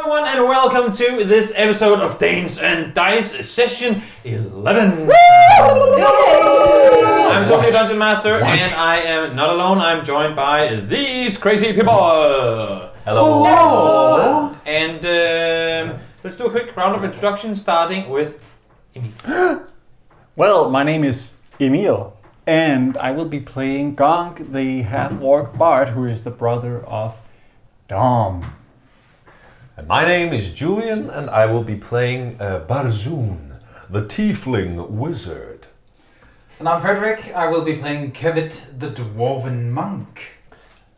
everyone, and welcome to this episode of Danes and Dice Session 11. I'm Tony Dungeon Master, and I am not alone. I'm joined by these crazy people. Hello. And let's do a quick round of introduction, starting with Emil. Well, my name is Emil, and I will be playing Gonk, the half-orc bard, who is the brother of Dom. And my name is Julian, and I will be playing Barzoon, the tiefling wizard. And I'm Frederick. I will be playing Kevit, the dwarven monk.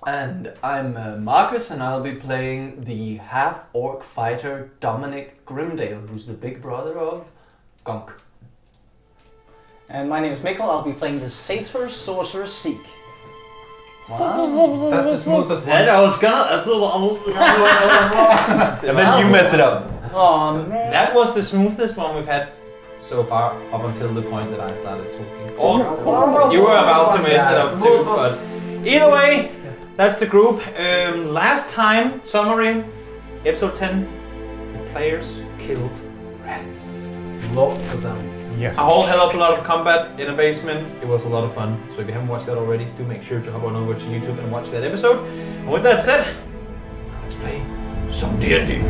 And I'm Marcus, and I'll be playing the half-orc fighter Dominic Grimdale, who's the big brother of Gonk. And my name is Mikkel. I'll be playing the Satyr Sorcerer Seek. Wow. That's the smoothest one. And I was gonna. And then you mess it up. Oh man. That was the smoothest one we've had so far, up until the point that I started talking. Or you were about to mess it up too, but either way, that's the group. Last time, summary, episode 10, the players killed rats. Lots of them. Yes. A whole hell of a lot of combat in a basement. It was a lot of fun. So if you haven't watched that already, do make sure to hop on over to YouTube and watch that episode. And with that said, let's play some D&D.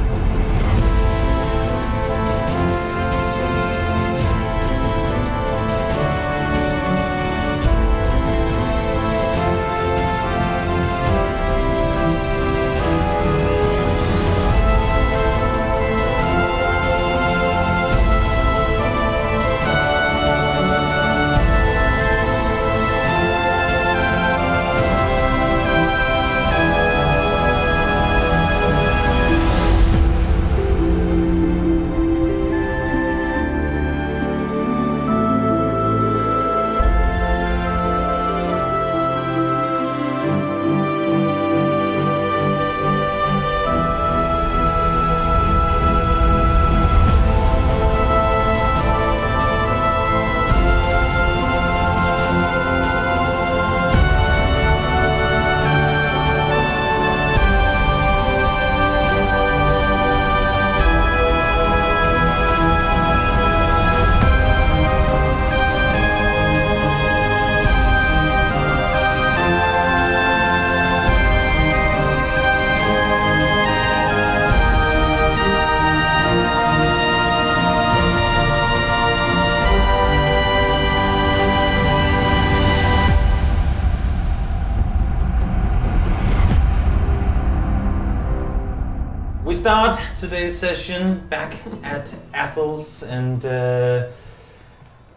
We start today's session back at Athel's, and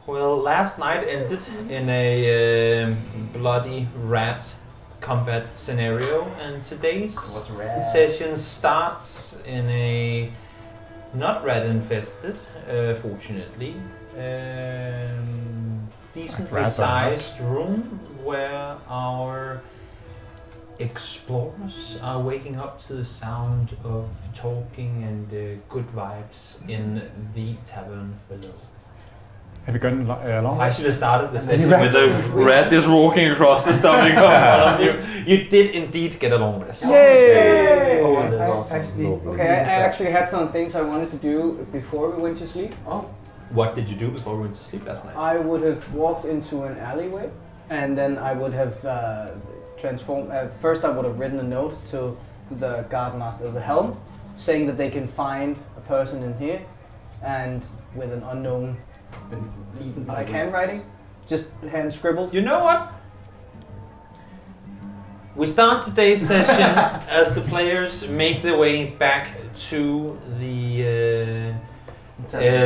well, last night ended in a bloody rat combat scenario, and today's session starts in a not rat infested, fortunately, decently sized room where our explorers are waking up to the sound of talking and good vibes in the tavern below. Have you gotten along? I should have started the session with a rat just walking across the stomach of one of you. You did indeed get a long rest. Yay! I actually had some things I wanted to do before we went to sleep. Oh. What did you do before we went to sleep last night? I would have walked into an alleyway, and then I would have transformed. First, I would have written a note to the guardmaster of the helm, saying that they can find a person in here, and with an unknown, like handwriting, just hand scribbled. You know what? We start today's session as the players make their way back to the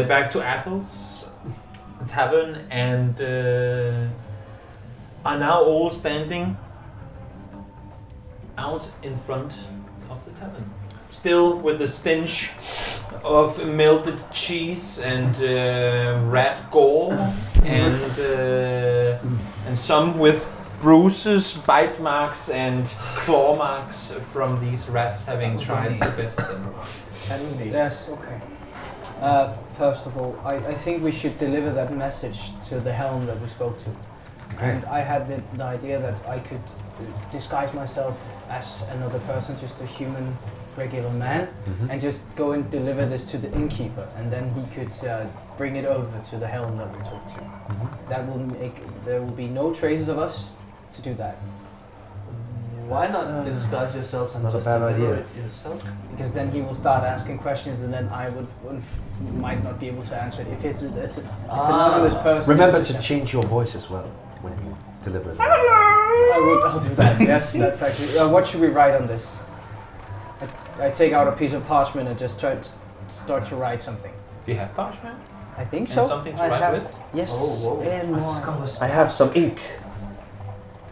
back to Athel's tavern, and are now all standing out in front of the tavern, still with the stench of melted cheese and rat gore, and some with bruises, bite marks, and claw marks from these rats having tried to best them. Yes, okay. First of all, I think we should deliver that message to the helm that we spoke to. Okay. And I had the idea that I could disguise myself as another person, just a human regular man, and just go and deliver this to the innkeeper, and then he could bring it over to the helm that we talked to. That will make there will be no traces of us to do that. Why not disguise yourself and not a just bad deliver idea. it yourself? Because then he will start asking questions, and then I might not be able to answer it. If it's an anonymous person. Remember it's to just change your voice as well when you deliver it. I'll do that. Yes, that's actually. What should we write on this? I take out a piece of parchment and just start to write something. Do you have parchment? I think And so. something to I write have, with? Yes. Oh, whoa. And A more. skull is I have some ink.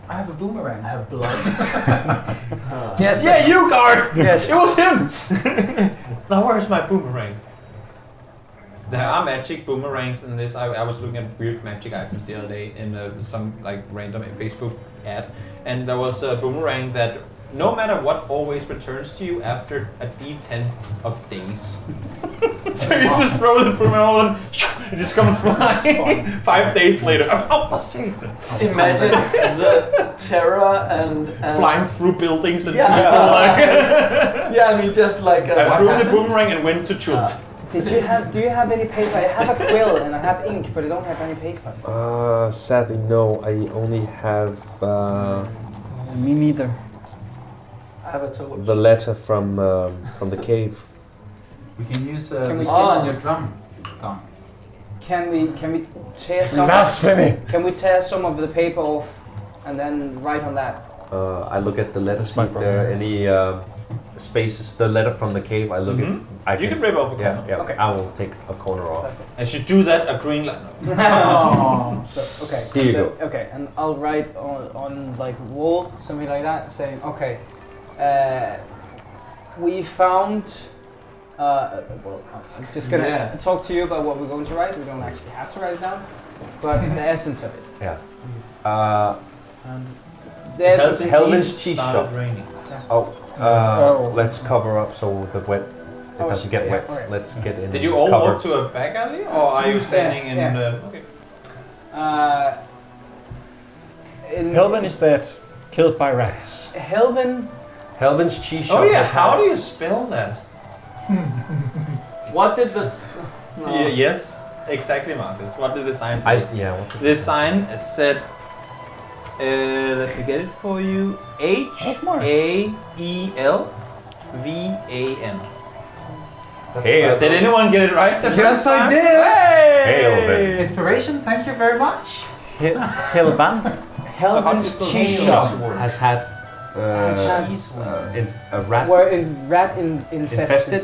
I have a boomerang. I have blood. Yes. Yeah, you guard! Yes. It was him! Now where's my boomerang? There are magic boomerangs in this. I was looking at weird magic items the other day in some like random Facebook ad, and there was a boomerang that no matter what always returns to you after a D10 of days. So you just throw the boomerang and it just comes flying 5 days later. Oh, for sakes. Imagine the terror and Flying through buildings and Yeah. people like Yeah, I mean just like I threw the boomerang and went to Chult. Do you have any paper? I have a quill and I have ink, but I don't have any paper. Sadly, no. I only have Me neither. I have a torch. the letter from the cave. We can use Can we- the skin on your drum. Gone. Can we tear some? Blasphemy! Can we tear some of the paper off and then write on that? I look at the letter, see my if there are any spaces. The letter from the cave. I look Mhm. at. You can rip off a corner. Yeah, yeah. Okay. I will take a corner off. I should do that a green light. So, okay. Here you go. Okay, and I'll write on like wall something like that, saying, okay, we found. Well, I'm just gonna talk to you about what we're going to write. We don't actually have to write it down, but the essence of it. Yeah. There's Helvin's cheese Started shop. raining. Let's cover up so the wet. It Oh, doesn't get yeah, wet. alright. Let's get in. Did you all cover. walk to a back alley, or are you standing in yeah. the? Okay. In Helvin is dead, killed by rats. Helvin. Helvin's cheese shop. Oh yeah, has how had- do you spell that? What did this? Yeah, yes, exactly, Marcus. What did the sign say? What did The sign said, let me get it for you. HAELVAN. Hail. Did anyone get it right? The Yes, first I time? did. Hey! Hail. Inspiration, thank you very much. Helvan? Helvin's cheese shop. has had a rat We're in infested. infested.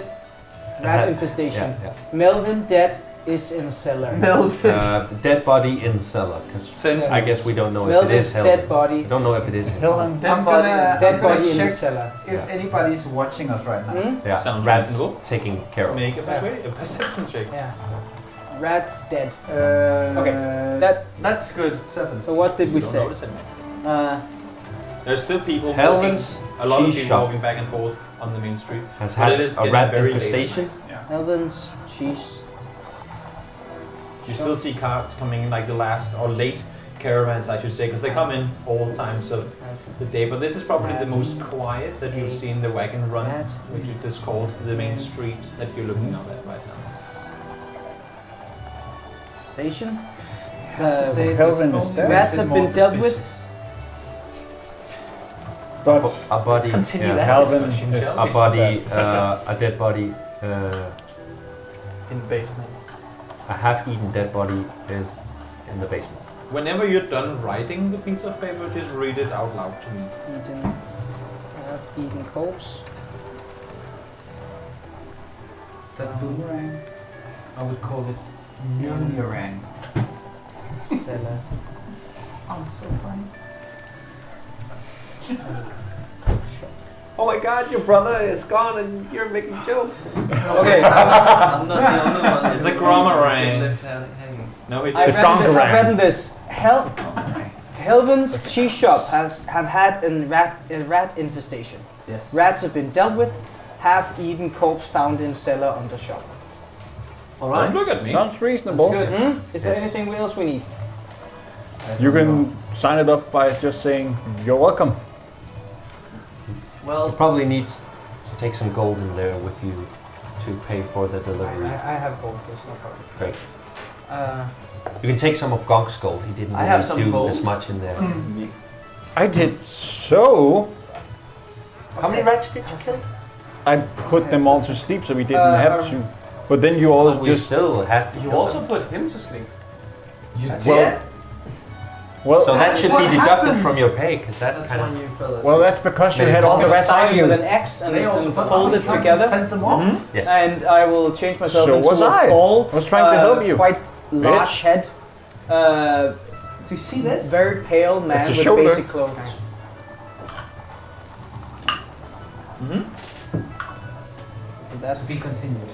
Rat Had- infestation. Yeah, Melvin dead is in cellar. dead body in cellar. Because Send- I guess we don't know if it Melvin's is dead Helvin. body. We don't know if it is Helvin. Helvan. I'm gonna Dead body in the check cellar. if anybody's watching us right now. Hmm? Yeah, Sounds rats reasonable. taken care of. Make a perception check. Yeah. Rat's dead. Okay, That's good. 7. So what did we You don't say? notice it. There's still people Helvin's walking, a lot of cheese people shop walking back and forth on the main street. has But had it is a getting rat very late. infestation. Melvin's cheese. You still see carts coming in, like the last or late caravans, I should say, because they come in all times of the day. But this is probably the most quiet that you've seen the wagon run, which is just called the main street that you're looking out at right now. Station. Helvin is dead. Rats have been dealt with. But A body. Continue yeah, that Helvin discussion, is- shall A we? body. A dead body. In basement. A half-eaten dead body is in the basement. Whenever you're done writing the piece of paper, just read it out loud to me. Eaten corpse. That boomerang, I would call it boomerang. Cellar. Oh, so funny. Oh my God! Your brother is gone, and you're making jokes. Okay. I'm not the only one. It's a grommerang. Left hanging. No, it I've is. read this. Helvin's cheese shop have had a rat infestation. Yes. Rats have been dealt with. Half-eaten corpse found in cellar under shop. All Don't right. look at me. sounds reasonable. That's good. Is there anything else we need? You can sign it off by just saying, "You're welcome." You Well, probably need take some gold in there with you to pay for the delivery. I have gold, there's no problem. Great. Uh, You can take some of Gonk's gold. He didn't I have really some do gold. as much in there. I did so. How many rats did you kill? I put them all to sleep so we didn't have to. But then you all We just. still had to You kill also them. put him to sleep. You Well, well, So that should be what deducted happened. from your pay, because that That's kind when of... you fell asleep. well, that's because you Maybe had all the rats on sign with you. an X and, They also and put fold it trying to together. fend them off. Yes. And I will change myself So into was a I. bald, I was trying to help you. quite large Bitch. head, Do you see this? very pale man That's a with shoulder. basic clothes. And that's To be continued.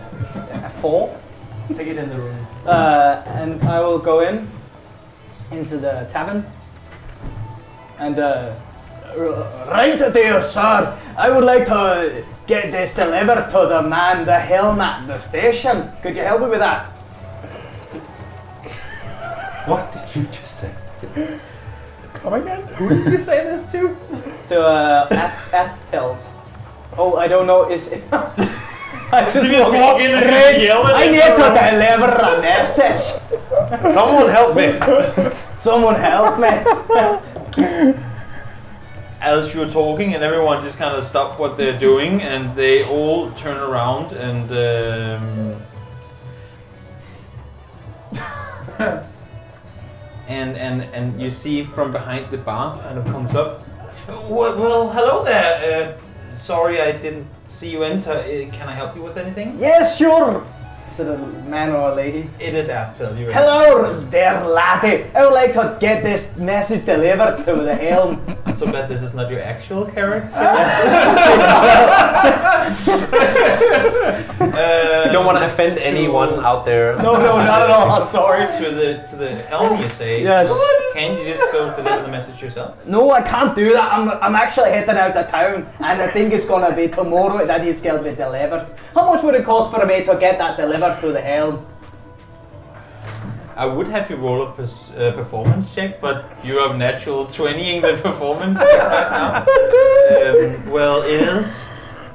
a 4. Take it in the room. And I will go into the tavern. And right there, sir. I would like to get this delivered to the man, the helm at the station. Could you help me with that? What did you just say? Come again? Who did you say this to? To Athels. Oh, I don't know. Is I just walk in and yell at I need to deliver a message. Someone help me! Someone help me. As you're talking, and everyone just kind of stop what they're doing, and they all turn around and and you see from behind the bar, and it comes up. Well, hello there. Sorry, I didn't see you enter. Can I help you with anything? Yes, sure. Is it a man or a lady? It is Athel. You're Hello there, laddie. I would like to get this message delivered to the helm. I'm so glad this is not your actual character. You don't want to offend anyone out there. No, not at all. I'm sorry. To the helm, you say. Yes. Can you just go deliver the message yourself? No, I can't do that. I'm actually heading out of town, and I think it's gonna be tomorrow that it's gonna be delivered. How much would it cost for me to get that delivered to the helm? I would have you roll a performance check, but you are natural 20ing the performance check right now. Well, it is.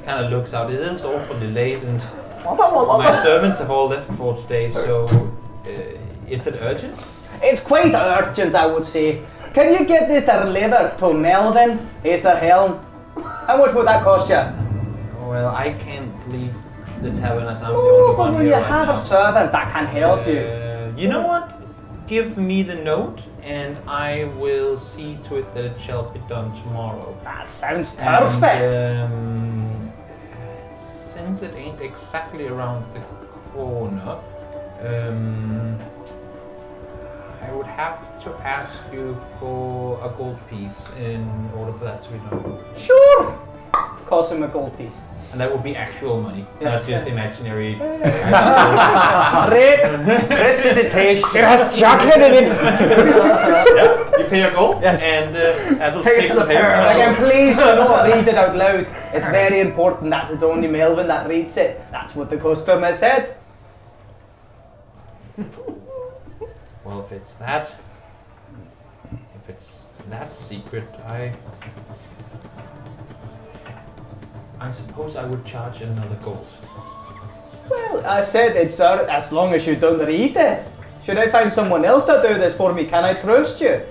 Kind of looks out. It is awfully late, and my servants have all left for today. So, is it urgent? It's quite urgent, I would say. Can you get this delivered to Melvin? He's the helm. How much would that cost you? Well, I can't leave the tavern as I'm the Oh, only but one when here you right have now. a servant that can help you. You know what? Give me the note, and I will see to it that it shall be done tomorrow. That sounds perfect. And, since it ain't exactly around the corner, I would have to ask you for a gold piece in order for that to be done. Sure. Cost him a gold piece. And that would be actual money, Yes. not just imaginary. Prestidigitation. It has chocolate in it. Yeah, you pay a gold, Yes. and Athel Take it takes to the paper. pyramid. Again, please do not read it out loud. It's very important that it's only Melvin that reads it. That's what the customer said. Well, if it's that secret, I suppose I would charge another gold. Well, I said it's as long as you don't read it. Should I find someone else to do this for me? Can I trust you?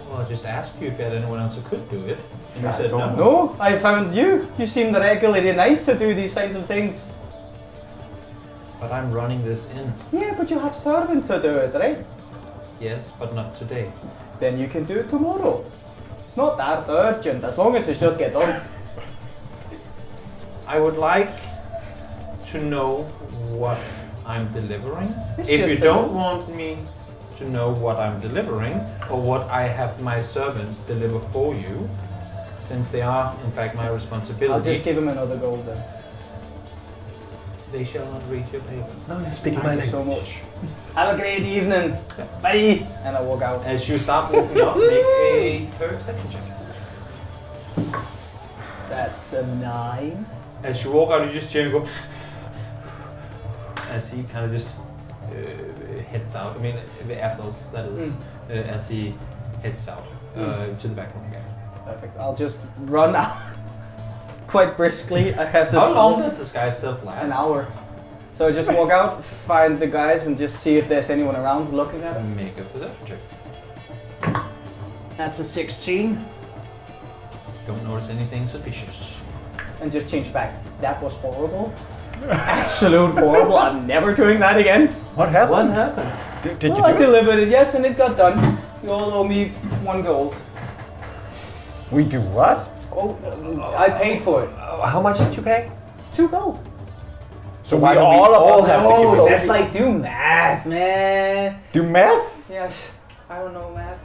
Well, I just asked you if you had anyone else who could do it, and you said no. No, I found you. You seem regularly nice to do these kinds of things. But I'm running this in. Yeah, but you have servants to do it, right? Yes, but not today. Then you can do it tomorrow. It's not that urgent, as long as it's just get done. I would like to know what I'm delivering. It's If just you a don't note. want me to know what I'm delivering, or what I have my servants deliver for you, since they are in fact my responsibility, I'll just give him another gold then. they shall not read your paper. No, you're speaking my Thank you language. so much. Have a great evening. Bye. And I walk out. As you start walking up, make a perception check. That's a 9. As you walk out, you just hear him go. As he kind of just heads out. I mean, the Athels, that is, as he heads out to the back room again. Perfect. I'll just run out quite briskly. I have this. How long does this guy's self last? An hour. So I just walk out, find the guys, and just see if there's anyone around looking at us. Make a perception check. That's a 16. Don't notice anything suspicious. And just change back. That was horrible. Absolute horrible. I'm never doing that again. What happened? What happened? Did Well, you I do it? delivered it, yes, and it got done. You all owe me 1 gold. We do what? Oh, I paid for it. How much did you pay? 2 gold. So why we do we all of all us have have to to give give it it. That's like do math, man. Do math? Yes, I don't know math.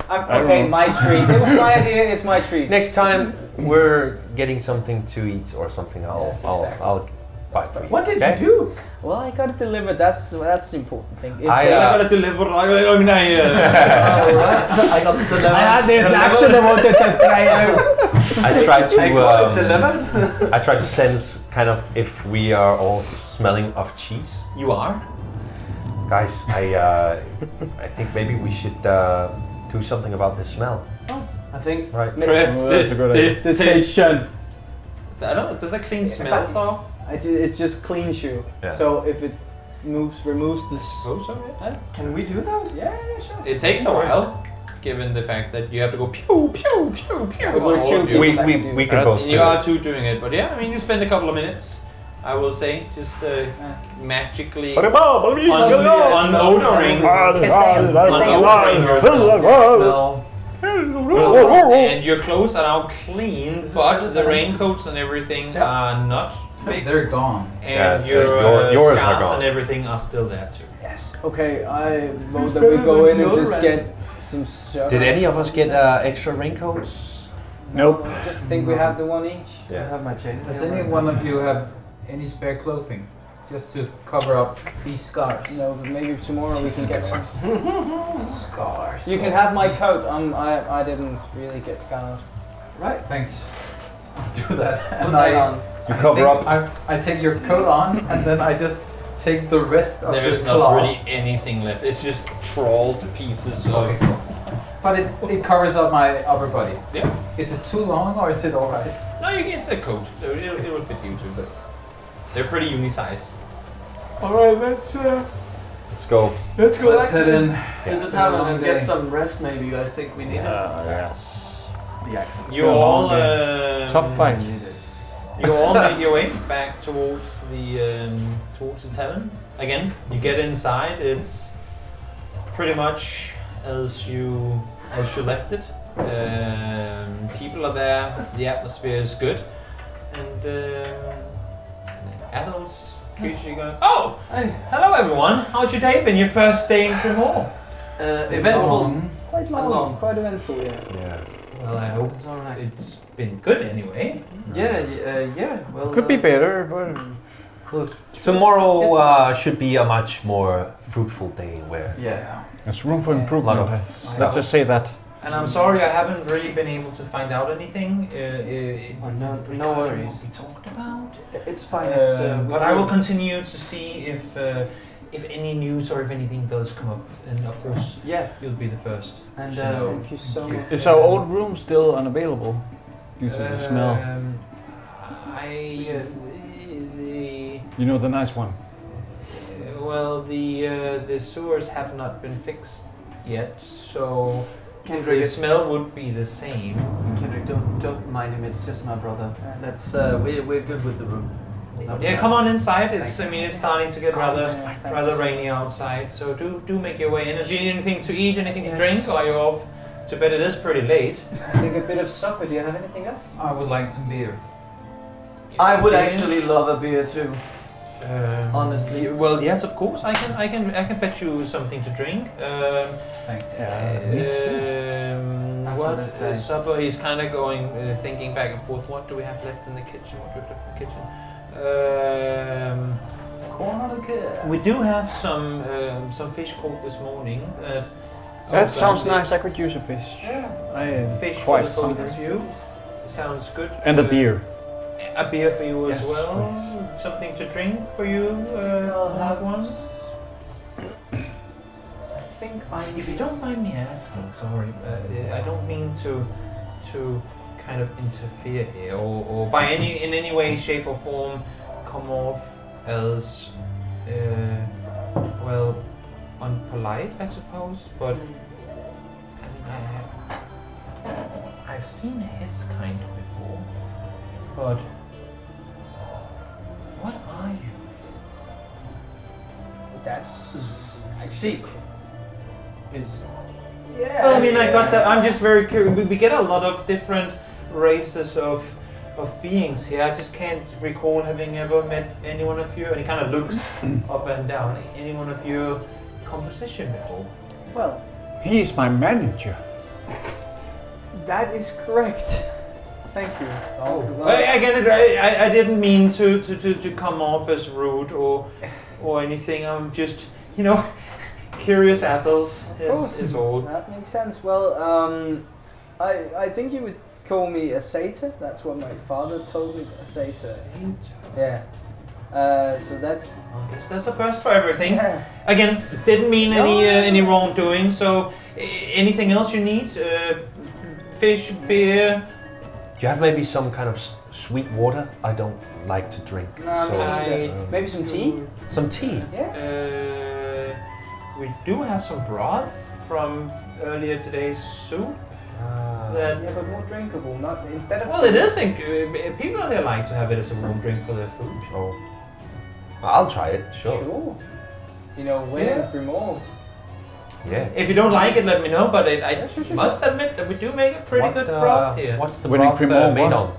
I don't Okay, know. my treat. It was my idea. It's my treat. Next time we're getting something to eat or something, I'll Yes, exactly. I'll buy it for you. What did okay? you do? Well, I got it delivered. That's the important thing. If I, they- I got it delivered. I mean, I got it delivered. I had this accent I wanted to try out. I tried to I got it delivered. I tried to sense kind of if we are all smelling of cheese. You are? Guys, I think maybe we should do something about the smell. I think Right. Oh, that's a good idea. Detention. I don't know. Does that clean smells off? It's just clean shoe. Yeah. So if it removes this. Oh, so yeah. can we do that? Yeah, sure. It takes a while, given the fact that you have to go pew pew pew pew. But we're all two of you. people. We can both And do you are it. two doing it, but yeah, I mean, you spend a couple of minutes, I will say, just magically unodoring yourself. And your clothes are now clean, This is but better the than- raincoats and everything are not fixed. They're gone. And Yeah, your yours are scars gone. and everything are still there too. Yes. Okay, I vote that we go in and just get some shot. Did any of us get extra raincoats? Nope. I just think we have the one each. I have my chain. Does any one of you have any spare clothing? Just to cover up these scars? No, but maybe tomorrow we can get some. Scars. You can have my coat. I didn't really get scarred. Right. Thanks. I'll do that. Put And that on. You cover up. I take your coat on, and then I just take the rest of There's the not cloth. really anything left. It's just trawled pieces of. Okay, cool. But it covers up my upper body. Yeah. Is it too long, or is it alright? No, you can. It's a coat. So it will fit you too. They're pretty uni-size. Alright, let's go. Let's head in. to the been a tavern long and get day. some rest maybe. I think we need it. Yes. The accent. You all Tough fight. You all make your way back towards the tavern. Again, you get inside. It's pretty much as you left it. People are there. The atmosphere is good, and adults usually going. Oh, hello everyone. How's your day been? Your first day in Cremor? Eventful. Quite long. Long. Quite eventful, yeah. Yeah. Well, I hope It's alright. it's been good anyway. Yeah. Well. Could be better, but Tomorrow It's nice. should be a much more fruitful day where Yeah. there's room for improvement. Lot of Let's stuff. just say that. And I'm sorry I haven't really been able to find out anything. Oh, no regarding worries. What we talked about. It's fine. It's. But I will continue to see if any news or if anything does come up. And of course, Yeah. you'll be the first. And Thank you so much. Is our old room still unavailable due to the smell? You know the nice one. The sewers have not been fixed yet, so Kendrick, the smell would be the same. Kendrick, don't mind him. It's just my brother. Let's. We're good with the room. Yeah, come on inside. It's Thank it's starting to get Yeah, rather rainy outside, so do make your way in. If you need anything to eat, anything to Yes. drink, or you're off to bed, it is pretty late. I think a bit of supper. Do you have anything else? I would like some beer. I would Yeah. actually love a beer too. Honestly. Well, yes, of course. I can fetch you something to drink. Thanks. After What this day. supper? He's kind of going, thinking back and forth. What do we have left in the kitchen? What do we have left in the kitchen? Corn on the cob. We do have some fish caught this morning. That sounds nice. I could use a fish. Yeah. I am Fish for quite the both hungry. of you. Sounds good. And a beer. A beer for you as Yes, well. Something to drink for you. I'll have one. I think I. If you don't mind me asking, sorry, I don't mean to kind of interfere here, or by in any way, shape, or form, come off as well, unpolite, I suppose. But I mean, I've seen his kind before. But what are you? That's I seek. Is yeah. Well, I mean, I got that. I'm just very curious. We get a lot of different races of beings here. I just can't recall having ever met any one of you. And he kind of looks up and down. Any one of your composition before? Well, He is my manager. that is correct. Thank you. Again, I didn't mean to come off as rude or anything. I'm just, curious. Athos is all. That makes sense. Well, I think you would call me a satyr. That's what my father told me. A satyr. Yeah. So that's. I guess that's a first for everything. Yeah. Again, didn't mean any wrongdoing. So, anything else you need? Fish, beer. Do you have maybe some kind of sweet water? I don't like to drink. No, so, maybe some tea. some tea. Yeah. We do have some broth from earlier today's soup. Yeah, but more drinkable. Not instead of. Well, it is. People here like to have it as a warm drink for their food. Oh, I'll try it. Sure. Sure. When in Primor. Yeah. If you don't like it, let me know. But I Sure. must admit that we do make a pretty good broth here. What's the Winning broth Primor made what? on?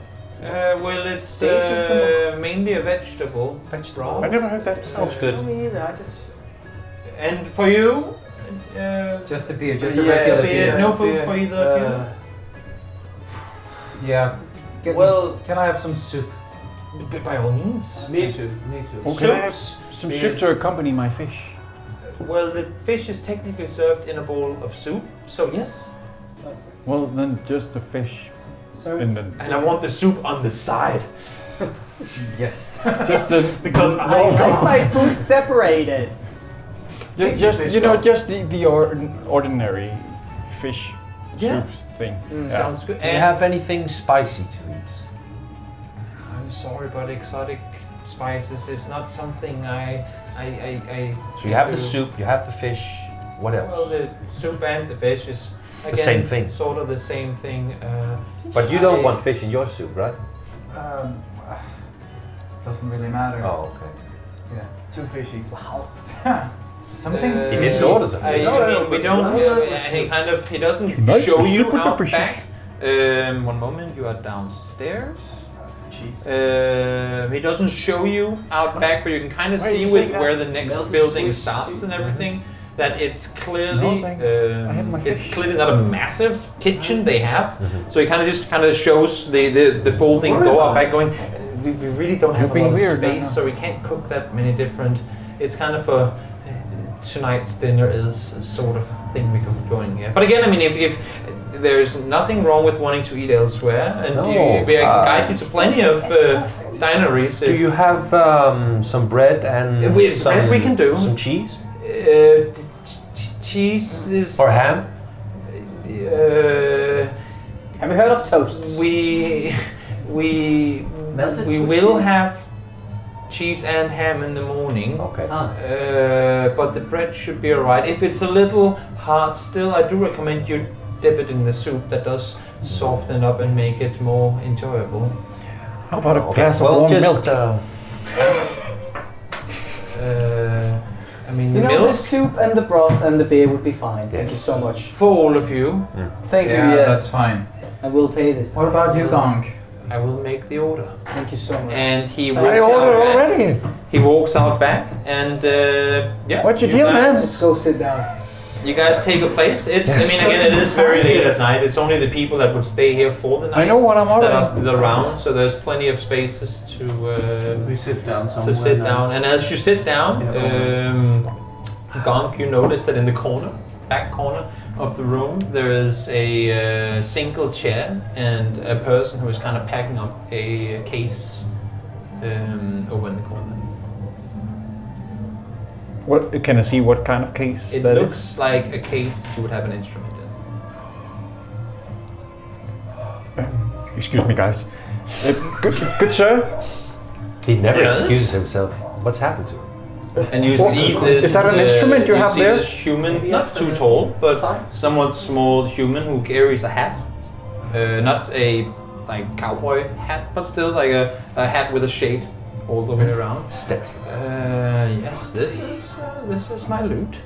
Well, it's Basic mainly a vegetable. Vegetable. I never heard that. Sounds good. No, me either. I just. And for you, Just a beer, just a Yeah, regular beer, beer. no food for either of Yeah. Well- Can I have some soup? you. By all means. Me too. Oh, can I have Soups, some beers. soup to accompany my fish? Well, the fish is technically served in a bowl of soup, so yes. Well, then just the fish. So. And then And I want the soup on the side. Yes. just the Because I like my food separated. just the ordinary fish Yeah. soup thing. Yeah. Sounds good. Do you And have anything spicy to eat? I'm sorry, but exotic spices is not something I So you have the do. soup, you have the fish. What else? Well, the soup and the fish is again, same thing. Sort of the same thing. But you don't want fish in your soup, right? Doesn't really matter. Oh, okay. Yeah. Too fishy. Wow. Something He fishy. didn't order them. We don't. He doesn't Tonight show is you super out duper back. One moment, you are downstairs. Cheese. He doesn't show you out back, but you can kind of Why are see you with saying that? where the next Melted building Swiss starts cheese. and everything. That it's clearly, No, thanks. I have my it's fish. clearly not a massive kitchen they have. So he kind of shows the folding door out back, going. We really don't have a being lot of weird right space, now. so we can't cook that many different. It's kind of a tonight's dinner is sort of thing we could be doing here. But again, I mean, if there's nothing wrong with wanting to eat elsewhere, and No, I can guide you to plenty of dineries. Do you have some bread and some, bread we can do. some cheese cheese is or ham? Have you heard of toasts? We Melted we Swiss will cheese? have cheese and ham in the morning. Okay. But the bread should be alright. If it's a little hard still, I do recommend you dip it in the soup. That does soften it up and make it more enjoyable. How about a Okay. glass of Well, warm just, milk? I mean, You the know, the milk soup and the broth and the beer would be fine. Thank you so much. for all of you. Thank you. Yeah, Yeah. that's fine. I will pay this. What about you, Gong? I will make the order. Thank you so much. And he I walks ordered out. already. He walks out back, and yeah. What's your deal, man? Let's go sit down. You guys take a place. It's. I mean, again, it is very late at night. It's only the people that would stay here for the night. I know what I'm that are ordering. still around, so there's plenty of spaces to We sit down to somewhere. sit nice. down. And as you sit down, Gonk, you notice that in the corner, back corner of the room, there is a single chair and a person who is kind of packing up a case over in the corner. What can I see? What kind of case It that looks is? like a case that you would have an instrument in. Excuse me, guys. Good sir. He never Yes. excuses himself. What's happened to him? And you see this. Is that an instrument you have see there? This human, not too tall, but somewhat small human who carries a hat. Not a like cowboy hat, but still like a hat with a shade all the way around. Stetson. Yes, this is my lute.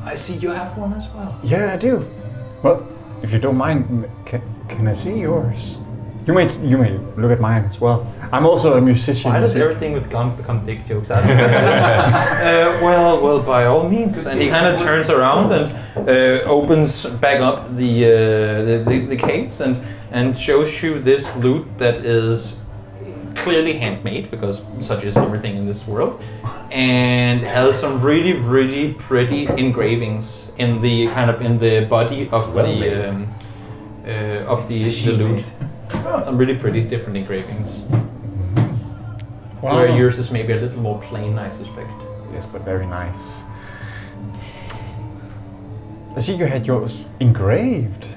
I see you have one as well. Yeah, I do. Well, if you don't mind, can I see yours? You may look at mine as well. I'm also a musician. Why does everything with Gunk become dick jokes? I don't know. Well, by all means. And he kind of turns around and opens back up the case and shows you this lute that is clearly handmade, because such is everything in this world, and has some really, really pretty engravings in the body of the lute. Some really pretty different engravings. Wow. Where yours is maybe a little more plain, I suspect. Yes, but very nice. I see you had yours engraved.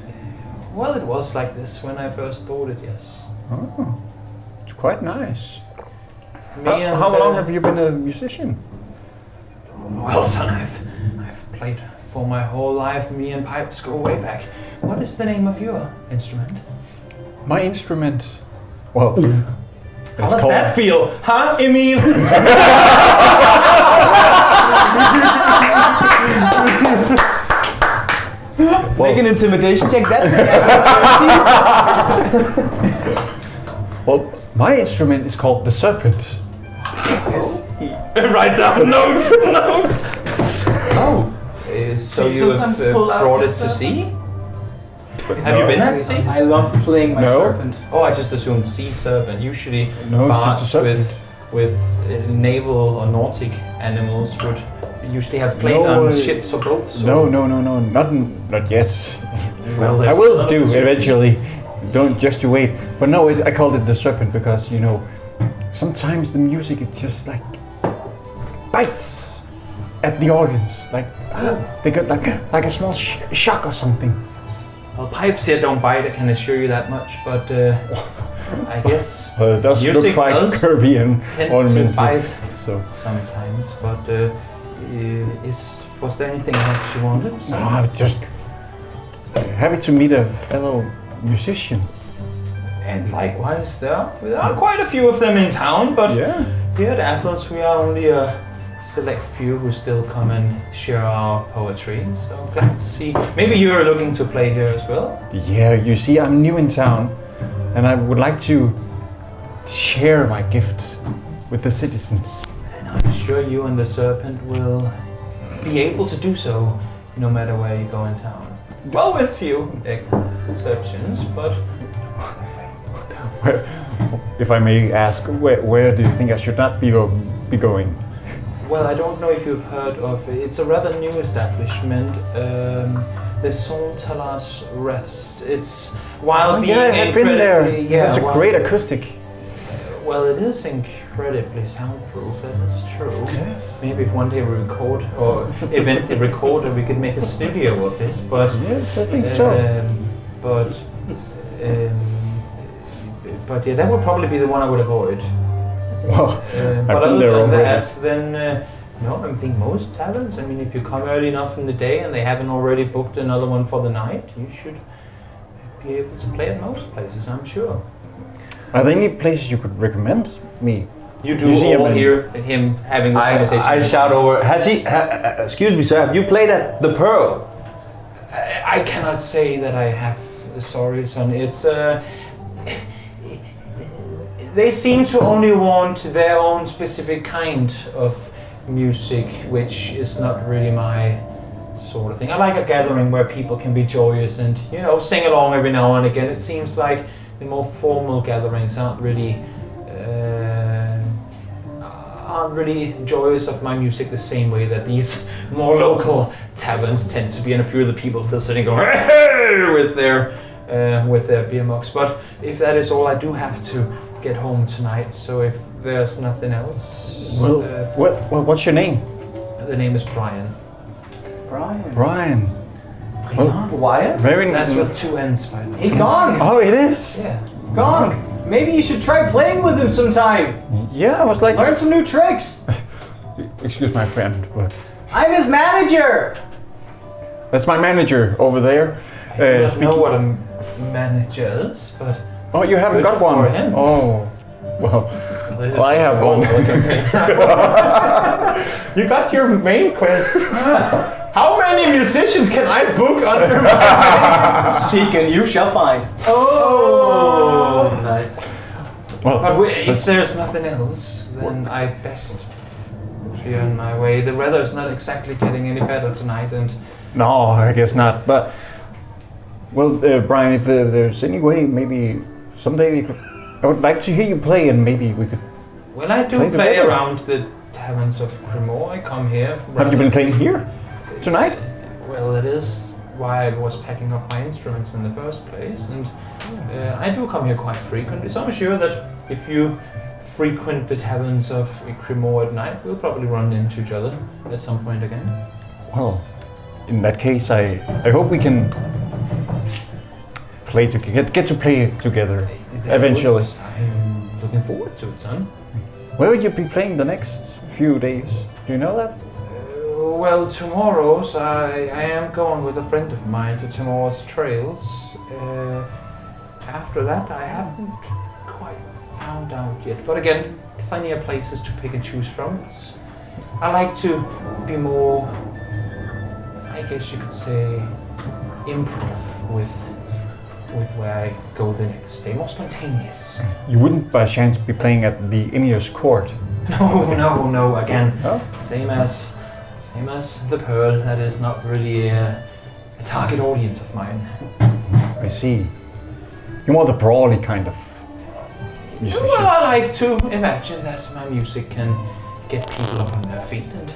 Well, it was like this when I first bought it, yes. Oh, it's quite nice. Me and, How long have you been a musician? Well, son, I've played for my whole life. Me and pipes go way back. What is the name of your instrument? My instrument. Well, How does that feel, huh, Emil? Make an intimidation check. That's Well, my instrument is called the serpent. Write down notes. Oh, so you have brought it to sea? Have you been at sea? I love playing my serpent. Oh, I just assumed sea serpent. Usually, No, it's just a bards serpent. with naval or Nordic animals would usually have played on ships or boats. No, not yet. Well, I will do eventually. Just you wait. But no, I called it the serpent because sometimes the music it just like bites at the organs, like they got like a small shock or something. Well, pipes here don't bite, I can assure you that much, but I guess It does music look quite does curvy and tend ornamented. to bite So sometimes, but was there anything else you wanted? no, I'm just happy to meet a fellow musician. And likewise, there are quite a few of them in town, but Yeah. here at Athos we are only a select few who still come and share our poetry. So glad to see. Maybe you are looking to play here as well? Yeah, you see, I'm new in town, and I would like to share my gift with the citizens. And I'm sure you and the serpent will be able to do so, no matter where you go in town. Well, with few exceptions, but If I may ask, where do you think I should not be going? well, I don't know if you've heard of it. It's a rather new establishment. The Sontalas Rest. It's while being yeah, I've been there. incredibly- yeah, It's a while- great acoustic. Well, it is incredibly soundproof. That is true. Yes. Maybe if one day we record or event the recorder, we could make a studio of it. But Yes, I think so. But yeah, that would probably be the one I would avoid. Well, But been other there than already. that, then no, I think most taverns. I mean, if you come early enough in the day and they haven't already booked another one for the night, you should be able to play at most places, I'm sure. Are there any places you could recommend me? You do You see all him in- hear him having this conversation. I shout over. Has he? Excuse me, sir. Have you played at the Pearl? I cannot say that I have. Sorry, son. It's they seem to only want their own specific kind of music, which is not really my sort of thing. I like a gathering where people can be joyous and sing along every now and again. It seems like the more formal gatherings aren't really joyous of my music the same way that these more local taverns tend to be, and a few of the people still sitting going hey! with their beer mugs. But if that is all, I do have to get home tonight. So if there's nothing else, What's your name? the name is Brian. Brian. Brian. Wire? Very That's with 2 N's, by the way. Hey, Gong! Oh, it is. Yeah. Gong! Maybe you should try playing with him sometime. Yeah, I was like. Learn some new tricks. Excuse my friend, but I'm his manager. that's my manager over there. I don't know what a manager is, but Oh, you haven't good got one. for him. Oh, well, this I have one. You got your main quest. How many musicians can I book under my name? Seek and you shall find. Oh, Nice. Well, but if there's nothing else, then I best be on my way. The weather's not exactly getting any better tonight, and no, I guess not. But well, Brian, if there's any way, maybe someday we could. I would like to hear you play, and maybe we could. well, I do Play play together. around the taverns of Cremor. I come here. Have you been playing here tonight? Well, it is why I was packing up my instruments in the first place, and I do come here quite frequently. So I'm sure that if you frequent the taverns of Cremor at night, we'll probably run into each other at some point again. Well, in that case, I hope we can play to get to play together eventually. I'm looking forward to it, son. Where will you be playing the next few days? Do you know that? Well, tomorrow's I am going with a friend of mine to tomorrow's trails. After that, I haven't quite found out yet. But again, plenty of places to pick and choose from. I like to be more, I guess you could say, improv with where I go the next day. More spontaneous. You wouldn't by chance be playing at the Ineos court? No. Again, Oh? same as the Pearl. That is not really a target audience of mine. I see. You're more the brawly kind of musician. Well, I like to imagine that my music can get people up on their feet and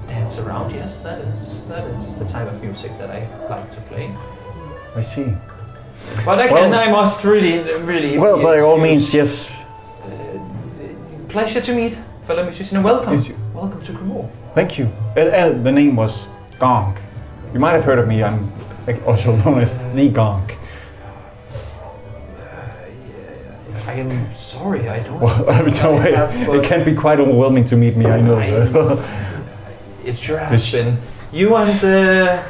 dance around. Yes, that is the type of music that I like to play. I see. But again, Well- I must really. Well, by all excuse- means, yes. Pleasure to meet, fellow musician, and welcome. Yes, you- Welcome to Cremor. Thank you. The name was Gonk. You might have heard of me. I'm also known as the Gonk. I am sorry, I don't. Well, I mean, no way. It can be quite overwhelming to meet me. I know. It sure has This- been. You and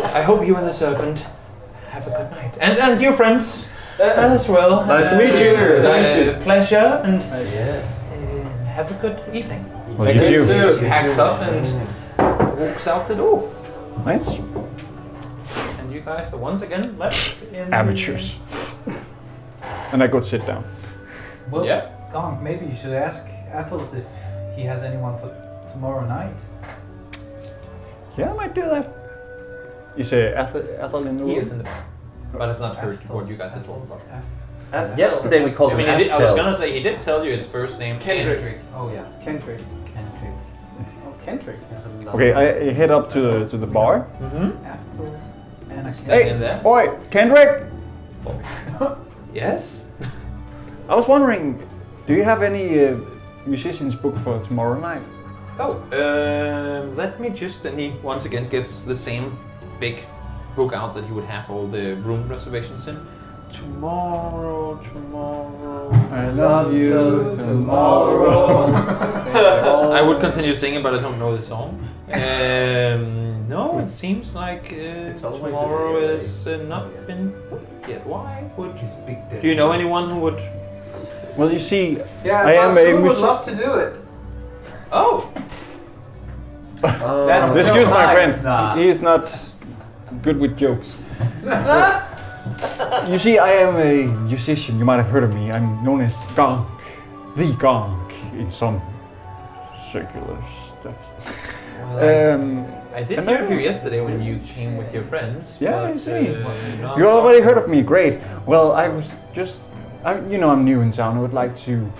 I hope you and the serpent have a good night, and your friends as well. Nice to meet you. Nice to- Pleasure, and Yeah. have a good evening. Well, you too. He hacks up and walks out the door, Nice. and you guys are once again left in Amateurs. And I go sit down. Well, Yeah. Gong, maybe you should ask Athels if he has anyone for tomorrow night. Yeah, I might do that. You say Ethel in the room? He is in the back, but it's not heard what you guys had told about. Yesterday we called I mean, him I was gonna F-Tails. say he did tell you his first name. Kendrick. Oh yeah, Kentrick. Kendrick. Oh, Kentrick. Okay, I head up to the bar. Mm-hmm. Athels and a Hey, in there. boy, Kendrick! Yes. I was wondering, do you have any musicians booked for tomorrow night? Oh, let me just. And he once again gets the same big book out that he would have all the room reservations in. Tomorrow. I love you tomorrow. I would continue singing, but I don't know the song. No, it seems like always tomorrow a- is not been booked yet. Why would? His big dick. Do you know anyone who would? Well, you see, Yeah, I am a would musician. love to do it. Oh, That's Excuse my Nah. friend, he is not good with jokes. You see, I am a musician. You might have heard of me. I'm known as Gonk, the Gonk, in some circular stuff. I did And hear I- of you yesterday when you came with your friends. Yeah, but, you see. not- You already heard of me, great. Well, I was just, I'm new in town. I would like to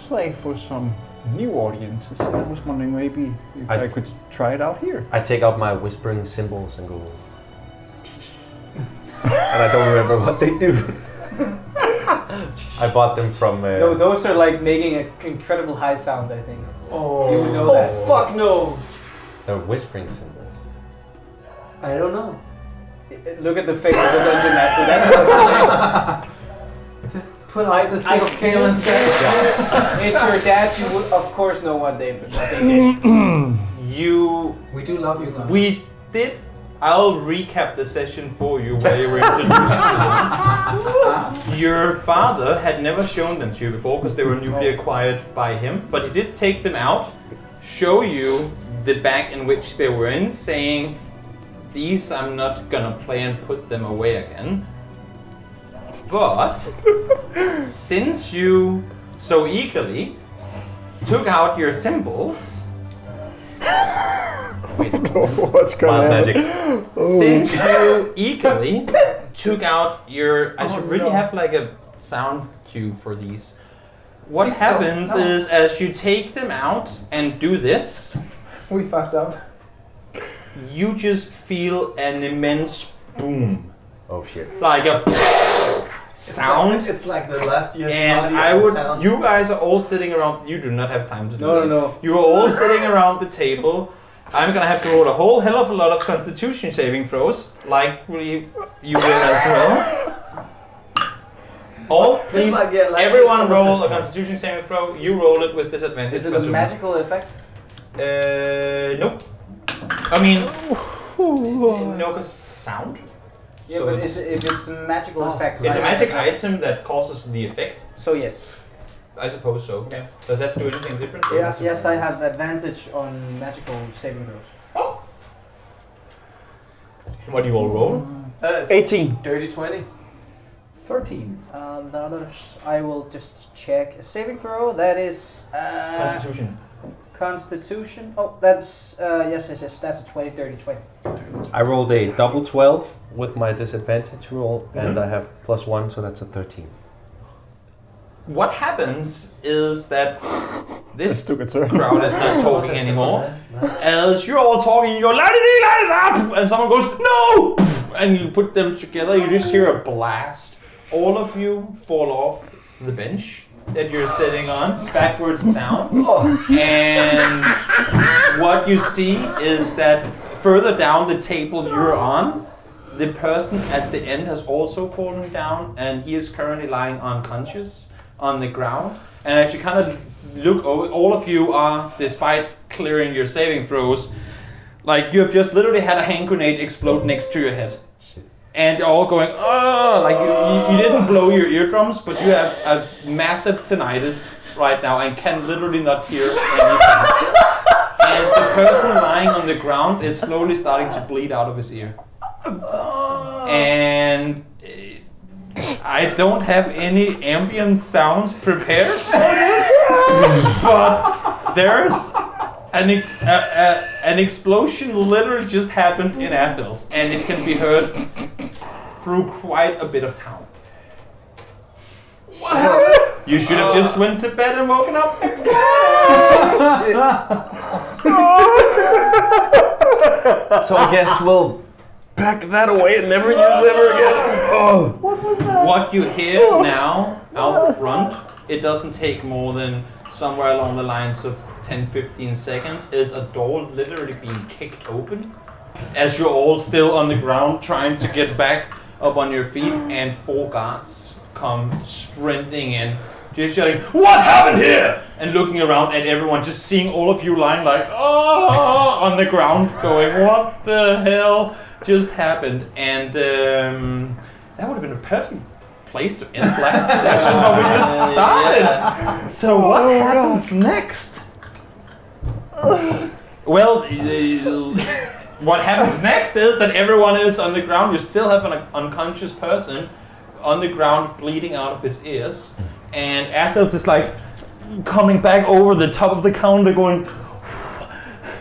play for some new audiences. I was wondering maybe if I could try it out here. I take out my whispering cymbals and go, and I don't remember what they do. I bought them from. No, those are like making an incredible high sound, I think. Oh, You would know that. Fuck no! They're whispering cymbals. I don't know. Look at the face of the dungeon master. That's not Just pull out the stick of kale instead. It's your dad. You would, of course, know what they did. We do love you, Lana. We did. I'll recap the session for you where you were introduced to them. Your father had never shown them to you before because they were newly acquired by him, but he did take them out, show you the bag in which they were in, saying, these I'm not gonna play and put them away again. But since you so eagerly took out your cymbals, What's going on? Magic. since you eagerly took out your, I should really have like a sound cue for these. What happens is as you take them out and do this, We fucked up. you just feel an immense boom, Oh shit. like a sound. It's like the last year's And party I at would, town. you guys are all sitting around, you do not have time to do that. No. You are all sitting around the table. I'm gonna have to roll a whole hell of a lot of constitution saving throws, like you will as well. All, please, like, yeah, like everyone some of roll this a constitution saving throw. You roll it with disadvantage. Is it a magical effect? Nope. I mean, no, because sound. Yeah, So but it's- if it's a magical effect, It's a like- magic item that causes the effect. So yes. I suppose so. Okay. Does that do anything different? Yes, I have advantage on magical saving throws. What do you all roll? 18. Dirty 20. 13. The others, I will just check. A saving throw, that is Constitution. Constitution. Oh, that's yes, that's a 20, 30, 20. I rolled a double 12 with my disadvantage roll, and I have +1, so that's a 13. What happens is that this Stupid turn. crowd is not talking anymore. As you're all talking, you go la-di-di-la-di-da, and someone goes no, and you put them together. You just hear a blast. All of you fall off the bench that you're sitting on, backwards down. And what you see is that further down the table you're on, the person at the end has also fallen down, and he is currently lying unconscious on the ground. And as you kind of look over, all of you are, despite clearing your saving throws, like you have just literally had a hand grenade explode next to your head. And you're all going, oh, like you didn't blow your eardrums, but you have a massive tinnitus right now and can literally not hear anything. And the person lying on the ground is slowly starting to bleed out of his ear. And I don't have any ambient sounds prepared for this, but there's an explosion literally just happened in Athens, and it can be heard through quite a bit of town. You should have just went to bed and woken up next day. So I guess we'll pack that away and never use it ever again. Oh. What you hear now out front, it doesn't take more than somewhere along the lines of 10-15 seconds, is a door literally being kicked open as you're all still on the ground trying to get back up on your feet, and 4 guards come sprinting in, just yelling, "What happened here?" and looking around at everyone, just seeing all of you lying like, oh, on the ground, going, what the hell just happened? And that would have been a perfect place to end last session when we just started. So what happens next? Well, what happens next is that everyone is on the ground. You still have an unconscious person on the ground bleeding out of his ears. And Athels is like coming back over the top of the counter going,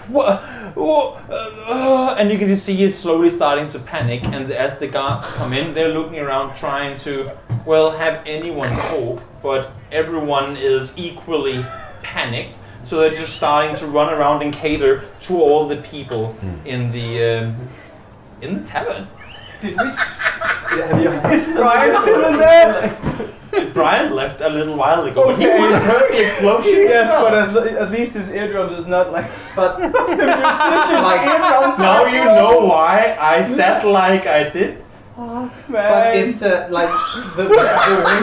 what? And you can just see he's slowly starting to panic. And as the guards come in, they're looking around trying to, well, have anyone talk. But everyone is equally panicked. So they're just starting to run around and cater to all the people in the tavern. Did we? Is Brian still in there? Brian left a little while ago, but he would have heard the explosion. Yes, but at least his eardrums is not like But the musician's eardrums. Now you know why I sat like I did. but it's like the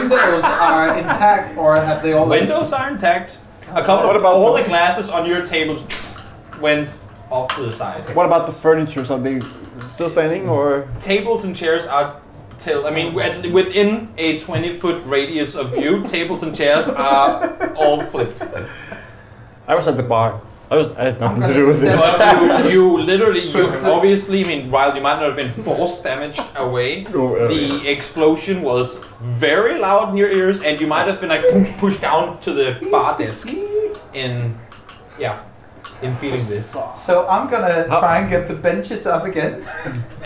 windows are intact, or have they all? Windows are intact. A couple What of about all the- the glasses on your tables went off to the side. What about the furniture? Are they still standing or? Tables and chairs are within a 20-foot radius of view, tables and chairs are all flipped. I was at the bar. I had nothing to do with this. But you obviously, I mean, while you might not have been force damaged away, the explosion was very loud in your ears, and you might have been like pushed down to the bar desk in feeling this. So I'm gonna try and get the benches up again.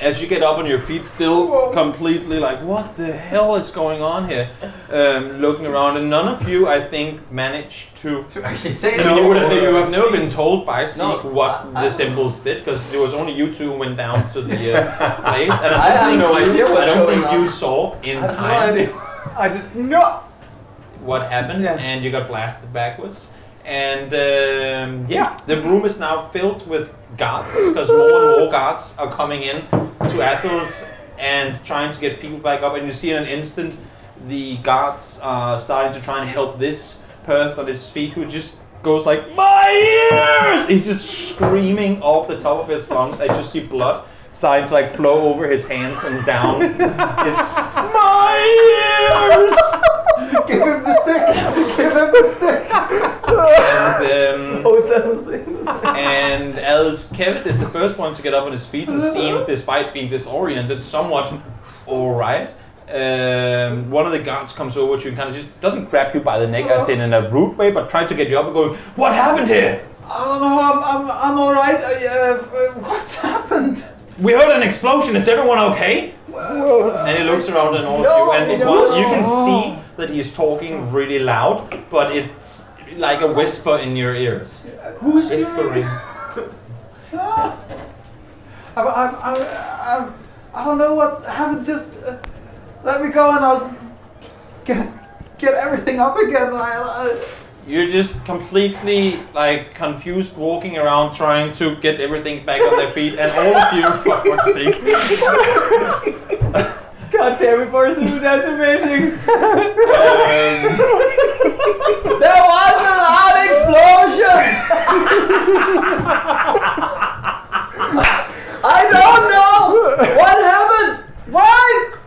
As you get up on your feet, still completely like, what the hell is going on here? Looking around, and none of you, I think, managed to actually say I mean, you have never been told by Seek No, what the Cymbals did, because it was only you two who went down to the place. And I have no idea what's I don't going think on. you saw in I have no time idea. I just no. what happened, Yeah. and you got blasted backwards. And the room is now filled with guards, because more and more guards are coming in to Athos and trying to get people back up. And you see in an instant, the guards are starting to try and help this person on his feet, who just goes like, "My ears!" He's just screaming off the top of his lungs. I just see blood starting to like flow over his hands and down his "My ears!" Give him the stick! Give him the stick! And, Oh, is that the thing? and as Kevin is the first one to get up on his feet and seem, despite being disoriented, somewhat alright, one of the guards comes over to you and kind of just doesn't grab you by the neck as in a rude way, but tries to get you up and going, "What happened here? I don't know. I'm all right. What's happened? We heard an explosion. Is everyone okay?" And he looks around and all of you, and you can see that he's talking really loud, but it's like a whisper in your ears. Who's Whispering. I don't know what's happened. Just let me go and I'll get everything up again. You're just completely like confused, walking around trying to get everything back on their feet, and all of you, for fuck's sake. God damn it, Barsu, that's amazing. There was a loud explosion! I don't know! What happened? What?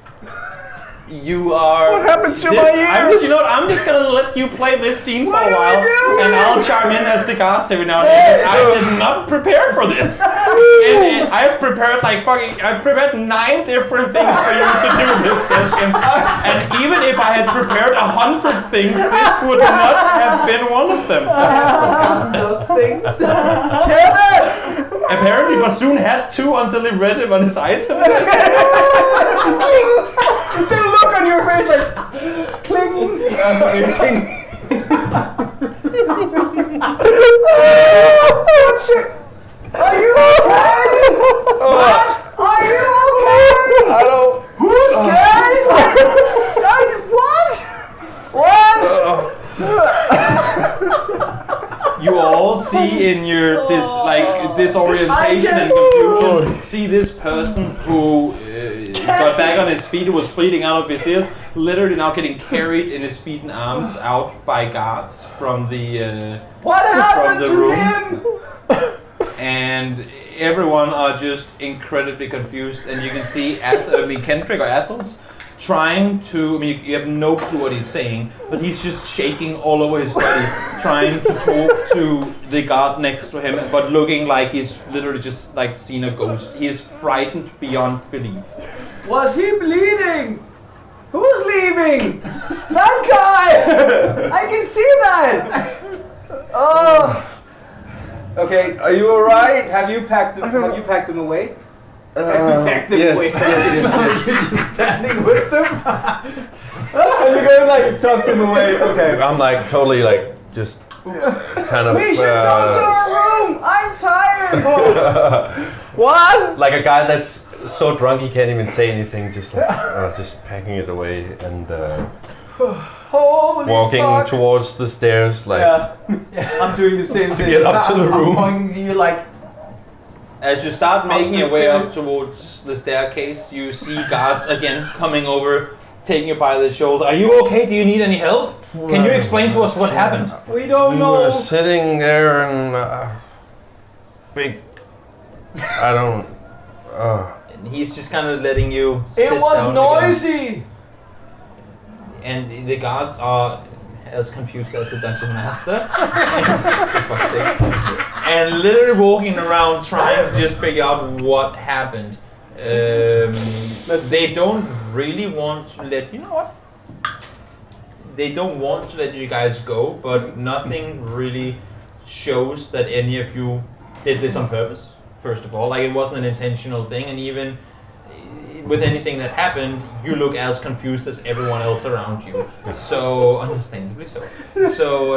You are. What happened to my ears? You know what? I'm just gonna let you play this scene for a while, and I'll chime in as the guards every now and then. I did not prepare for this. And I've prepared I've prepared 9 different things for you to do this session. And even if I had prepared 100 things, this would not have been one of them. Those things. Apparently, Bassoon had 2 until he read them on his item. The look on your face like cling. That's amazing. Oh shit! Are you okay? What? Are you okay? I don't. Who's guys? What? You all see in your disorientation and confusion, see this person who got back on his feet, who was bleeding out of his ears, literally now getting carried in his feet and arms out by guards from the What happened the to room. him? And everyone are just incredibly confused, and you can see Kendrick or Athels trying to, you have no clue what he's saying, but he's just shaking all over his body, trying to talk to the guard next to him, but looking like he's literally just like seen a ghost. He is frightened beyond belief. Was he bleeding? Who's leaving? That guy! I can see that! Oh. Okay. Are you alright? Have you packed them away? Yes. Just standing with them. And you're gonna like tuck them away. Okay. I'm like totally like just kind of. We should go to our room. I'm tired. What? Like a guy that's so drunk he can't even say anything, just like just packing it away, and Holy walking fuck. towards the stairs, like I'm doing the same to thing. get up to the I'm room. pointing to you like, As you start making the your way up stairs. towards the staircase, you see guards again coming over, taking you by the shoulder. Are you okay? Do you need any help? Can you explain to us what happened? We don't We know. were sitting there and big. I don't. And he's just kind of letting you sit It was down noisy. again. And the guards are as confused as the dungeon master. For fuck's sake. And literally walking around trying to just figure out what happened. They don't really want to let you know what. They don't want to let you guys go, but nothing really shows that any of you did this on purpose. First of all, like it wasn't an intentional thing, and even with anything that happened, you look as confused as everyone else around you. So, understandably so. So,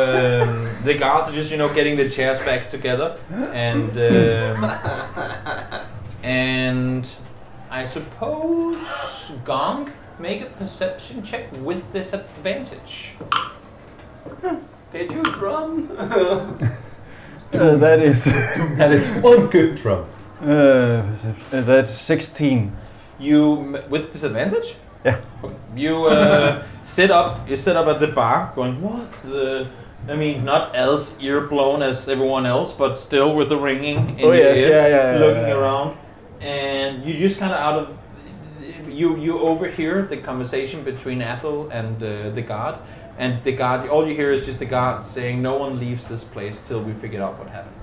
the guards are just, getting the chairs back together, and I suppose Gong, make a perception check with disadvantage. Did you drum? That is That is one good drum. that's 16. You with disadvantage? Yeah. You sit up. You sit up at the bar, going what? Not as ear blown as everyone else, but still with the ringing in your ears, looking around, and you just kind of out of. You overhear the conversation between Athel and the guard, and the guard. All you hear is just the guard saying, "No one leaves this place till we figure out what happened."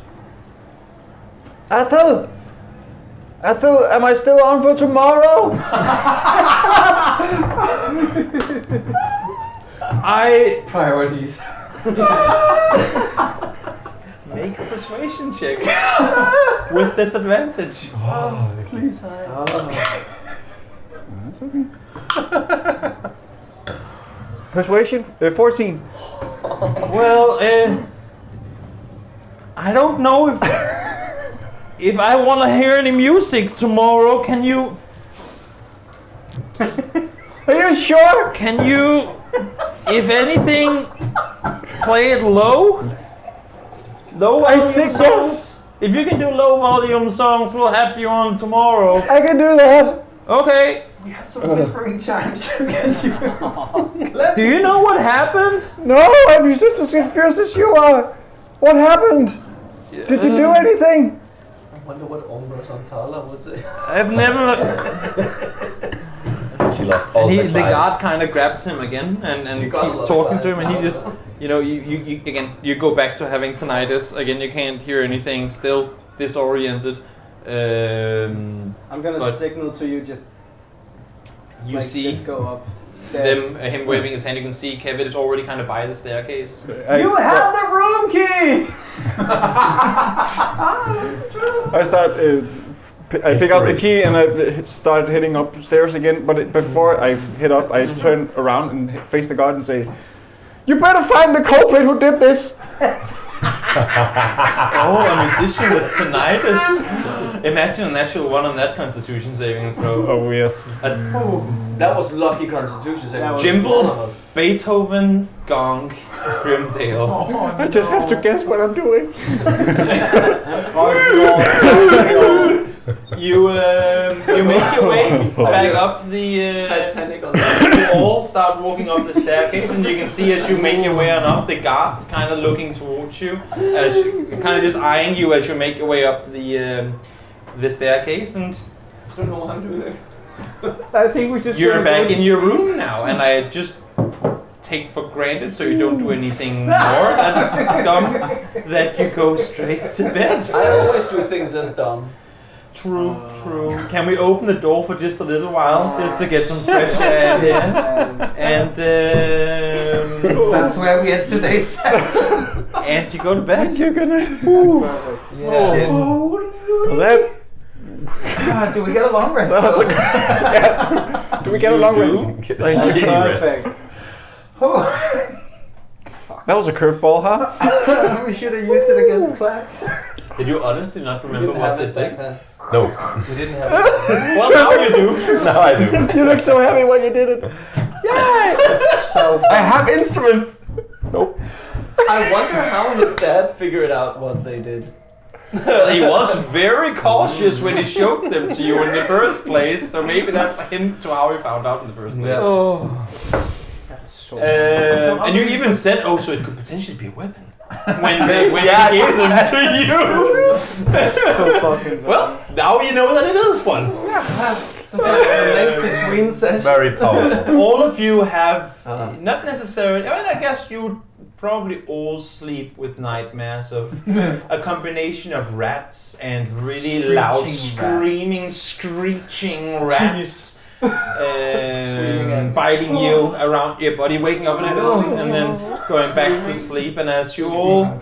Ethel, am I still on for tomorrow? priorities. Make a persuasion check with disadvantage. Please hide. Persuasion? 14. Well, I don't know if I want to hear any music tomorrow. Can you? Are you sure? Can you, if anything, play it low? Low volume think songs? yes. If you can do low volume songs, we'll have you on tomorrow. I can do that. Okay. We have some whispering chimes to get you. Do you know what happened? No, I'm just as confused as you are. What happened? Did you do anything? I wonder what Umbra Santala would say. I've never. She lost all And the the clients. guard kind of grabs him again and She got a keeps lot of talking to him, and he clients just, now. you again, you go back to having tinnitus. Again, you can't hear anything, still disoriented. I'm gonna But- signal to you, just You see let's go up. him waving his hand. You can see Kevin is already kind of by the staircase. You have the room key! I start. I pick up the key and I start heading upstairs again. But before I head up, I turn around and face the guard and say, "You better find the culprit who did this." Oh, a musician with tinnitus. Imagine a natural one on that Constitution saving throw. Oh yes. That was lucky Constitution saving. Jimble, Beethoven, Gong, Grimdale. I just have to guess what I'm doing. You make your way back up the Titanic on you all start walking up the staircase, and you can see as you make your way on up, the guards kind of looking towards you, as kind of just eyeing you as you make your way up the staircase, and I don't know why I'm doing it. I think we just you're back in your room now, and I just take for granted, so you don't do anything more that's dumb, that you go straight to bed. I always do things as dumb. True. Can we open the door for just a little while, just to get some fresh air here? And That's where we had today's session. and you go to bed. You're gonna. Yeah. Well, that Do we get a long rest? was a. Do we get a long rest? Perfect. That was a curveball, huh? We should have used it against Clax. Did you honestly not We remember didn't what have they it back did? then. No, We didn't have it. Well, now you do. now I do. You look so happy when you did it. That's so I have instruments. I wonder how his dad figured out what they did. He was very cautious when he showed them to you in the first place, so maybe that's a hint to how he found out in the first place. That's so. And you even said, so it could potentially be a weapon when he gave them to you. That's so fucking. Well, now you know that it is one. Sometimes the length between sessions. Very powerful. All of you have not necessarily. I guess you probably all sleep with nightmares of a combination of rats and really loud, screaming, screeching rats. Biting you around your body, waking up and then going back to sleep. And as you all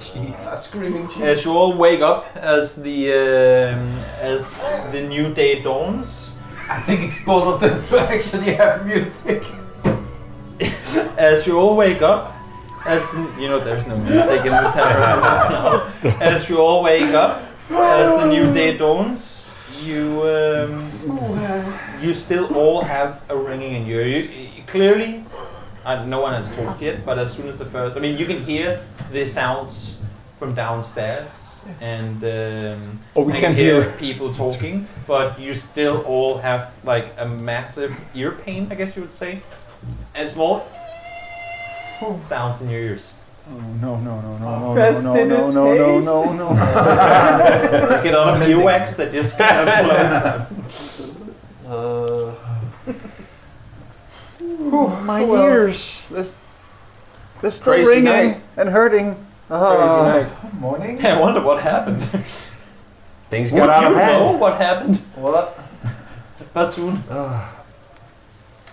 wake up, as the new day dawns, I think it's bold of them to actually have music. as you all wake up, there's no music in the town. As you all wake up, as the new day dawns, you still all have a ringing in your ear. Clearly, no one has talked yet, but as soon as you can hear the sounds from downstairs, and we can hear people talking, but you still all have like a massive ear pain, I guess you would say, and small sounds in your ears. Oh, no. Get out of the earwax that just kind of floats. My ears. They're still Crazy ringing night. and hurting. Morning. I wonder what happened. Things got out of Would you know hand. what happened? What? Bassoon.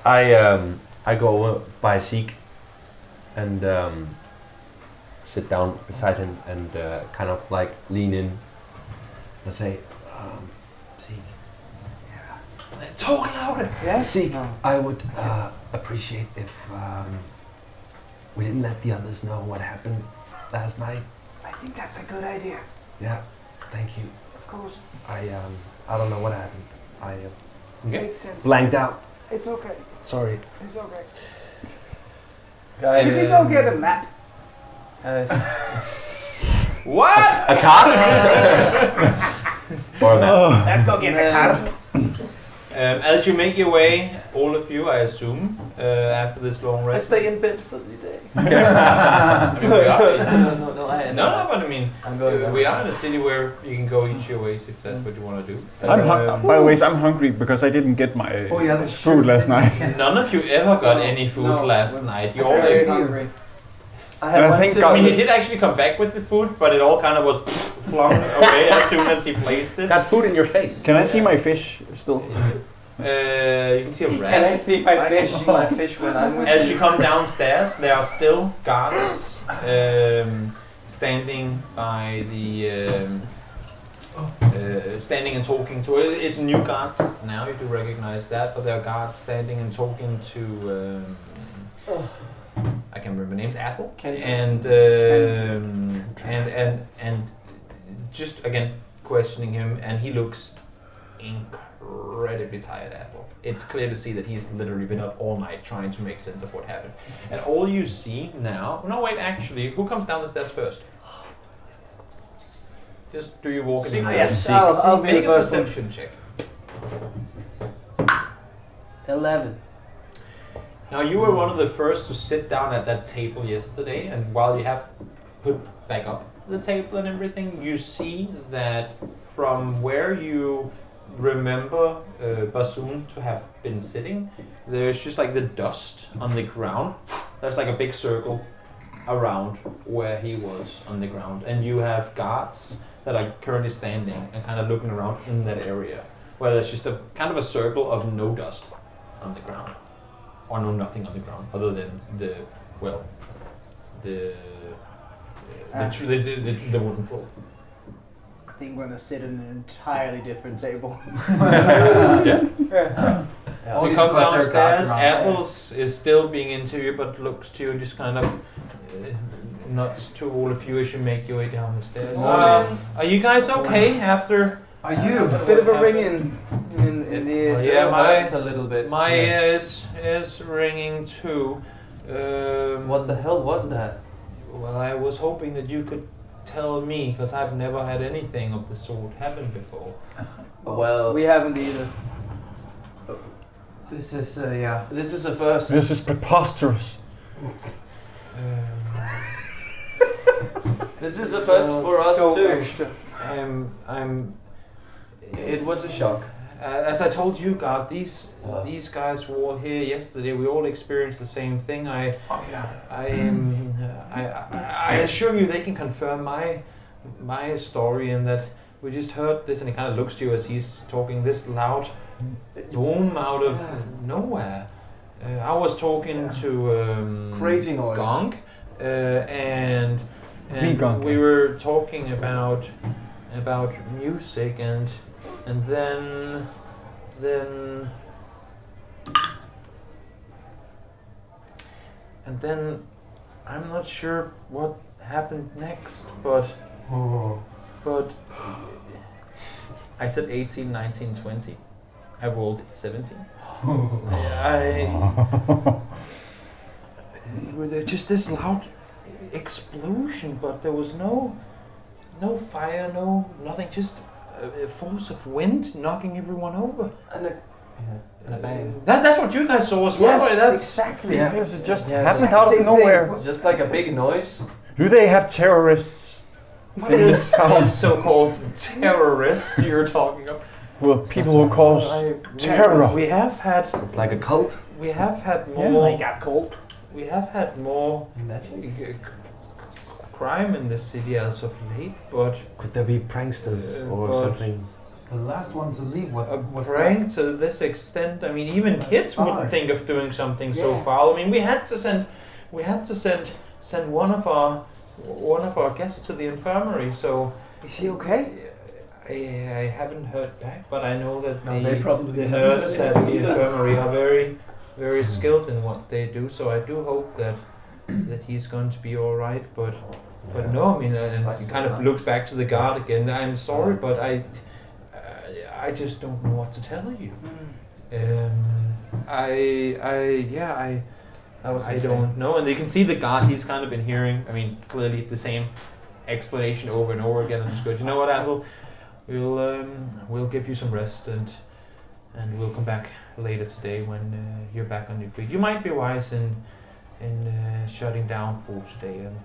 I go over by Zeke and sit down beside him and kind of like lean in and say, Zeke. Talk louder. Zeke, I would appreciate if we didn't let the others know what happened last night. I think that's a good idea. Yeah, thank you. Of course. I don't know what happened. I Makes sense. blanked out. It's okay. Sorry. It's okay. Guys, You should go get a map. What? A card? Or a map? Let's go get the car. As you make your way, all of you, I assume, after this long I rest. stay in bed for the day. I mean, we are. No, But I mean, I'm going. we are in a city where you can go each your ways if that's what you want to do. By the way, I'm hungry because I didn't get my food last night. None of you ever got any food last night. You all. hungry. And I think I mean, he did actually come back with the food, but it all kind of was flung away as soon as he placed it. Got food in your face. Can I see my fish still? You can see a rat. Can I see my I fish? can see my fish when I'm with As you. you come downstairs, there are still guards standing by the standing and talking to it. It's new guards now. You do recognize that, but there are guards standing and talking to. I can't remember names. Athel and just again questioning him, and he looks incredibly tired. Athel. It's clear to see that he's literally been up all night trying to make sense of what happened. And all you see now. No, wait. Actually, who comes down the stairs first? Just do you walk in? Yes, I'll be Make the a first one. perception check. 11. Now you were one of the first to sit down at that table yesterday, and while you have put back up the table and everything, you see that from where you remember Bassoon to have been sitting, there's just like the dust on the ground. There's like a big circle around where he was on the ground, and you have guards that are currently standing and kind of looking around in that area, where there's just a kind of a circle of no dust on the ground. Or no, nothing on the ground other than the wooden floor. I think we're gonna sit at an entirely different table. Yeah. Only You come because there are guards downstairs. around. Athels is still being interviewed, but looks to you and just kind of nods to all of you as you make your way down the stairs. Are you guys okay after? Are you? A bit of a ring in yeah, hurts a little bit. My ear is ringing too. What the hell was that? Well, I was hoping that you could tell me, because I've never had anything of the sort happen before. Well, We haven't either. this is this is a first. This is preposterous. This is a first for us So too. extra. It was a shock. As I told you, God, these guys were all here yesterday. We all experienced the same thing. I assure you, they can confirm my story, and that we just heard this. And he kind of looks to you as he's talking, this loud boom out of nowhere. I was talking to Crazy noise. Gong, and The Gong. we were talking about music, and then I'm not sure what happened next, but I said 18, 19, 20. I rolled 17. There just this loud explosion, but there was no fire, nothing, just a force of wind knocking everyone over. And a bang. That's what you guys saw as well. Yes, right? That's exactly. Yes, it just Yes. happened out of Same nowhere. thing. Just like a big noise. Do they have terrorists? What is these so-called terrorists you're talking about? Well, people who cause terror. We have had Like a cult? we have had Yeah, more. like a cult. We have had more crime in the city as of late, but Could there be pranksters or but something? The last one to leave, what a was prank to this extent. I mean, even kids far. wouldn't think of doing something so Yeah. foul. I mean, we had to send one of our guests to the infirmary. So Is he okay? I haven't heard back, but I know that No, they probably the haven't nurses heard at the either. infirmary are very skilled in what they do. So I do hope that he's going to be all right. But no, I mean, and he kind of looks back to the guard again. I'm sorry, but I just don't know what to tell you. I don't know. And you can see the guard, he's kind of been hearing, I mean, clearly the same explanation over and over again. And just goes, you know what, Athel, we'll give you some rest, and we'll come back later today when you're back on your feet. You might be wise in shutting down for today and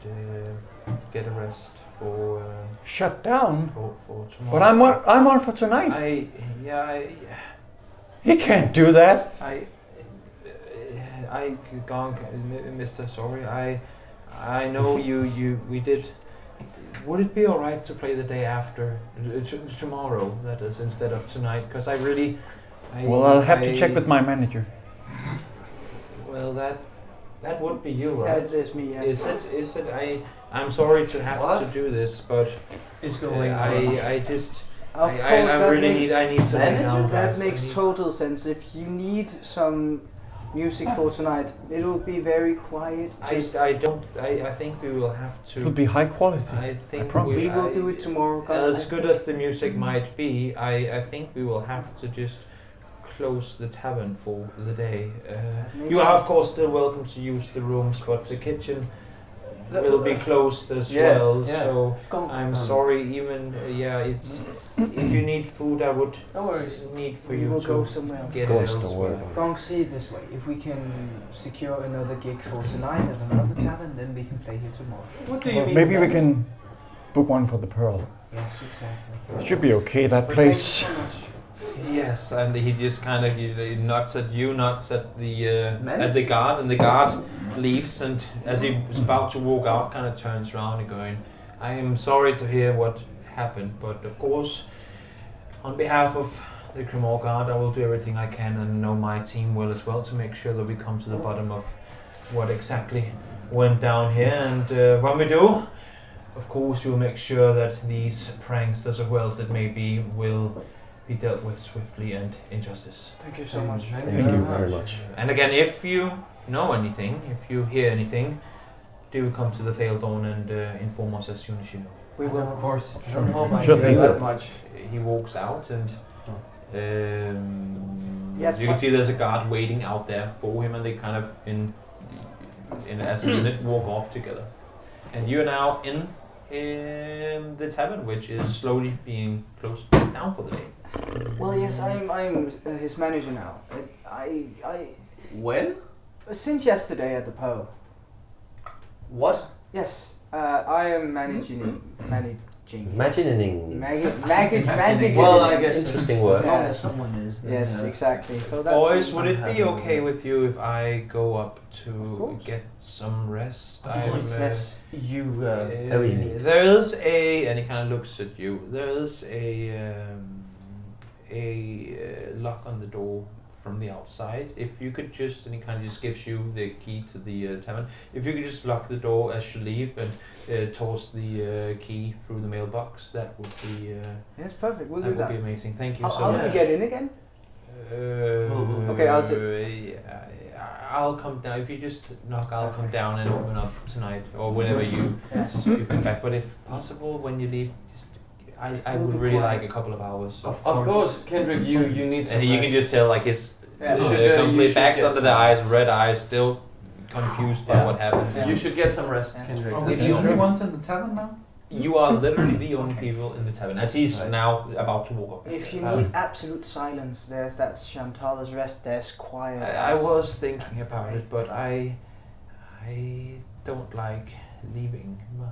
get a rest for Shut down. for tomorrow. But I'm on for tonight. He can't do that. Mr. Sorry, I know we did. Would it be all right to play the day after, tomorrow? That is, instead of tonight, because Well, I'll have to check with my manager. Well, that would be you, right? That is me, yes. Is it? I'm sorry to have What? to do this, but Is going on. I just. Of I course, that really makes, need to lay down, that guys. makes total sense. If you need some music for tonight, it will be very quiet. Just I think we will have It'll to. be high quality. I think promise. we will do it tomorrow. guys. As good as the music might be, I think we will have to just close the tavern for the day. You are of course still welcome to use the rooms, but the kitchen will be closed as well. yeah. So Go. I'm sorry. Even it's if you need food, I would No worries. need for We you will go to somewhere else. get it Goes to elsewhere. work. Gong, see it this way. If we can secure another gig for tonight at another tavern, then we can play here tomorrow. What do you Well, mean? maybe we can book one for the Pearl. Yes, exactly. It should be okay, that But place. Thank you so much. Yes, and he just kind of knocks at you, knocks at the Manager? guard, and the guard leaves. And as he's about to walk out, kind of turns around and going, "I am sorry to hear what happened, but of course, on behalf of the Cremor Guard, I will do everything I can, and know my team will as well, to make sure that we come to the bottom of what exactly went down here. And when we do, of course, we'll make sure that these pranks, as well as it may be, will be dealt with swiftly and in justice." Thank you so much. Thank you very much. And again, if you know anything, if you hear anything, do come to the Thale Dawn and inform us as soon as you know. We will, Of course. Sure. I don't hope I Sure hear thing. that much. He walks out, and Yes, you can see there's a guard waiting out there for him, and they kind of in as a unit walk off together. And you are now in the tavern, which is slowly being closed down for the day. Well, yes, I'm his manager now. I When? since yesterday at the pub. What? Yes, I am managing. Imagining. Well, I guess Interesting as word. long as someone is. Then, Yes, exactly. So that's Boys, what would it I'm be having. okay with you if I go up to course. get some rest? Yes. You. There's and he kind of looks at you. There's a lock on the door from the outside. If you could just, and he kind of just gives you the key to the tavern. If you could just lock the door as you leave and toss the key through the mailbox, that would be Yes, perfect. We'll that do would that. be amazing. Thank you How, so how much. do we get in again? Okay, I'll come down. If you just knock, I'll come down and open up tonight or whenever you Yes. come back. But if possible, when you leave, just I would really like a couple of hours. Of course, Kendrick, you need some And you can rest. just tell like his Yeah. you complete should backs get under the some- eyes, red eyes, still confused by Yeah. what happened. Yeah. You should get some rest, Yes. Kendrick. Are we the only ones in the tavern now? You are literally the only people in the tavern, as he's Right. now about to walk up. If you need absolute silence, there's that Chantal's rest desk, quiet. I was thinking about it, but I don't like leaving my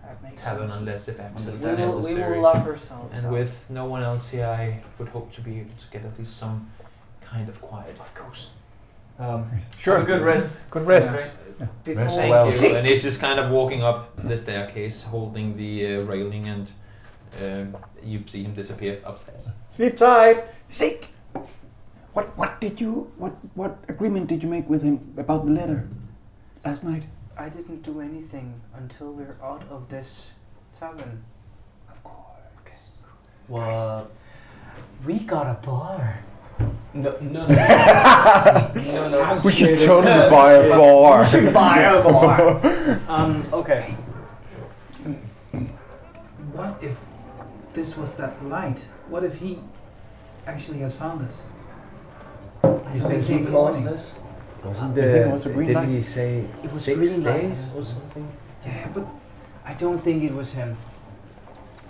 That makes tavern sense. unless if absolutely We necessary. will lock ourselves. And out. with no one else here, I would hope to be able to get at least some kind of quiet. Of course. Sure. Have a good rest. Good rest. Before Thank well. you. And he's just kind of walking up the staircase, holding the railing, and you see him disappear upstairs. Sleep tight. Sick. What agreement did you make with him about the letter last night? I didn't do anything until we're out of this tavern. Of course. What? We got a bar. No. We should totally buy a bar. Buy a bar. Okay. What if this was that light? What if he actually has found us? You think he caused this? Wasn't I think it was a green did light. he say It was 6 green light. days or something? Yeah, but I don't think it was him.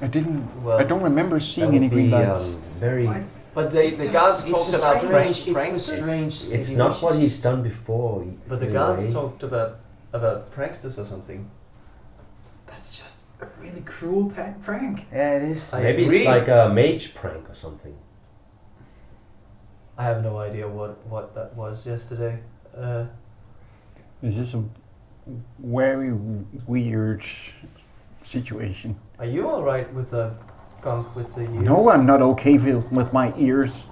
I didn't. Well, I don't remember that seeing would any green be, lights. very. Why- But It's the just- guards it's talked a about strange, pranks. it's a strange It's city. not what he's done before. But the in a guards way. talked about pranksters or something. that's just a really cruel prank. Yeah, it is. I Maybe agree. it's like a mage prank or something. I have no idea what that was yesterday. This is a very weird situation. Are you all right with the gunk with the ears? No, I'm not okay with my ears.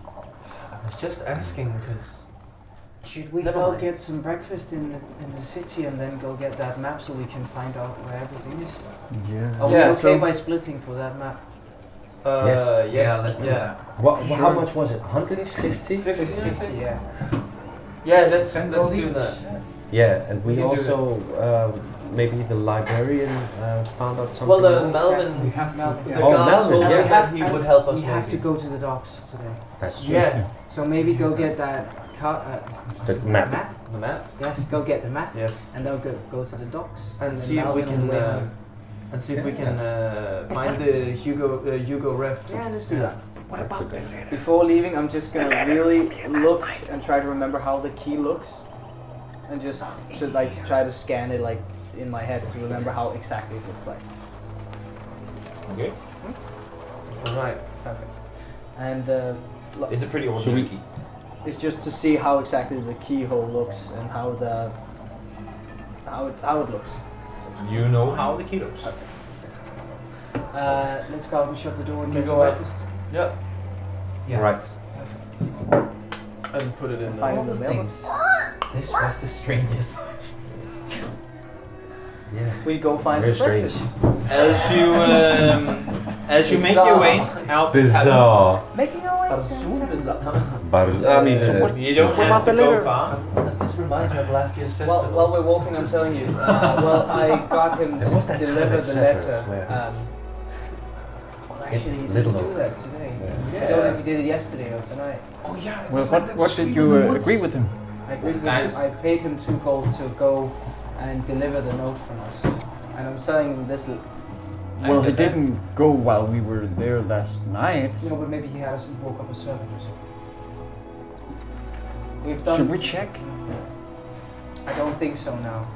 I was just asking because Should we Never go mind. get some breakfast in the city and then go get that map so we can find out where everything is? Yeah. Are we Yeah, okay so- by splitting for that map? Yes. yeah, let's do yeah. How much was it? 150? 50, yeah. Yeah, let's 10 do gold that. Yeah, and We we can do also maybe the librarian found out something. Well, else? Melvin, We have to. Melvin. the Oh, guard Melvin, told yes. us that he would help us. We have to maybe. go to the docks today. That's true. Yeah, So maybe go get that The map. the map. Yes, go get the map Yes, and then go to the docks. and then see if we Melvin will can wait home. find the Hugo Rift. Yeah, let's do that. What about the letter? Before leaving, I'm just gonna really look and try to remember how the key looks, and just to try to scan it like in my head to remember how exactly it looks like. Okay. All right. Perfect. And It's a pretty So ordinary we- key. it's just to see how exactly the keyhole looks and how it looks. You know how the key looks. Let's go out and shut the door and You get go some out. breakfast. Yeah, Yeah. Right. and put it in. Find All the the mailbox. things. This was the strangest. Yeah. We go find Very some strange. breakfast. As you make your way out, Bizarre. Making our way. But I mean, you don't What have about to the go letter? far. This reminds me of last year's festival. While we're walking, I'm telling you. I got him There to was that time deliver at the Severus letter. where- Actually, he Little didn't do oak. that today. Yeah. I don't know if he did it yesterday or tonight. Oh yeah. it Well, was like that what stream did in you the woods. agree with him? I agreed with Guys. him. I paid him 2 gold to go and deliver the note from us. And I'm telling him this. Well, he get that. didn't go while we were there last night. No, but maybe he had woke up a servant or something. We've done. Should we check? I don't think so now.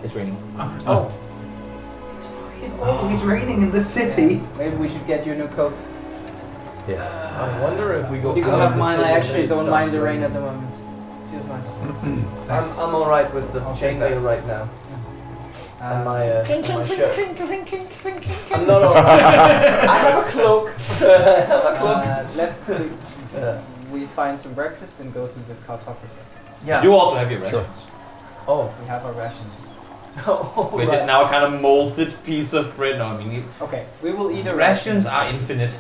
It's raining. Oh, It's fucking always raining in the city. maybe we should get you a new coat. Yeah. I wonder if we go. You can out have of the mine. I city actually and it don't starts mind the rain raining. at the moment. Feels nice. I'm alright with the I'll take chainmail right now. And my shirt. I'm I'm not alright. I have a cloak. I have a cloak. Let we find some breakfast and go to the cartographer. Yeah. You also have your rations, Oh. We have our rations. which is now a kind of molded piece of bread. No, I mean, Okay, we will eat a rations are infinite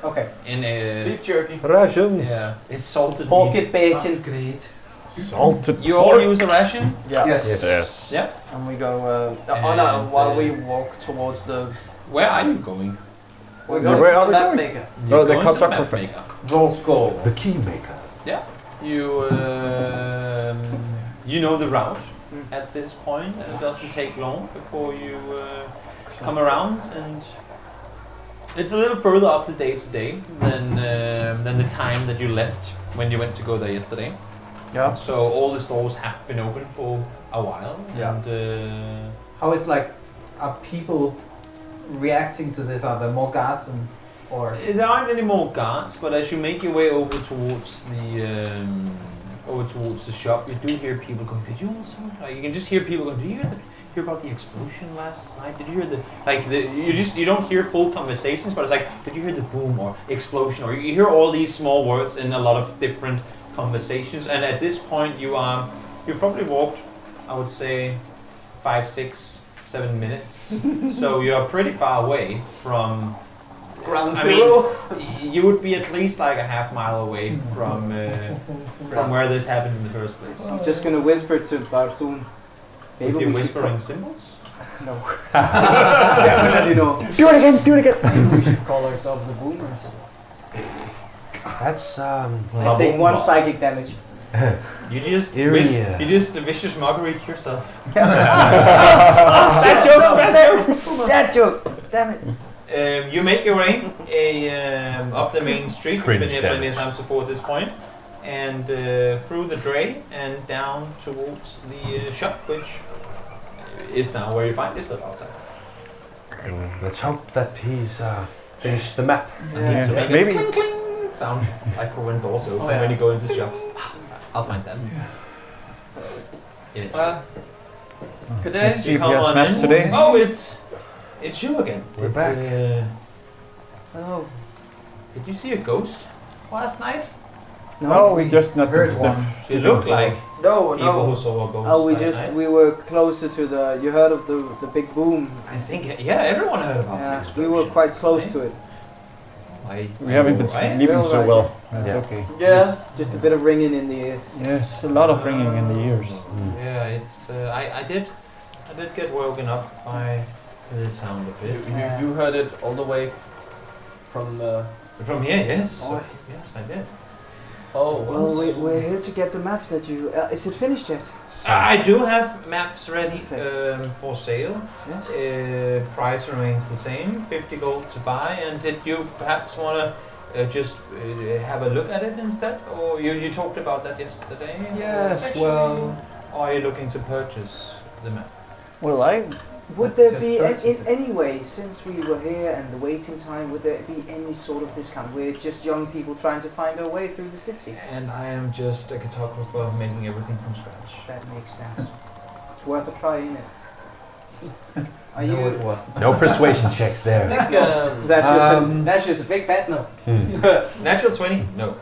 Okay. in a. Beef jerky. Rations. Yeah, it's salted Pork meat. it, bacon. great. Salted You all use a ration? Yeah. Yes. Yes. Yeah. And we go. And, while we walk towards the. Where are you going? We're going Where to are the we map going? maker. Oh, the You're going to the cartographer. map maker. Volskov. The key maker. You you know the route at this point. It doesn't take long before you come around, and it's a little further up the day today than the time that you left when you went to go there yesterday. Yeah. So all the stores have been open for a while. Yeah. And, How is are people reacting to this? Are there more guards or? there aren't any more guards, but as you make your way over towards the shop, you do hear people going, "Did you also?" Like, you can just hear people going, "Did you hear about the explosion last night? Did you hear you don't hear full conversations, but it's like, did you hear the boom or explosion?" Or you hear all these small words in a lot of different conversations. And at this point, you've probably walked, I would say, 5, 6, 7 minutes. So you're pretty far away from. Ground I zero. mean, you would be at least like a half mile away from where this happened in the first place. I'm just gonna whisper to Barsoon. If you're whispering symbols? No. Definitely no. Do it again. Do it again. Maybe we should call ourselves the Boomers. That's I take 1 psychic damage. You just Eerie, you just vicious mockery to yourself. That joke! That joke! Damn it. You make your way up the main street. You've Cringe been here plenty of damage. times before at this point, and through the dray and down towards the shop, which is now where you find yourself outside. Let's hope that he's finished the map. Yeah. So make Maybe- a cling cling sound like when doors open yeah. when you go into shops. I'll find that. Yeah. Good Let's day. see if Come he has on maps in. today. Oh, it's you again. We're back. Oh. Did you see a ghost last night? No, we just not heard the- one. It looked like No, people who no. saw a ghost. Oh, last night. we were closer to the. You heard of the big boom? I think everyone heard about Yeah, the we were explosion. quite close to it. We haven't been Right? sleeping so well. That's Yeah. okay. Yeah. Just a bit of ringing in the ears. Yes, a lot of ringing in the ears. Yeah, it's I did get woken up by the sound of it. You heard it all the way from. From here, yes. Oh. Yes, I did. Oh. Well, we're here to get the map that you. Is it finished yet? I do have maps ready Perfect. for sale. Yes. Price remains the same, 50 gold to buy. And did you perhaps want to just have a look at it instead? Or you talked about that yesterday? Yes, actually? well- Or are you looking to purchase the map? Well, I Would Let's there just be, purchase in it. any way, since we were here and the waiting time, would there be any sort of discount? We're just young people trying to find our way through the city. And I am just a cartographer making everything from scratch. That makes sense. It's worth a try, isn't it? Are No, you? it wasn't. No persuasion checks there. That's just a big fat no. Natural 20? No.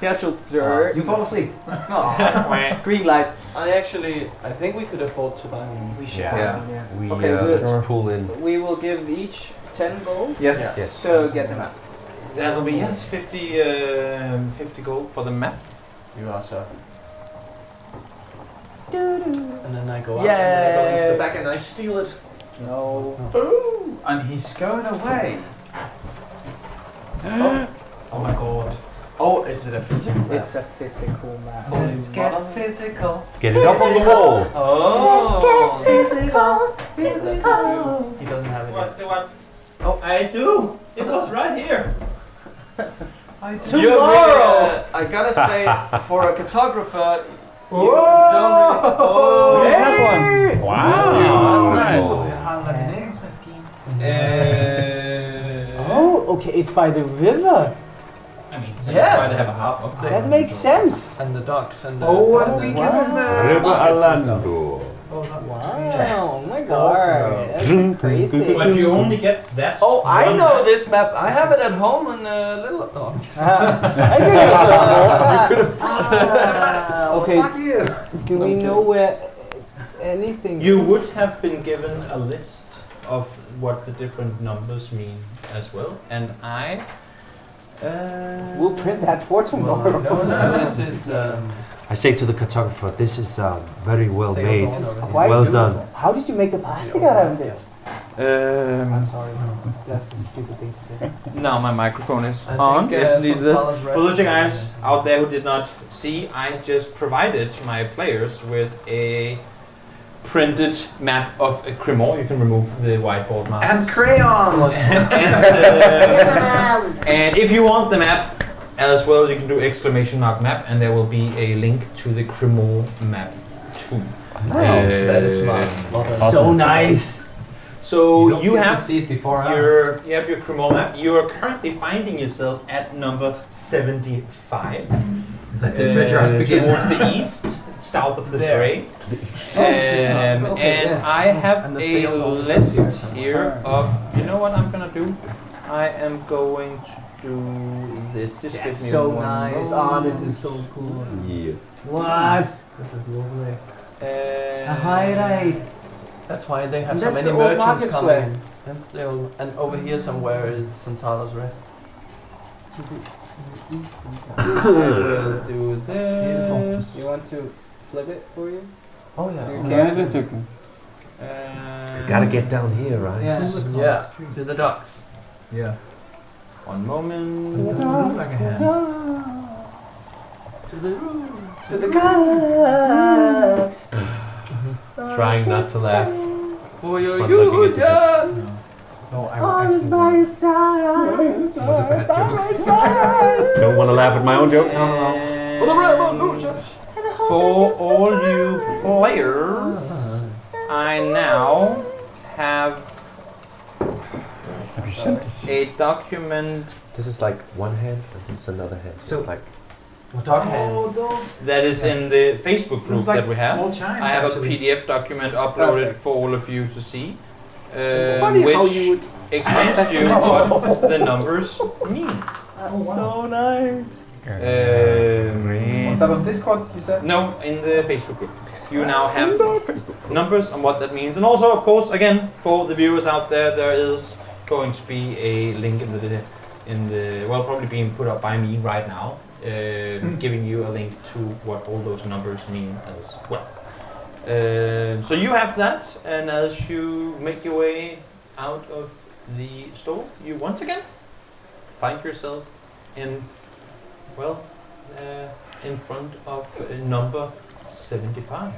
Natural third. You fall asleep. No. Green light. I think we could afford to buy one. We should. Yeah. Yeah. We Okay, good. let's pull in. We will give each 10 gold Yes. Yes. to get the map. That'll be, yes, 50 gold for the map. You are, sir. And then I go out and then I go into the back and I I steal it? No. Ooh, and he's going away. Oh my god. Oh, is it a physical map? It's a physical map. Let's get physical. Let's get it up on the wall. Oh. Physical. He doesn't have it yet. What? Oh, I do. It was right here. Tomorrow! I gotta say, for a cartographer, you don't really. Oh, that's one. Wow. That's Oh, okay, it's by the river. I mean, Yeah. that's why they have a harp up there. That makes sense. And the ducks and the. Oh, and and we the- give him River Alando. Oh, that's Wow, oh my god. That's crazy. But you only get that. Oh, I one know map. this map. I have it at home in Little. No, I'm just- Okay, fuck you. do we know where anything? You would have been given a list of what the different numbers mean as well, and I. We'll print that for tomorrow. No, this is. I say to the cartographer, this is very well They made. don't know. Quite Well beautiful. done. How did you make the plastic out of it? I'm sorry, that's a stupid thing to say. Now my microphone is I on. think, Yes, indeed it is. Santa's For those rest guys is- out there who did not see, I just provided my players with a printed map of a Cremor. You can remove the whiteboard markers. And crayons. And if you want the map as well, you can do exclamation mark map, and there will be a link to the Cremor map too. That is smart. So nice. So you get to have see it before us. you have your Cremor map. You are currently finding yourself at number 75. Let the treasure hunt begin. Towards the east, south of the There. Dray. Okay, And yes. I have And the a field also list here. here of, you know what I'm gonna do? I am going to do this. Just give me So one nice. moment. Oh, this is so cool. Yeah. What? This is lovely. A highlight. That's why they have And so that's many the old merchants market coming. square. And still, and over here somewhere is Santala's Rest. We'll do this. beautiful. You want to flip it for you? Oh yeah. You okay. can. Gotta get down here, right? Yeah. Yeah. To the ducks. Yeah. One It moment. doesn't look like a hand. To the roof. To the gods. Trying not to laugh. For your Fun looking at youth, the yeah. No, I actually was a bad joke. Don't want to laugh at my own joke. For the revolution. For all you players, I now have Have you sent this? a document This is like one hand, and this is another hand. So So- it's like Dog Oh, hands. those. that is in the Facebook group Looks like that we have. small chimes. I have actually. a PDF document uploaded Perfect. for all of you to see, Funny how which you would. explains to you what the numbers mean. That's so nice. Was that on Discord, you said? No, in the Facebook group. You now have numbers on what that means. And also, of course, again, for the viewers out there, there is going to be a link in the well, probably being put up by me right now, giving you a link to what all those numbers mean as well. So you have that, and as you make your way out of the store, you once again find yourself in, well, in front of number 75.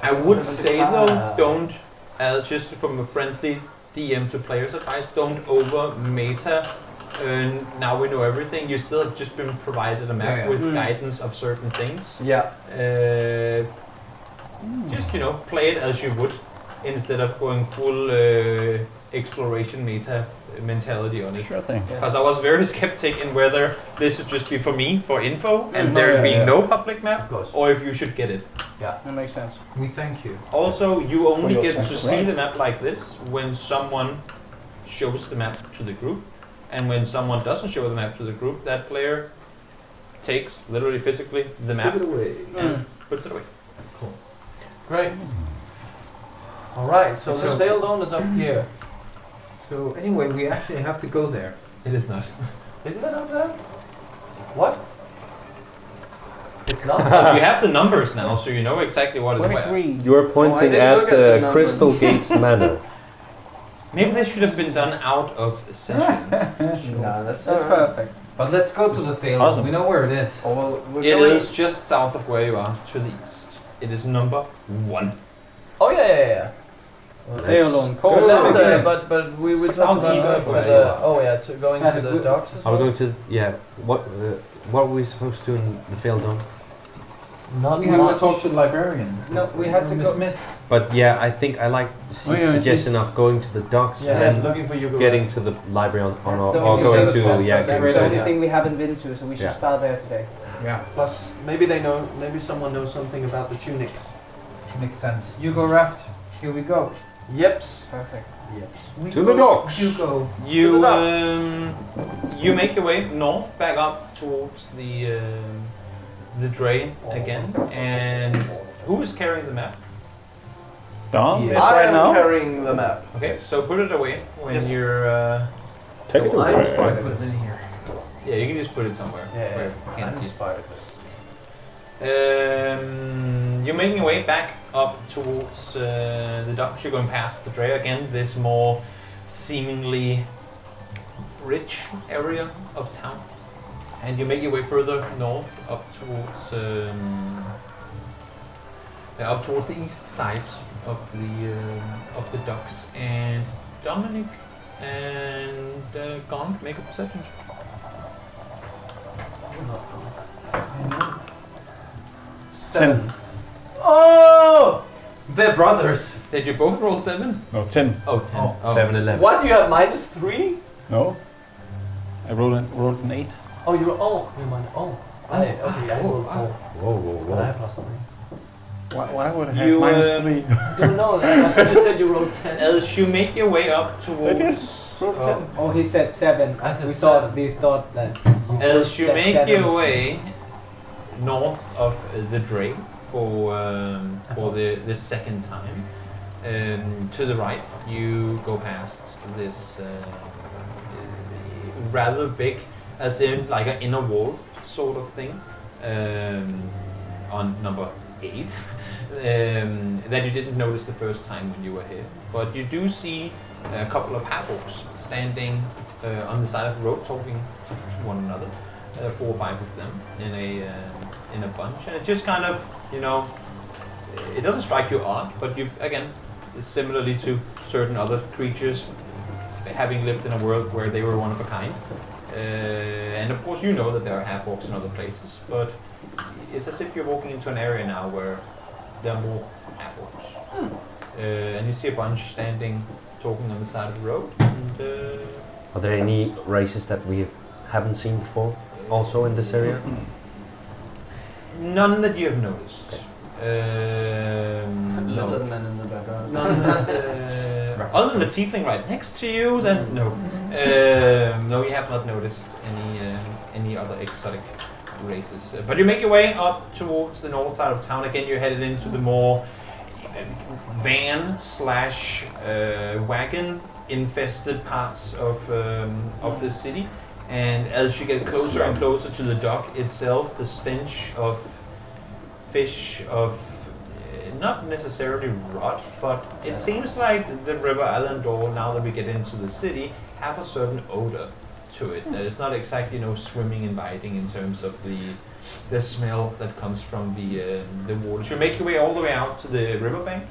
I would say though, don't, just from a friendly DM to players advice, don't over meta. Now we know everything. You still have just been provided a map Yeah, yeah. with guidance of certain things. Yeah. Just play it as you would, instead of going full exploration meta mentality on it. Sure thing. Because I was very skeptic in whether this should just be for me, for info, and there Yeah, being yeah. no public map, Of course. or if you should get it. That makes sense. We thank you. Also, you only your get to sense of see the place. map like this when someone shows the map to the group, and when someone doesn't show the map to the group, that player takes, literally physically, the map Give it away. and puts it away. Great. Alright, so the So- stale dome is up here. So anyway, we actually have to go there. It is not. Isn't that up there? What? It's not. You have the numbers now, so you know exactly what is where. 23. You are pointing didn't at look at the numbers. Crystal Gates Manor. Maybe this should have been done out of session. Nah, that's That's alright. perfect. But let's go to the field. Awesome. We know where it is. Oh, well, we're It going- is just south of where you are, to the east. It is number 1. Oh yeah. They alone. Good, Cool. let's, Okay. but we were talking about Southeast going of to where the. you are. Oh yeah, going to the docks as Are we well. going to? Yeah. What were we supposed to do in the field on? Not We have much. to talk to the librarian. No, we had to go. Miss. But yeah, I think I like the suggestion of going to the docks Yeah, and then looking for you. getting to the library on That's or the or only going thing to that's- yeah. That's the Games. only Yeah. thing we haven't been to, so we should Yeah. start there today. Yeah, Plus, maybe they know. Maybe someone knows something about the tunics. makes sense. You go, Raft. Here we go. Yeps. Perfect. Yeps. We To go, the docks. You go. You To the docks. you make your way north, back up towards the drain again. And who is carrying the map? Dom, Yeah. yes, I right am now. carrying the map. Okay, so put it away when Yes. you're. Take it I'm away. Spider. Put it in here. Yeah, you can just put it somewhere Yeah, where you can't I'm see. Spider. You're making your way back up towards the docks. You're going past the Dre again, this more seemingly rich area of town. And you make your way further north up towards the east side of the docks. And Dominic and Gond make a perception. Ten. Oh! They're brothers. Did you both roll 7? No, 10. Oh, 10. Oh. 7-11. What? You have -3? No. I rolled an 8. Oh, you're all. You're mine. Oh. I rolled 4. Whoa. But I have +3. Why would I have You, -3? Don't know that. I thought you said you rolled 10. As you make your way up towards, Oh, he said 7. I said We thought that. as you said make 7. your way north of the drain for the second time, to the right you go past this rather big, as in like an inner wall sort of thing, on number 8. That you didn't notice the first time when you were here, but you do see a couple of half-orcs standing on the side of the road talking to one another, 4 or 5 of them in a bunch, and it just kind of, you know, it doesn't strike you odd, but you've, again, similarly to certain other creatures, having lived in a world where they were one of a kind, and of course you know that there are half-orcs in other places, but it's as if you're walking into an area now where there are more half-orcs. And you see a bunch standing, talking on the side of the road. And, Are there any races that we haven't seen before, also in this area? none that you have noticed. Lizard No. men in the background. None that, other than the tiefling right next to you, then no. No, you have not noticed any other exotic races. But you make your way up towards the north side of town. Again, you're headed into the more van slash wagon infested parts of the city. And as you get closer and closer to the dock itself, the stench of fish, of not necessarily rot, but it seems like the River Island, or now that we get into the city, have a certain odor to it. That it's not exactly, you know, swimming inviting in terms of the smell that comes from the water. You make your way all the way out to the riverbank,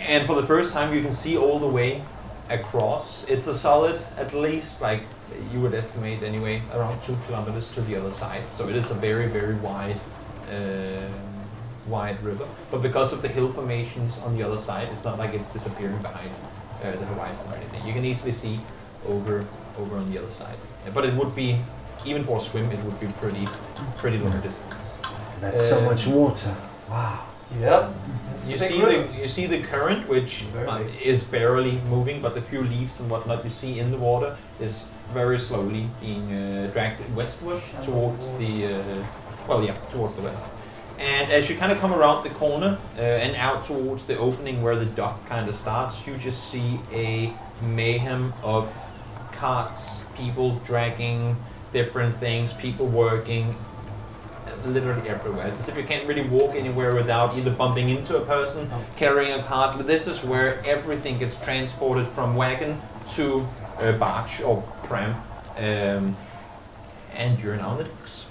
and for the first time you can see all the way across. It's a solid, at least, like you would estimate anyway, around 2 kilometers to the other side. So it is a very, very wide river. But because of the hill formations on the other side, it's not like it's disappearing behind the horizon or anything. You can easily see over on the other side. But it would be, even for a swim, it would be pretty long distance. That's so much water. Wow. Yep. You see the current, which is barely moving, but the few leaves and whatnot you see in the water is very slowly being dragged westward towards towards the west. And as you kind of come around the corner and out towards the opening where the dock kind of starts, you just see a mayhem of carts, people dragging different things, people working literally everywhere. It's as if you can't really walk anywhere without either bumping into a person, carrying a cart. This is where everything gets transported from wagon to barge or pram. And you're now on the docks.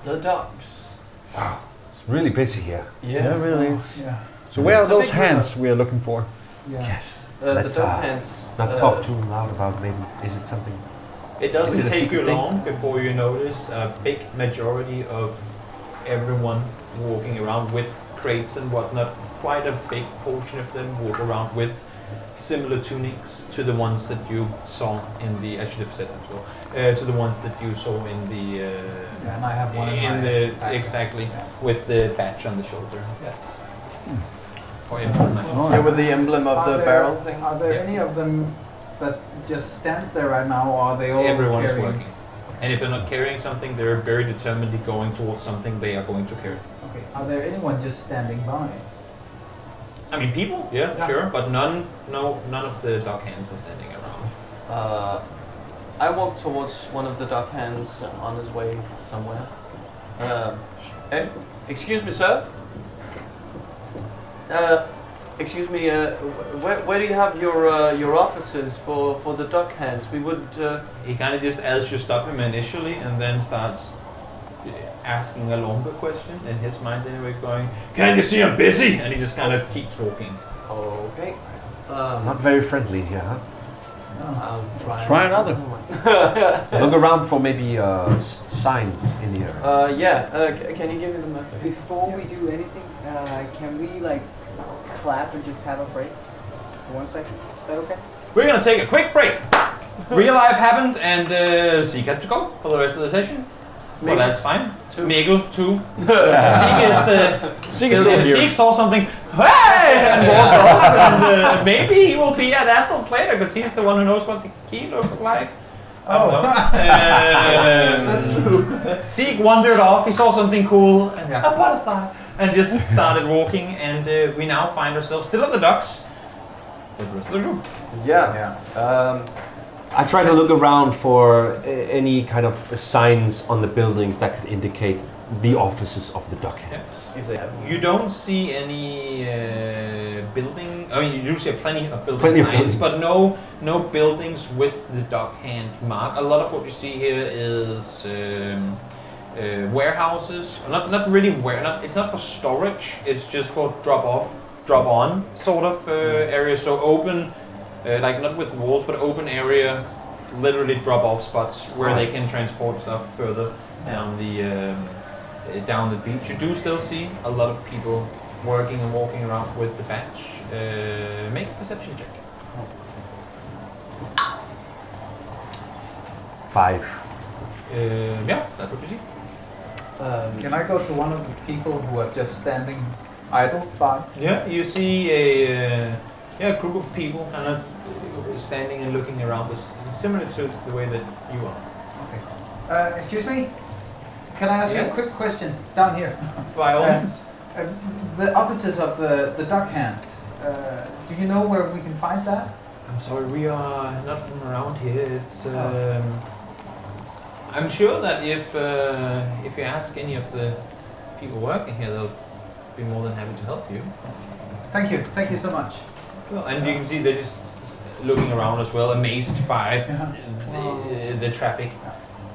The docks. Wow, it's really busy here. Yeah, really. Yeah. So where are It's a those big hands we are looking for? Yeah. Yes. The Let's dock hands. not talk too loud about maybe. Is it something? It doesn't Is it a take you secret thing? long before you notice a big majority of everyone walking around with crates and whatnot. Quite a big portion of them walk around with similar tunics to the ones that you saw in the. I should have said that as well. To the ones that you saw in the. Yeah, and I have one in my back. Exactly, Yeah. with the badge on the shoulder. Yes. Or emblem, I should Oh, Yeah, with the emblem of the Are barrel thing. Are there Yeah. any of them that just stands there right now, or are they all Everyone is carrying? working. And if they're not carrying something, they're very determinedly going towards something they are going to carry. Okay. Are there anyone just standing by? I mean, people, yeah, Yeah. sure, but none of the dock hands are standing around. I walk towards one of the dock hands on his way somewhere. Excuse me, sir. Excuse me. Where do you have your offices for the dock hands? We would. He kind of just, as you stop him initially, and then starts asking a longer question in his mind anyway, going, "Can't you see I'm busy?" And he just kind of keeps walking. Okay. Not very friendly here, huh? I'll try. Try another. Look around for maybe signs in the area. Yeah. Can you give me the map? Before we do anything, can we like clap and just have a break? For 1 second. Is that okay? We're gonna take a quick break. Real life happened, and Zeke had to go for the rest of the session. Well, that's fine. Mikkel too. Zeke is still here. Zeke saw something, hey, and walked off, and maybe he will be at Athos later because he's the one who knows what the key looks like. That's true. Zeke wandered off. He saw something cool, and a butterfly, and just started walking. And we now find ourselves still at the docks with the rest of the group. Yeah. I try to look around for any kind of signs on the buildings that could indicate the offices of the dock hands. Yes. If they have. You don't see any building. I mean, you do see plenty of building Plenty of signs, buildings. but no buildings with the dock hand mark. A lot of what you see here is warehouses. Not really it's not for storage. It's just for drop off, drop on sort of area. So open, like not with walls, but open area. Literally drop off spots where they can transport stuff further down the beach. You do still see a lot of people working and walking around with the badge. Make a perception check. 5. Yeah, that's what you see. Can I go to one of the people who are just standing idle by? Yeah, you see a group of people kind of standing and looking around this, similar to the way that you are. Okay. Excuse me? Can I ask you a Yes. quick question down here? By all means. The offices of the dock hands. Do you know where we can find that? I'm sorry, we are not from around here. It's. I'm sure that if you ask any of the people working here, they'll be more than happy to help you. Thank you so much. Cool. And you can see they're just looking around as well, amazed by the traffic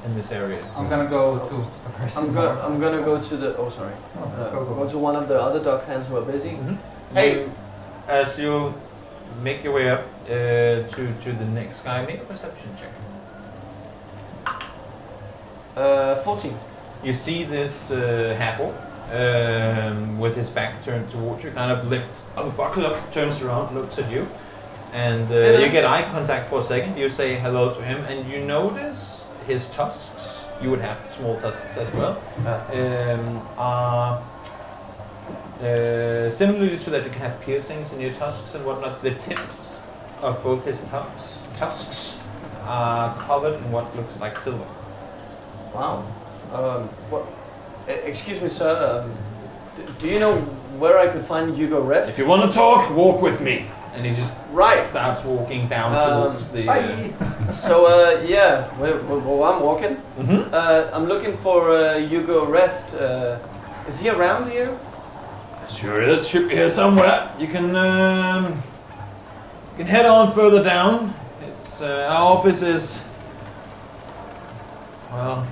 in this area. I'm gonna go to a person. I'm gonna go to the. Oh, sorry. Go to one of the other dock hands who are busy. Hey, as you make your way up to the next guy, make a perception check. 14. You see this half-orc with his back turned towards you, kind of buckle up, turns around, looks at you, and you get eye contact for a second. You say hello to him, and you notice his tusks. You would have small tusks as well. Are similarly to that, you can have piercings in your tusks and whatnot. The tips of both his tusks are covered in what looks like silver. Wow. What? Excuse me, sir. Do you know where I could find Hugo Ref? If you want to talk, walk with me. And he just Right. starts walking down towards the. So yeah, well, I'm walking. Mhm. I'm looking for Hugo Reft. Is he around here? Sure is. Should be here somewhere. You can head on further down. It's our office is. Well,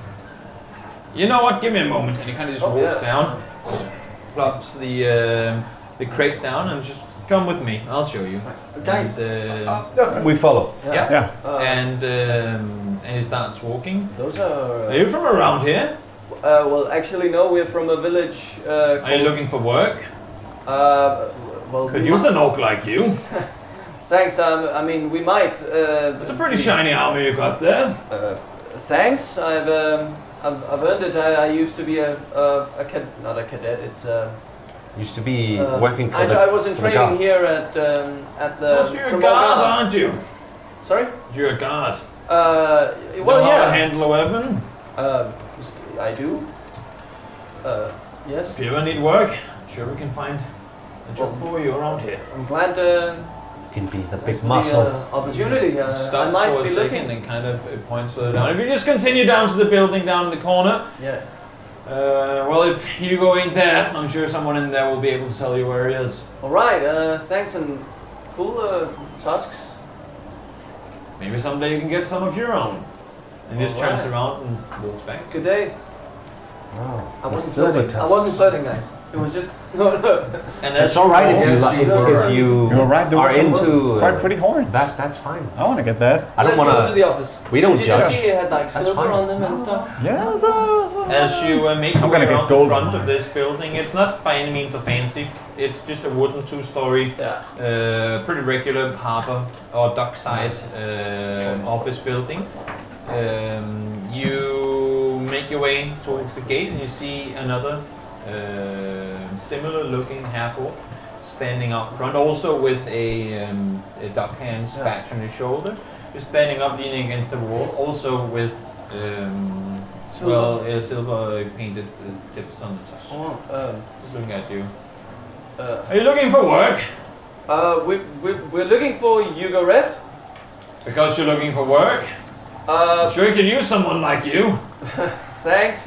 you know what? Give me a moment. And he kind of just walks down, plops the crate down, and just come with me. I'll show you. Guys. And, We follow. yeah. Uh, And he starts walking. Those are. Are you from around here? Well, actually, no. We're from a village. Are you looking for work? Well, Could use an orc like you. Thanks. I mean, we might. It's a pretty shiny armor you got there. Thanks. I've earned it. I used to be not a cadet. It's Used to be working for I was in for the training guard. here at the. Well, you're a guard, aren't you? Sorry. You're a guard. Well, Know how to yeah. handle a weapon? I do. Yes. If you ever need work, I'm sure we can find a job for you around here. I'm glad. Can be the Thanks big for the, muscle. opportunity. I Stops might for a be second looking. and kind of points further down. If you just continue down to the building down in the corner, Yeah. well, if you go in there, I'm sure someone in there will be able to tell you where he is. All right. Thanks and cool tusks. Maybe someday you can get some of your own. And he just turns Alright. around and walks back. Good day. Wow. I wasn't silver flirting. I tusks. wasn't flirting, guys. It was just no. And It's all right if you Yes, like, you were. if you You're right, there are were some into quite pretty horns. That's fine. I want to get that. I don't Let's go to want the office. We don't Did you judge. see it had like silver fine. on them and stuff? Yeah, As you make your I'm way gonna get around the gold front on of mine. this building, it's not by any means a fancy. It's just a wooden two-story, Yeah. pretty regular harbor or dockside office building. You make your way towards the gate and you see another similar-looking half-orc standing out front, also with a dockhand patch on his shoulder. Just standing up, leaning against the wall, also with silver painted tips on the touch. Oh, Just looking at you. Are you looking for work? we're looking for Hugo Reft. Because you're looking for work? I'm sure you could use someone like you. Thanks.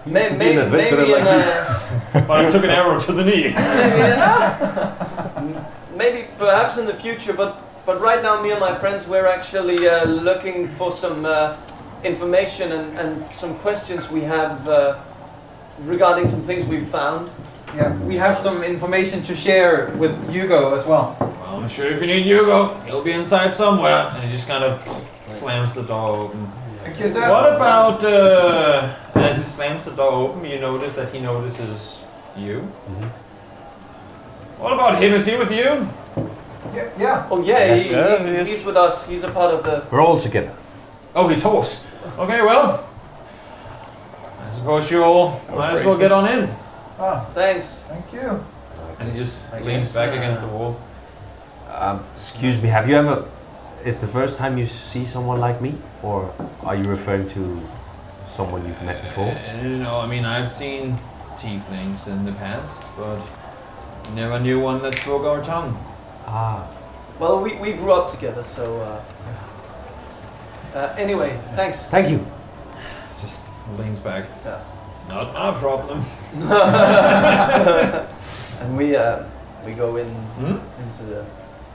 Used to be an adventurer maybe like But I took an arrow to the knee. maybe perhaps in the future, but right now me and my friends we're actually looking for some information and some questions we have regarding some things we've found. Yeah, we have some information to share with Hugo as well. Well, I'm sure if you need Hugo, he'll be inside somewhere. And he just kind of slams the door open. Thank you, sir. What about, as he slams the door open, you notice that he notices you? What about him? Is he with you? Yeah. Oh yeah, Yes. Yes. he's with us. He's a part of the. We're all together. Oh, he talks. Okay, well, I suppose you all might as well get on in. Ah, Thanks. thank you. And he just I leans guess, back against the wall. Excuse me, have you ever... Is the first time you see someone like me? Or are you referring to someone you've met before? I mean, I've seen tieflings in the past, but never knew one that spoke our tongue. Ah, Well, we grew up together, so. Anyway, thanks. thank you. Just leans back. Yeah. Not my problem. And we go in Hmm?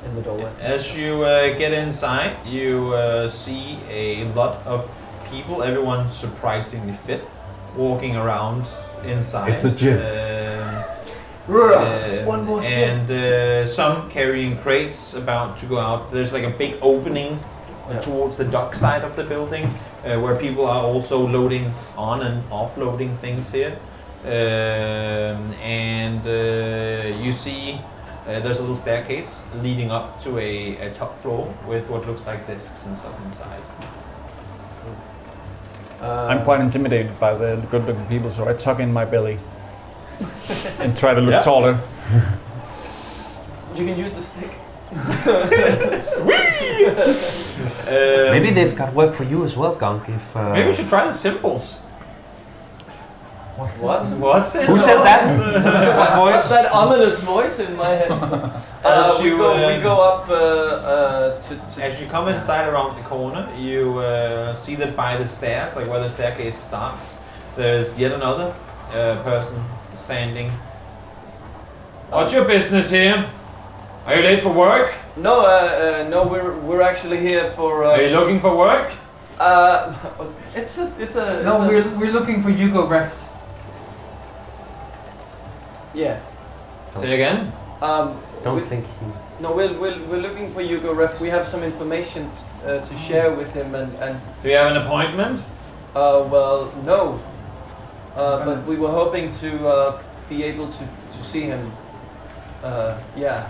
in the doorway. As you get inside, you see a lot of people, everyone surprisingly fit, walking around inside. It's a gym. One more sip. And some carrying crates about to go out. There's like a big opening towards the dock side of the building where people are also loading on and offloading things here. You see there's a little staircase leading up to a top floor with what looks like desks and stuff inside. I'm quite intimidated by the good-looking people, so I tuck in my belly and try to look taller. You can use the stick. Maybe they've got work for you as well, Gunk. If Maybe we should try the Cymbals. What? What's it? Who said that? What voice? What's that ominous voice in my head? As we you, go up to As you come inside around the corner, you see that by the stairs, like where the staircase starts, there's yet another person standing. What's your business here? Are you late for work? No, no, we're actually here for. Are you looking for work? It's a. No, it's a- we're looking for Hugo Reft. Yeah. Say again. Don't we- think he. No, we're looking for Hugo Ref. We have some information to share with him, and Do you have an appointment? well, no. But we were hoping to be able to see him. Yeah.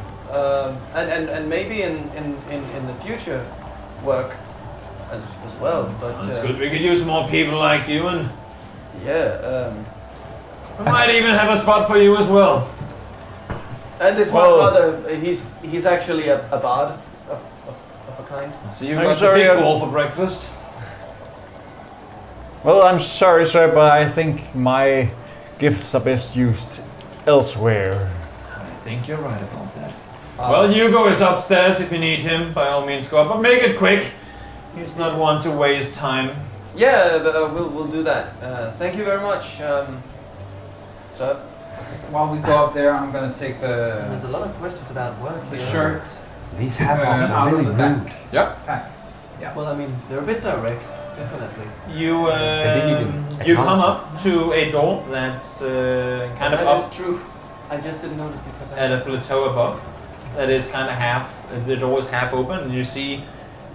And maybe in the future work as well. But Sounds good. We could use more people like you, and yeah. we might even have a spot for you as well. And this Well- my brother, he's actually a bard of a kind. So you I'm got sorry, the big I- ball for breakfast. Well, I'm sorry, sir, but I think my gifts are best used elsewhere. I think you're right about that. Well, Hugo is upstairs if you need him. By all means, go up, but make it quick. He's not one to waste time. Yeah, we'll do that. Thank you very much. So While we go up there, I'm gonna take there's the a lot of questions about work. here. shirt These have-ons out are of really the rude. back. Pack. Well, I mean, they're a bit direct, definitely. You didn't even you come acknowledge up to a door that's kind of That up is true. I just didn't notice because I at a plateau above. That is kind of half. The door is half open, and you see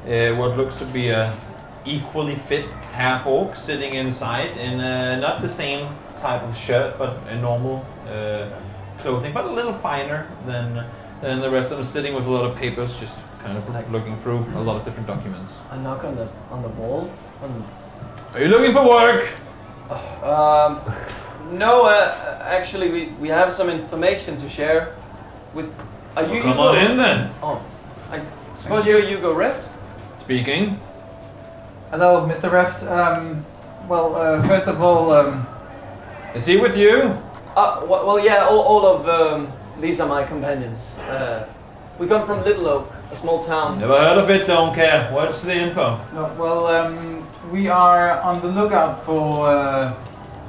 what looks to be a equally fit half orc sitting inside in not the same type of shirt, but a normal clothing, but a little finer than the rest of them, sitting with a lot of papers, just kind of like looking through a lot of different documents. I knock on the wall. Are you looking for work? No, actually, we have some information to share with. Are you Come Hugo? on in then. Oh, I suppose you're Hugo Reft. Speaking. Hello, Mr. Reft. First of all, Is he with you? Well, yeah, all of these are my companions. We come from Little Oak, a small town. Never heard of it, don't care. What's the info? we are on the lookout for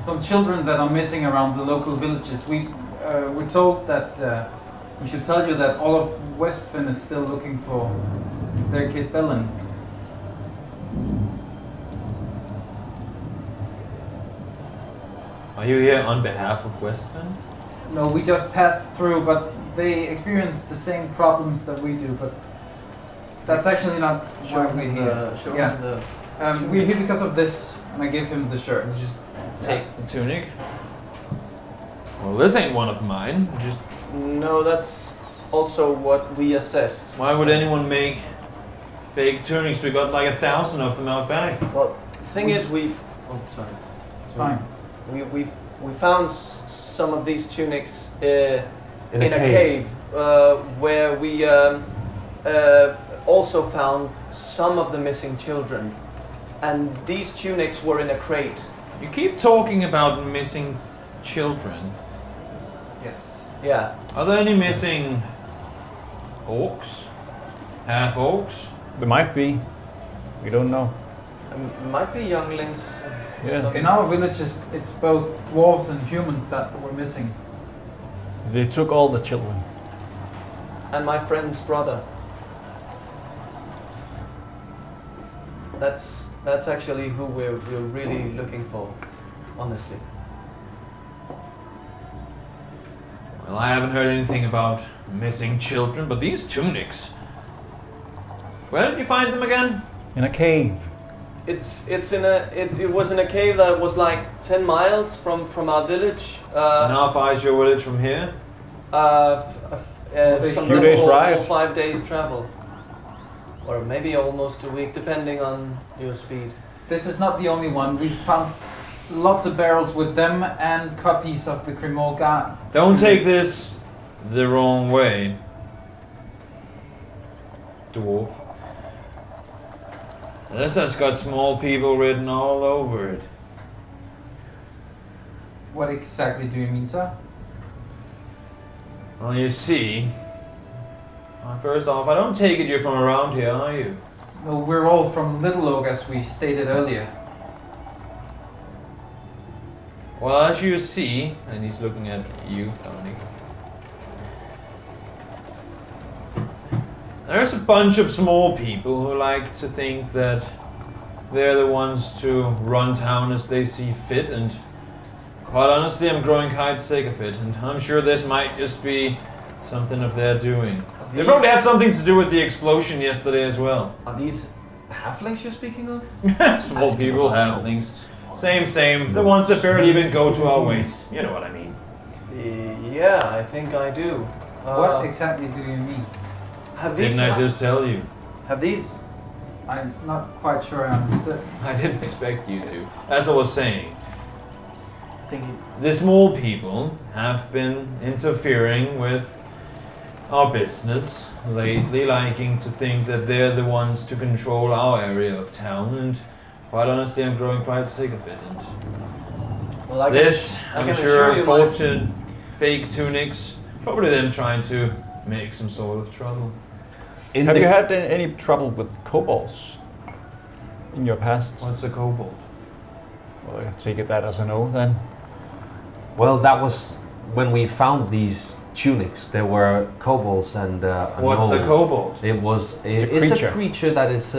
some children that are missing around the local villages. We're told that we should tell you that all of Westfin is still looking for their kid Belen. Are you here on behalf of Western? No, we just passed through, but they experienced the same problems that we do, but that's actually not why we're here. Yeah. We're here because of this, and I give him the shirt. He just takes the tunic. Well, this ain't one of mine. Just No, that's also what we assessed. why would anyone make fake tunics? We got like 1,000 of them out back. Well, the thing is, Oh, sorry. It's fine. We found some of these tunics In in a a cave where we also found some of the missing children, and these tunics were in a crate. You keep talking about missing children. Yes. Yeah. Are there any missing orcs? Half orcs? There might be. We don't know. Might be younglings. Yeah. some- In our villages, it's both dwarves and humans that were missing. They took all the children. And my friend's brother. That's actually who we're really looking for, honestly. Well, I haven't heard anything about missing children, but these tunics. Where did you find them again? In a cave. It was in a cave that was like 10 miles from our village. And how far is your village from here? Some few days ride. 4 5 days travel, or maybe almost a week, depending on your speed. This is not the only one. We found lots of barrels with them and copies of the Cremor Guard. Don't take this the wrong way, dwarf. This has got small people written all over it. What exactly do you mean, sir? Well, you see, first off, I don't take it you're from around here, are you? Well, we're all from Little Oak, as we stated earlier. Well, as you see, and he's looking at you, Dominic, there's a bunch of small people who like to think that they're the ones to run town as they see fit, and quite honestly, I'm growing quite sick of it, and I'm sure this might just be something of their doing. They probably had something to do with the explosion yesterday as well. Are these halflings you're speaking of? Small people, halflings. Same. The ones that barely even go to our waist. You know what I mean. Yeah, I think I do. What exactly do you mean? Have these? Didn't I just tell you? Have these? I'm not quite sure I understood. I didn't expect you to. As I was saying, I think. the small people have been interfering with our business lately, liking to think that they're the ones to control our area of town, and quite honestly, I'm growing quite sick of it. And Well, this, I I'm can sure, assure you fortune, fake tunics, probably them trying to make some sort of trouble. Have you had any trouble with kobolds in your past? What's a kobold? Well, I take it that as a no then. Well, that was when we found these tunics. There were kobolds and What's a gnoll. kobold? It's a creature that is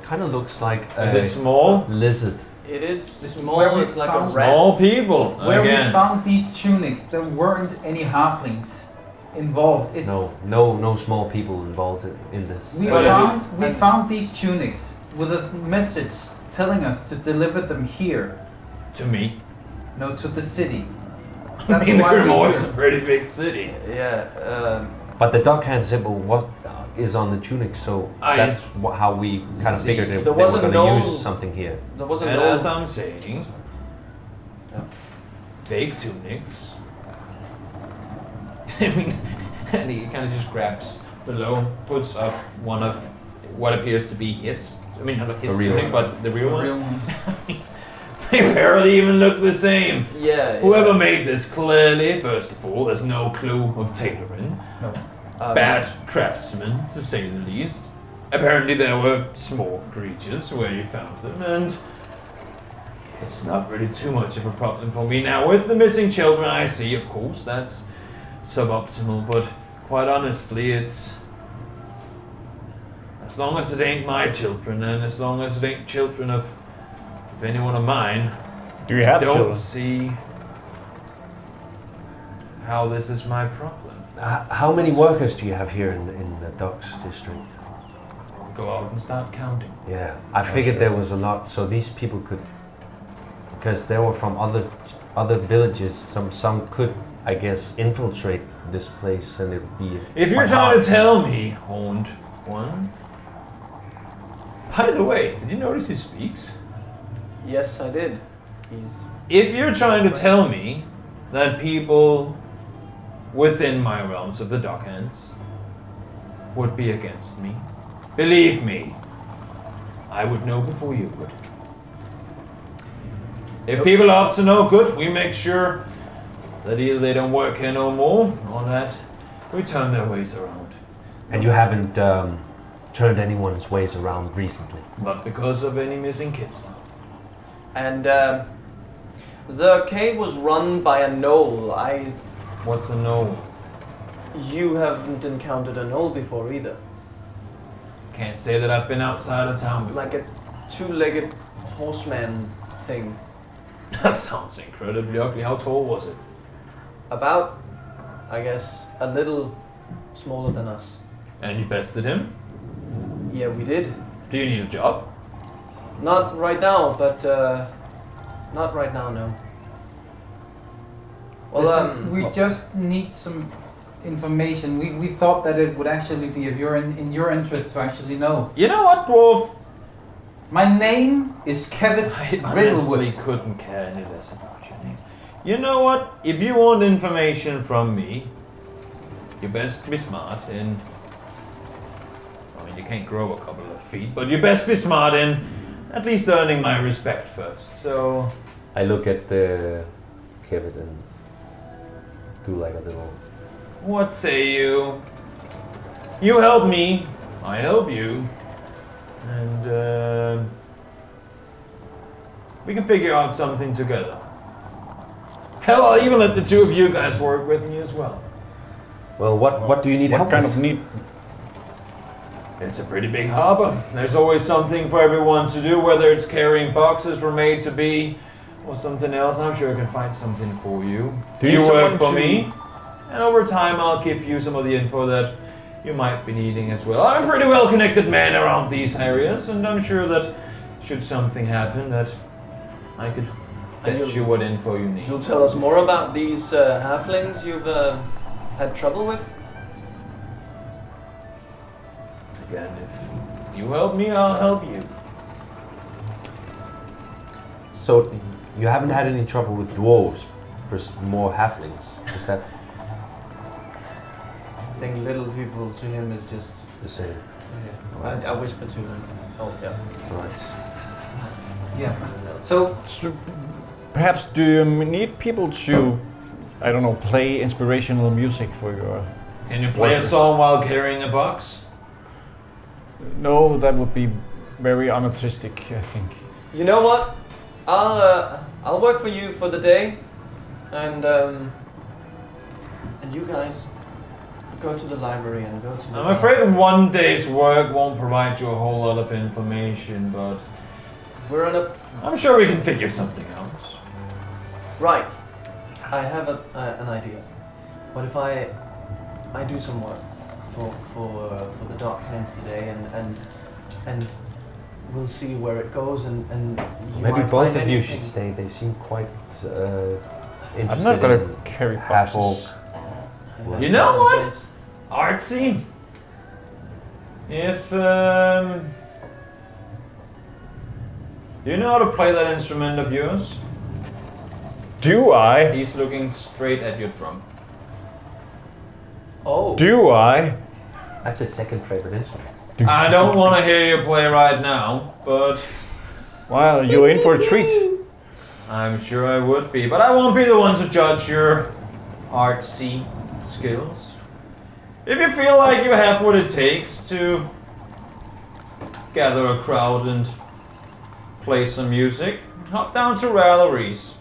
kind of looks like Is it small? lizard. It is This is small. where we It's like a found- rat. Small people. Where again. we found these tunics, there weren't any halflings involved. It's No small people involved in this. We found these tunics with a message telling us to deliver them here. To me. No, to the city. I mean, Grimoire is a pretty big city. Yeah. But the duck hand symbol is on the tunic, so that's how we kind of See, figured they there were wasn't going to no- use something here. There wasn't And no. as I'm saying, fake tunics. I mean, and he kind of just grabs below, puts up one of what appears to be his. I mean, not his The real tunic, one. but the real The ones. real ones. They barely even look the same. Yeah. Whoever yeah. made this clearly, first of all, has no clue of tailoring. Bad craftsmen, to say the least. Apparently there were small creatures where you found them, and it's not really too much of a problem for me now. With the missing children, I see, of course, that's suboptimal, but quite honestly, it's... As long as it ain't my children, and as long as it ain't children of anyone of mine, Do you have don't children? see how this is my problem. How many workers do you have here in the docks district? Go out and start counting. Yeah, I figured there was a lot, so these people could, because they were from other villages. Some could, I guess, infiltrate this place, and it would be. If you're quite trying hard to tell me, Horned One. By the way, did you notice he speaks? Yes, I did. He's. If you're trying to tell me that people within my realms of the Dockhands would be against me, believe me, I would know before you would. If people are up to no good, we make sure that either they don't work here no more, or that we turn their ways around. And you haven't turned anyone's ways around recently. Not because of any missing kids. And the cave was run by a gnoll. What's a gnoll? You haven't encountered a gnoll before either. Can't say that I've been outside of town before. Like a two-legged horseman thing. That sounds incredibly ugly. How tall was it? About, I guess, a little smaller than us. And you bested him? Yeah, we did. Do you need a job? Not right now, but not right now, no. Well, Listen, we just need some information. We thought that it would actually be of in your interest to actually know. You know what, dwarf? My name is Kevin I Riddlewood. honestly couldn't care any less about your name. You know what? If you want information from me, you best be smart in... I mean, you can't grow a couple of feet, but you best be smart in at least earning my respect first. So... I look at Kevin and do like a little. What say you? You help me, I help you, and we can figure out something together. Hell, I'll even let the two of you guys work with me as well. Well, what do you need What help kind with? of need? It's a pretty big harbor. There's always something for everyone to do, whether it's carrying boxes from A to B or something else. I'm sure I can find something for you. Do you you work someone for to- me, and over time I'll give you some of the info that you might be needing as well. I'm a pretty well connected man around these areas, and I'm sure that should something happen that I could fetch you what info you need. You'll tell us more about these halflings you've had trouble with? Again, if you help me, I'll help you. So you haven't had any trouble with dwarves, more halflings. Is that I think little people to him is just. the same? I whisper to him. Oh yeah. Right. Yeah. So So perhaps do you need people to, I don't know, play inspirational music for your? Can you play a Workers. song while carrying a box? No, that would be very unartistic, I think. You know what? I'll work for you for the day, and you guys go to the library and go to the. I'm afraid one day's work won't provide you a whole lot of information, but We're on a I'm sure we can figure something out. right. I have an idea. What if I do some work for the Dark Hands today, and we'll see where it goes, and you Maybe might both find of you anything. should stay. They seem quite interested. I'm not gonna in carry half boxes. orc. You know what? Artsy. If do you know how to play that instrument of yours? Do I? He's looking straight at your drum. Oh. Do I? That's his second favorite instrument. I don't want to hear you play right now, but Well, you're in for a treat. I'm sure I would be. But I won't be the one to judge your artsy skills. If you feel like you have what it takes to gather a crowd and play some music, hop down to Ralleries.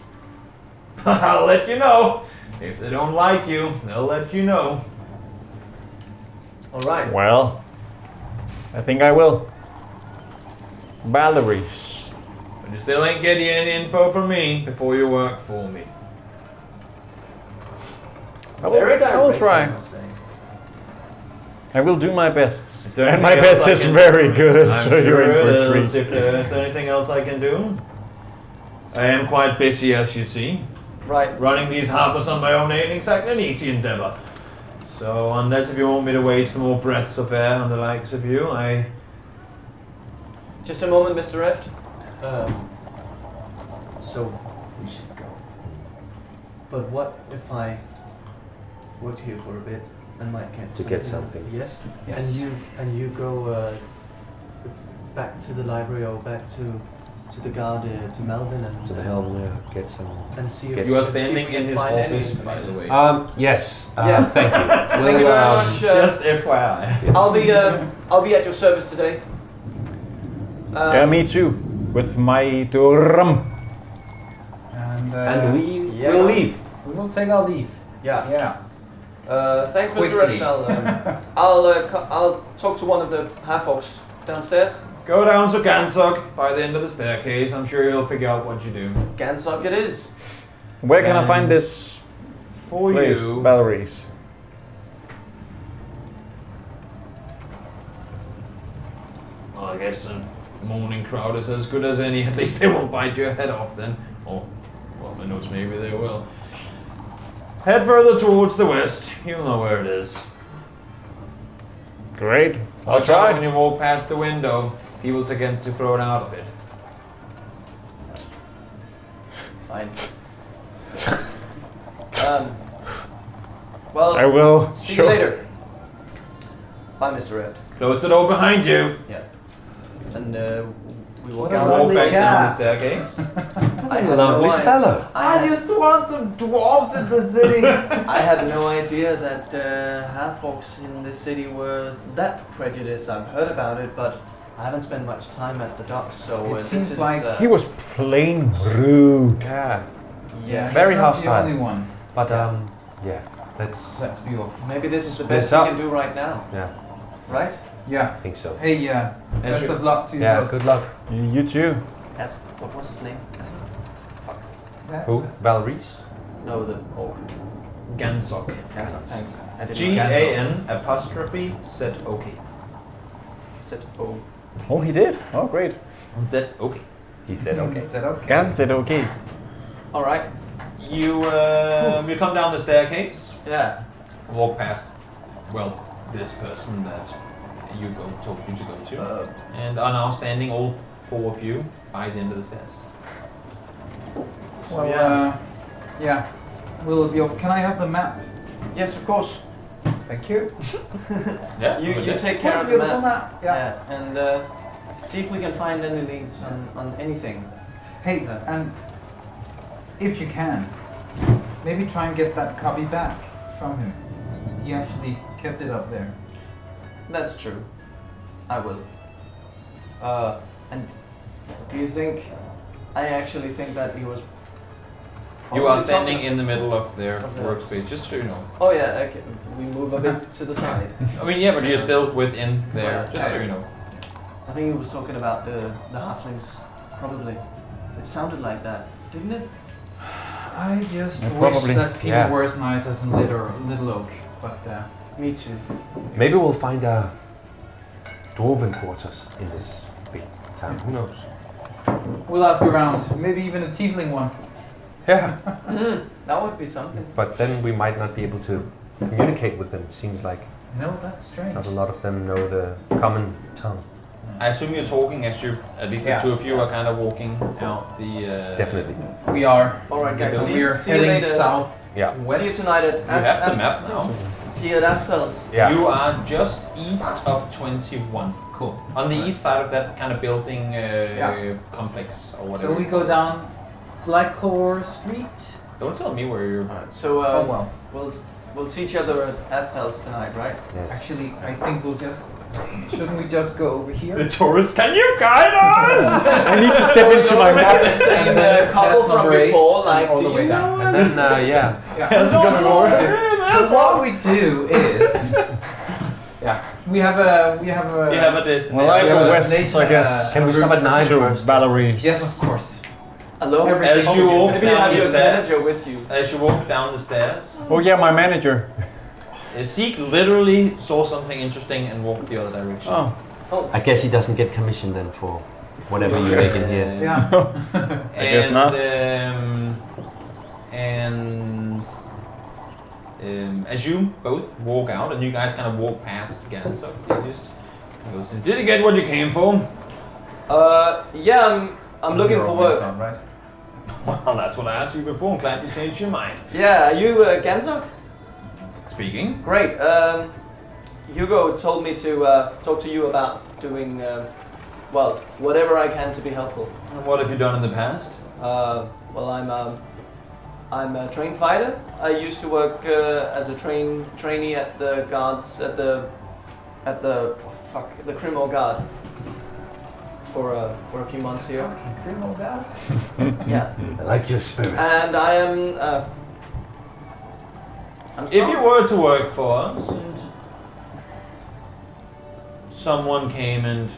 I'll let you know. If they don't like you, they'll let you know. All right. Well, I think I will. Valeries. But you still ain't getting any info from me before you work for me. I Very will direct, try. I must say. I will do my best. Is there And my anything else best I is can- very good, I'm so sure you're in for it a treat. is. If there's anything else I can do, I am quite busy, as you see. Right. Running these harbors on my own ain't exactly an easy endeavor. So unless if you want me to waste more breaths of air on the likes of you, I... Just a moment, Mr. Eft. So we should go. But what if I worked here for a bit and might get something. Yes. Yes. And you go back to the library or back to the guard to Melvin and To the helm, get some. and see if Get- You are see if standing we in can his find any office, by information. the way. Yes. Yeah. Thank you. Thank you very much. Just FYI. I'll be at your service today. Yeah, me too. With my drum. and we yeah. will leave. we will take our leave. Yeah. Yeah. Thanks, Mr. Quickly. Eft. I'll talk to one of the half orcs downstairs. Go down to Gansok by the end of the staircase. I'm sure he'll figure out what you do. Gansok it is. Where can I And find this For place? you, Valeries. well, I guess a morning crowd is as good as any. At least they won't bite your head off then. Or, well, who knows, maybe they will. Head further towards the west. You'll know where it is. Great. I'll Watch out when try. you walk past the window. He will tend to throw it out of it. Fine. Well, I will. see Sure. you later. Bye, Mr. Eft. Close the door behind you. Yeah. And we walk What a out. Walk lovely back down the chap. staircase. I had Lovely no fellow. I just want some dwarves in the city. I had no idea that half-orcs in this city were that prejudiced. I've heard about it, but I haven't spent much time at the docks, so It this seems is, like He was plain rude. Yeah. yeah. Very he's not hostile. the only one. But yeah, let's. Let's be off. Maybe this is the Split best we up. can do right now, Yeah, right? Yeah. I think so. Hey, best of luck to you Yeah, both. good luck. You too. As what was his name? Who? Valeries? No, the orc. Gansok. Thanks. I didn't G-A-N_Z-O-K. Sit. Oh. Oh, he did? Oh, great. Z-O-K. He said okay. Is that okay? Gans said okay. All right. You come down the staircase, Yeah. walk past, well, this person that you told you to go to, and are now standing, all four of you, by the end of the stairs. So, Well, yeah. We'll be off. Can I have the map? Yes, of course. Thank you. Yeah, You take care What a of the beautiful map. map. Yeah. And see if we can find any leads on anything. Hey, and if you can, maybe try and get that copy back from him. He actually kept it up there. That's true. I will. And do you think? I actually think that he was. You are probably standing talking- in the middle of their Of the- workspace, just so you know. Oh yeah. Okay. We move a bit to the side. I mean, yeah, but you're still within there, Yeah. just so you know. I think he was talking about the halflings. Probably. It sounded like that, didn't it? I just Yeah, wish probably. that people Yeah. were as nice as in Little Oak, but Me too. Maybe we'll find a dwarven quarters in this big town. Who knows? we'll ask around. Maybe even a tiefling one. Yeah. That would be something. But then we might not be able to communicate with them. Seems like No, that's strange. not a lot of them know the common tongue. I assume you're talking as you, at least Yeah. the two of you are kind of walking out the... Definitely. We are. All right, guys. So We're See you heading later. south. Yeah. See you tonight at. You have the map now. See you at Aftals. Yeah. You are just east of 21. Cool. On the east side of that kind of building Yeah. complex or So whatever. we go down Blackcore Street. Don't tell me where you're... Alright, so Oh well. we'll see each other at Aftals tonight, right? Yes. Actually, I think we'll just. Shouldn't we just go over here? tourist, can you guide us? I need to step into my map. And That's couple from number 8, before, like, all do the way you down. know? And then yeah. Yeah. So what we do is, yeah, we have a You have a destination. Well, I Yeah, go but west, destination, I guess. Can we stop at 9 To first? Valerie's. Yes, of course. Hello? Everything. As you walk Maybe you down have the your stairs, manager with you. as you walk down the stairs, Oh yeah, my manager. Zeke literally saw something interesting and walked the other direction. Oh. I guess he doesn't get commission then for whatever you make in here. Yeah. I guess not. As you both walk out and you guys kind of walk past Gansok, he just goes, "Did you get what you came for?" Yeah, I'm looking for work. Right. Well, that's what I asked you before. I'm glad you changed your mind. Yeah, are you Gansok? Speaking. Great. Hugo told me to talk to you about doing, well, whatever I can to be helpful. And what have you done in the past? Well, I'm a trained fighter. I used to work as a trainee at the guards at the criminal guard for a few months here. Fucking criminal guy. Yeah, I like your spirit. and I am. I'm If you strong. were to work for us and someone came and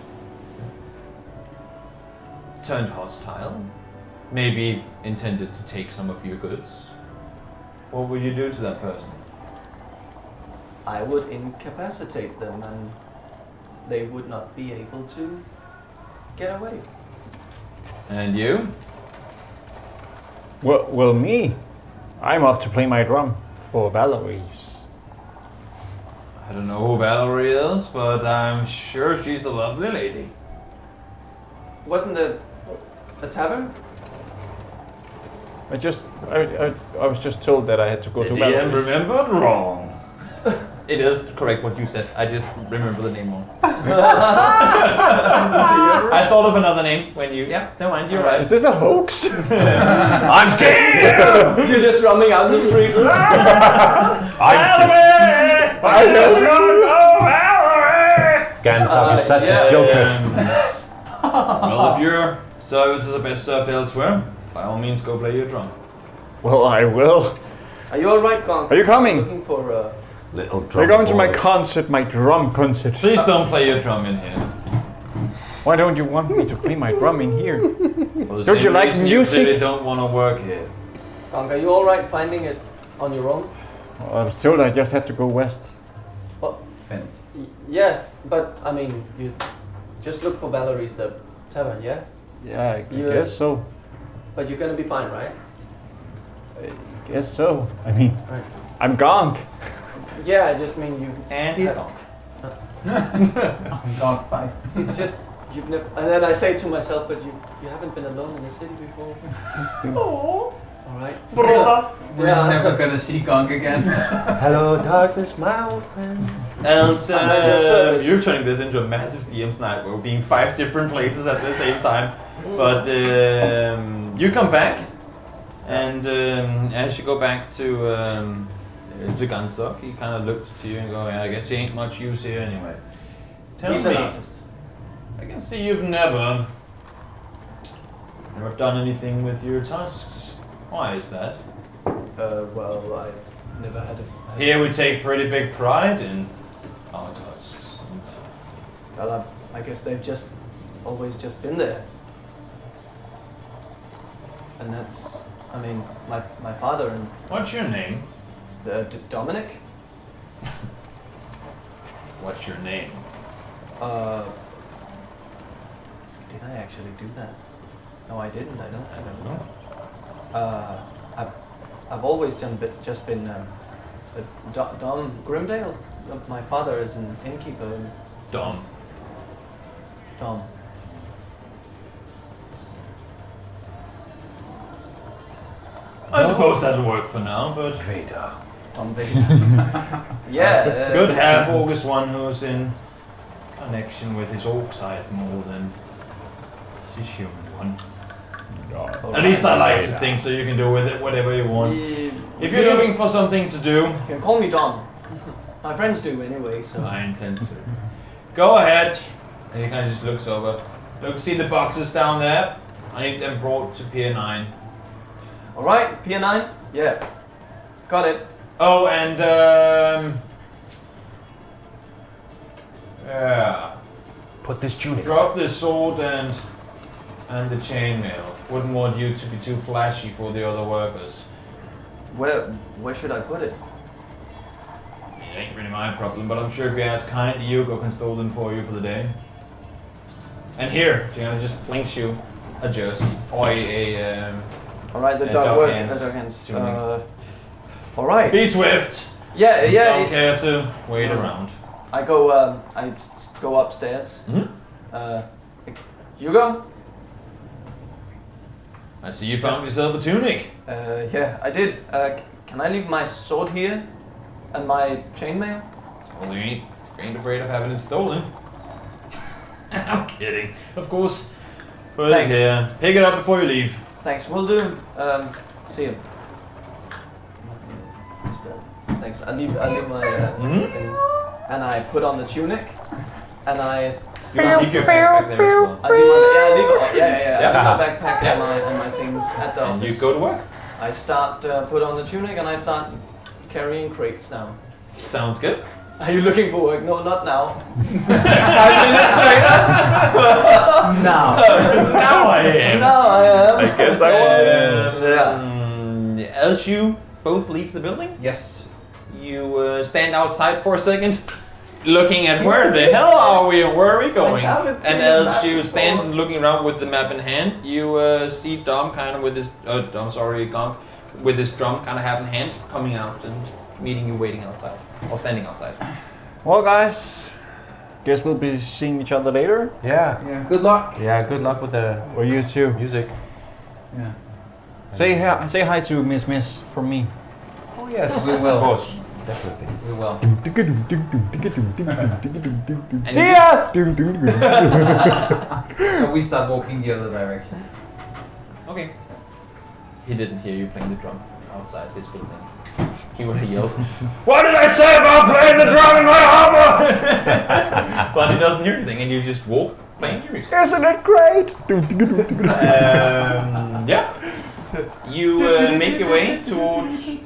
turned hostile, maybe intended to take some of your goods, what would you do to that person? I would incapacitate them, and they would not be able to get away. And you? Well, me. I'm off to play my drum for Valerie's. I don't know who Valerie is, but I'm sure she's a lovely lady. Wasn't it a tavern? I was just told that I had to go The to DM Valerie's. remembered wrong. It is correct what you said. I just remember the name wrong. I thought of another name when you. Yeah, never mind. You're right. Is this a hoax? I'm just. You're just running out the street. Gansok is such a joker. Well, if your services are best served elsewhere, by all means go play your drum. Well, I will. Are you alright, Gong? Are you coming? Looking for Little drum We're going to my boy. concert, my drum concert. Please don't play your drum in here. Why don't you want me to play my drum in here? For the Don't same you like reason music? You clearly don't want to work here. Gong, are you alright finding it on your own? I was told I just had to go west. Finn. Yeah, but I mean, you just look for Valerie's the tavern, yeah? Yeah, I Yeah. guess so. But you're gonna be fine, right? I guess so. I mean, Right. I'm gonk. Yeah, I just mean you. And he's gone. Dog bite. It's just you've never. And then I say to myself, but you haven't been alone in the city before. Oh, All right. brother. We're Yeah. never gonna see Gonk again. Hello, darkness, my old friend. Else, I'm at your service. you're turning this into a massive DM's night. We're being 5 different places at the same time. But you come back, and as you go back to Gansok, he kind of looks to you and go, "Yeah, I guess you ain't much use here anyway." Tell He's me, an artist. I can see you've never done anything with your tusks. Why is that? Well, I never had a. Here we take pretty big pride in our tusks. Well, I guess they've just always just been there. And that's, I mean, my father and What's your name? Dominic. What's your name? Did I actually do that? No, I didn't. I don't. I don't know. I've always just been Dom Grimdale. My father is an innkeeper. And Dom. Dom. I suppose that'll work for now, but Vader. Dom Vader. Yeah. good half August one who's in connection with his orc side more than his human one. At least I like to think so. You can do with it whatever you want. If you're looking for something to do, You can call me Dom. My friends do anyway, so. I intend to. Go ahead. And he kind of just looks over. Look, see the boxes down there? I need them brought to Pier 9. Alright, Pier 9? Yeah. Got it. Oh, and yeah. Put this tunic. Drop the sword and the chainmail. Wouldn't want you to be too flashy for the other workers. Where should I put it? It ain't really my problem, but I'm sure if you ask kind, Hugo can stole them for you for the day. And here, Gianna just flings you a jersey or Alright, the And dog dog work. hands. Dog hands. Tunic. Alright. Be swift. Yeah, Don't care to wait around. I go upstairs. Hmm? Hugo? I see you found yourself a tunic. Yeah, I did. Can I leave my sword here? And my chainmail? Well, you ain't afraid of having it stolen. I'm kidding. Of course. But Thanks. yeah, pick it up before you leave. Thanks, will do. See you. Thanks. I leave my thing. And I put on the tunic. And I You can leave your backpack there as well. I leave my I Yeah. leave my backpack and my things at the And office. you go to work. I start put on the tunic and I start carrying crates now. Sounds good. Are you looking for work? No, not now. 5 minutes later. Now. Now I am. Now I am. I guess I was. As you both leave the building, Yes. you stand outside for a second, looking at where the hell are we and where are we going? I haven't seen And the as map you before. stand looking around with the map in hand, you see Dom kind of with his Gonk with his drum kind of half in hand coming out and meeting you waiting outside or standing outside. Well, guys, guess we'll be seeing each other later. Yeah. Yeah. Good luck. Yeah, good luck with the Or you too. music. Yeah. Say hi to Miss from me. Oh, yes. We will. Of course. definitely. We will. See ya! And we start walking the other direction. Okay. He didn't hear you playing the drum outside his building. He would have yelled, "What did I say about playing the drum in my harbor?" But he doesn't hear anything, and you just walk playing your music. Isn't it great? Yeah. You make your way towards.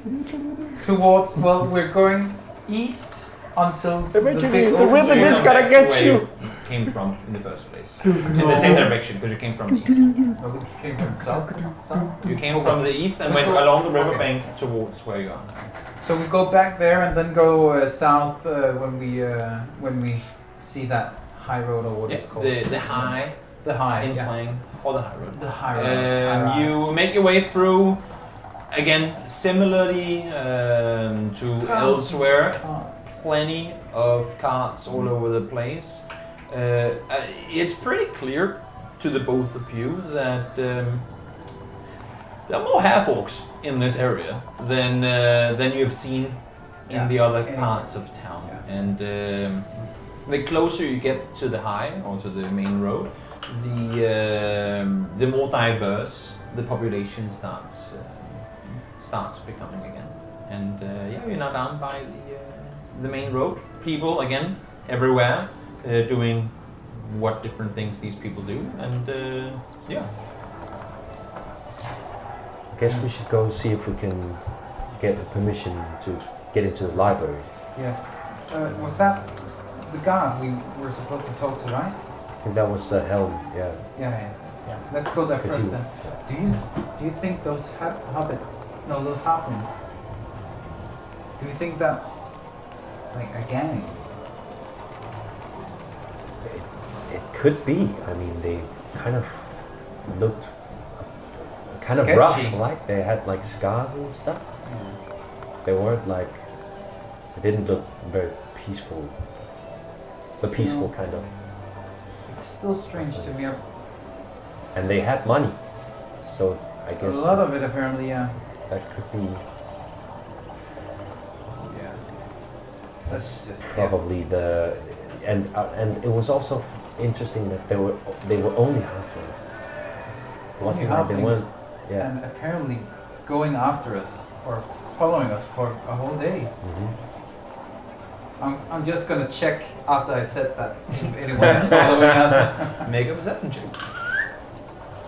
Well, we're going east until Eventually, big the open rhythm area. is gonna get where you. came from in the first place. In the same direction, because you came from the east. Oh, we came from south. You came from the east and went along the riverbank towards where you are now. So we go back there and then go south when we see that high road or what it's called. The high The high. in yeah. slang, or the high road. The high road. You make your way through, again, similarly to elsewhere, plenty of carts all over the place. It's pretty clear to the both of you that there are more half-orcs in this area than you have seen in the other parts of town. Yeah. And the closer you get to the high, or to the main road, the more diverse the population starts becoming again. And you're now down by the main road. People again everywhere doing what different things these people do, and I guess we should go and see if we can get permission to get into the library. Yeah. Was that the guard we were supposed to talk to, right? I think that was the helm, yeah. Yeah. Let's go there first then. Do you think those hobbits, no, those halflings, do you think that's like a gang? It could be. I mean, they kind of looked kind Sketchy. of rough, like they had like scars and stuff. They weren't like, they didn't look very peaceful. The peaceful kind of. It's still strange to me. And they had money, so I guess A lot of it apparently, yeah. that could be. Yeah. That's just probably the, and it was also interesting that they were only halflings. It wasn't like they halflings. weren't. Yeah. And apparently going after us or following us for a whole day. Mm-hmm. I'm just gonna check after I said that if anyone's following us. make a perception check.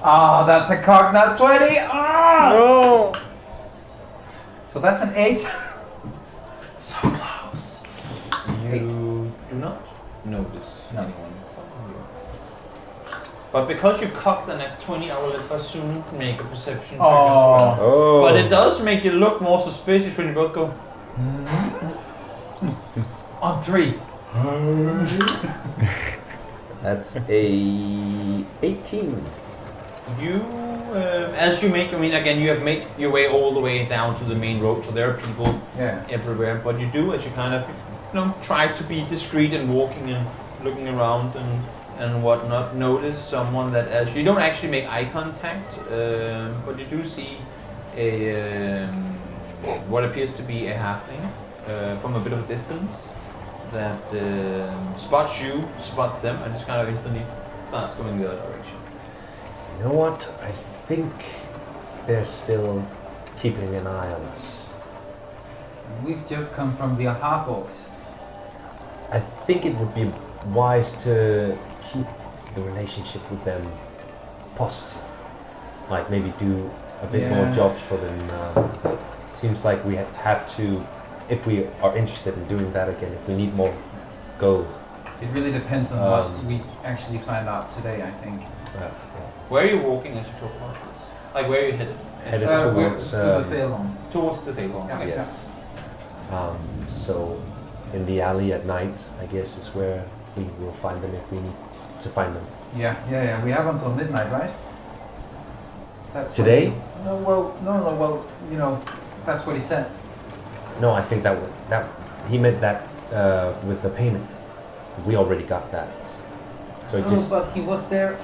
Ah, that's a cock, not 20. Ah! No. So that's an 8. So close. You do not notice anyone following you. But because you cocked an at 20, I will assume make a perception check as well. Oh. But it does make you look more suspicious when you both go. On 3. That's a 18. You, as you make, I mean, again, you have made your way all the way down to the main road, so there are people everywhere. But you do, as you kind of, try to be discreet and walking and looking around and whatnot, notice someone that, as you don't actually make eye contact, but you do see a what appears to be a halfling from a bit of a distance that spots you, spot them, and just kind of instantly starts going the other direction. You know what? I think they're still keeping an eye on us. We've just come from the half-orcs. I think it would be wise to keep the relationship with them positive. Like maybe do a bit more jobs for them. Seems like we have to, if we are interested in doing that again, if we need more gold. It really depends on what we actually find out today, I think. Where are you walking as you talk about this? Like, where are you headed? Headed towards to the Phalon. Towards the Thaylon. Yeah. yes. So in the alley at night, I guess is where we will find them if we need to find them. Yeah. We have until midnight, right? That's Today? Well, that's what he said. No, I think that he meant that with the payment. We already got that. So it just but he was there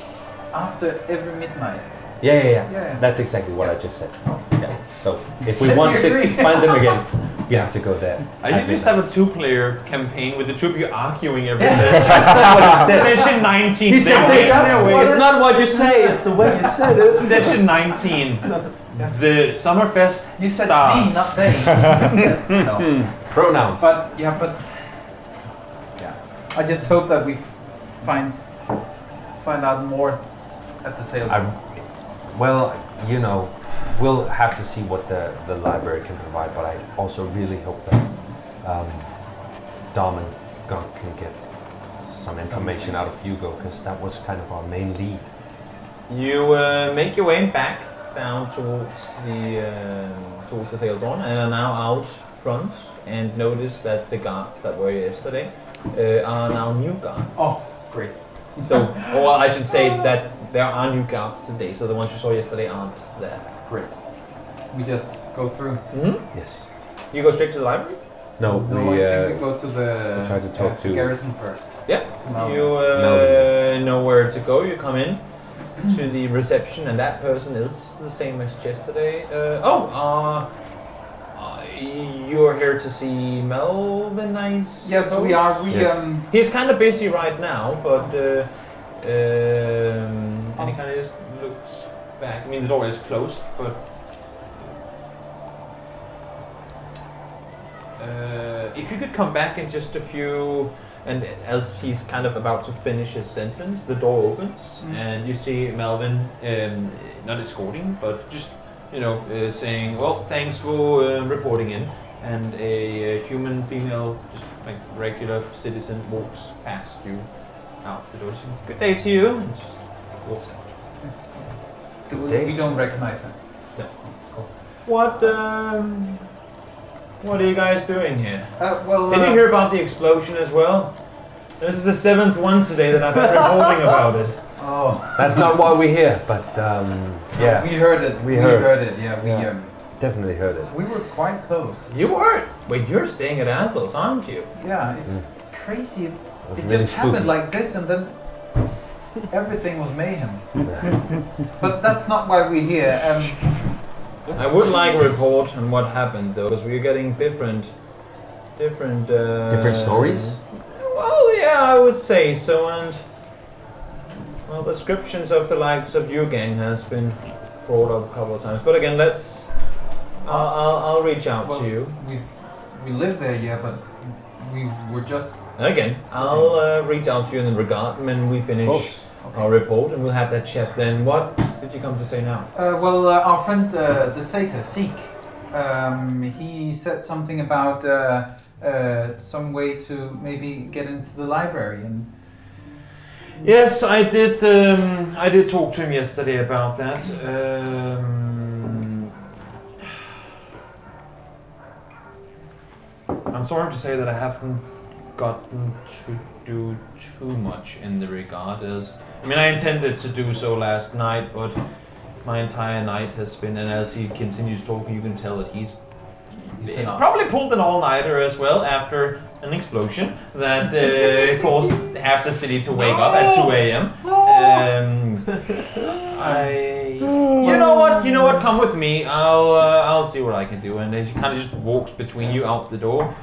after every midnight. yeah. Yeah. That's exactly what I just said. Oh. Yeah. So if we Then want we to agree. find them again, You have to go there. I should just have a 2-player campaign with the two of you arguing every day. That's not what he said. Session 19. He said They- It's not what you say, it's the way you said it. Session 19. The Summerfest You said starts. me, not they. No. Pronouns. But yeah. I just hope that we find out more at the sale. Well, you know, we'll have to see what the library can provide, but I also really hope that Dom and Gunk can get some information out of Hugo, because that was kind of our main lead. You make your way back down towards the Theodon and are now out front and notice that the guards that were yesterday are now new guards. Oh, great. So, or I should say that there are new guards today, so the ones you saw yesterday aren't there. Great. We just go through. Mm-hmm. Yes. You go straight to the library? No, No, I think we go to the we try to talk to garrison first. Yeah. To Malvin. You Melvin. know where to go. You come in to the reception, and that person is the same as yesterday. You're here to see Melvin, I Yes, suppose? we are. He's kind of busy right now, but and he kind of just looks back. I mean, the door is closed, but if you could come back in just a few. And as he's kind of about to finish his sentence, the door opens, and you see Melvin, not escorting, but just, saying, well, thanks for reporting in. And a human female, just like regular citizen, walks past you out the door. Saying, good day to you, and just walks out. We don't recognize him. No. Cool. What are you guys doing here? Did you hear about the explosion as well? This is the 7th one today that I've been reporting about it. Oh, That's not why we're here, but yeah, we heard it. We heard. it. Yeah, Yeah. Definitely heard it. we were quite close. You weren't. Wait, you're staying at Athos, aren't you? Yeah, it's crazy. It was It really just happened spooky. like this, and then everything was mayhem. But that's not why we're here. I would like a report on what happened, though, because we're getting different Different stories? Well, yeah, I would say so, and well, descriptions of the likes of your gang has been brought up a couple of times. But again, I'll reach out to you. We live there, yeah, but we were just. Again, I'll reach out to you in regard when we finish our report, and we'll have that chat then. What did you come to say now? Our friend, the satyr, Seek, he said something about some way to maybe get into the library, and Yes, I did. I did talk to him yesterday about that. I'm sorry to say that I haven't gotten to do too much in the regard. I intended to do so last night, but my entire night has been. And as he continues talking, you can tell that he's been up. probably pulled an all-nighter as well after an explosion that caused half the city to wake up at 2 a.m. You know what? Come with me. I'll see what I can do. And he kind of just walks between you out the door.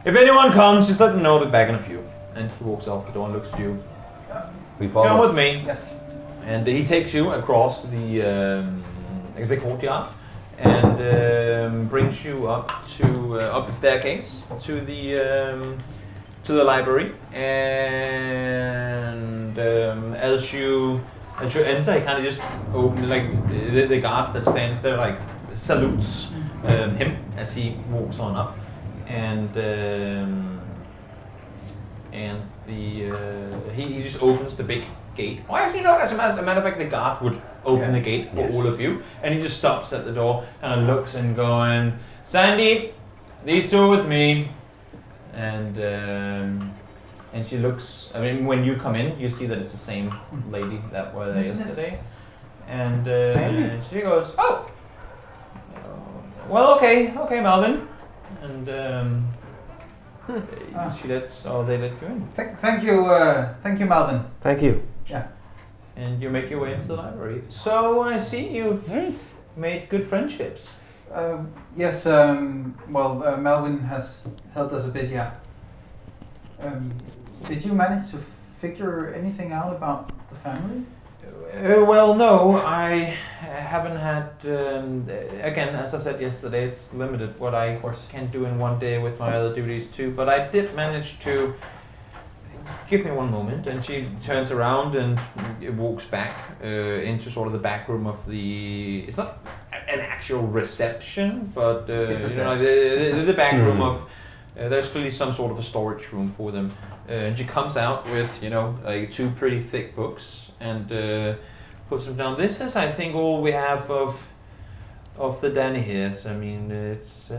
If anyone comes, just let them know they're back in a few. And he walks out the door and looks at you. We Come follow. with me. yes. And he takes you across the courtyard and brings you up the staircase to the library. And as you enter, he kind of just opens, like the guard that stands there like salutes him as he walks on up, and he just opens the big gate. Oh, actually, no. As a matter of fact, the guard would open the gate for all of you, and he just stops at the door and looks and going, "Sandy, these two are with me," and she looks. I mean, when you come in, you see that it's the same lady that was there yesterday, and she goes, "Oh, well, okay, Melvin," and they let you in. Thank you, Malvin. Thank you. Yeah. And you make your way into the library. So I see you've made good friendships. Yes, Melvin has helped us a bit, yeah. Did you manage to figure anything out about the family? Well, no, I haven't had. Again, as I said yesterday, it's limited what I can do in one day with my other duties too. But I did manage to. Give me one moment, and she turns around and walks back into sort of the back room of the. It's not an actual reception, but It's a desk. the back room of. There's clearly some sort of a storage room for them, and she comes out with like 2 pretty thick books and puts them down. This is, I think, all we have of the Danahirs. I mean, it's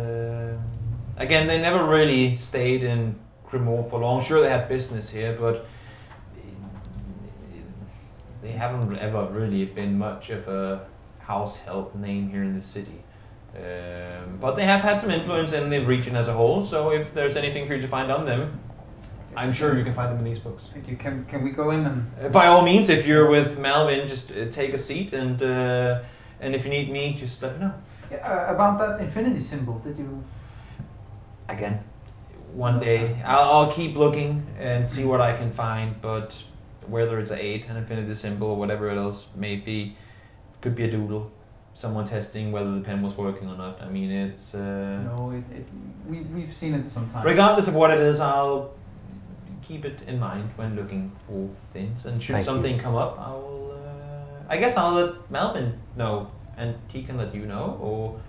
again, they never really stayed in Grimoire for long. Sure, they had business here, but they haven't ever really been much of a household name here in the city. But they have had some influence in the region as a whole, so if there's anything for you to find on them, I'm sure you can find them in these books. Thank you. Can we go in and... By all means, if you're with Malvin, just take a seat, and if you need me, just let me know. Yeah, about that infinity symbol, did you... Again, one day, I'll keep looking and see what I can find, but whether it's an 8, an infinity symbol, or whatever else may be, could be a doodle. Someone testing whether the pen was working or not. I mean, it's... No, we've seen it sometimes. Regardless of what it is, I'll keep it in mind when looking for things. And should something come up, I will... I guess I'll let Malvin know, and he can let you know, or...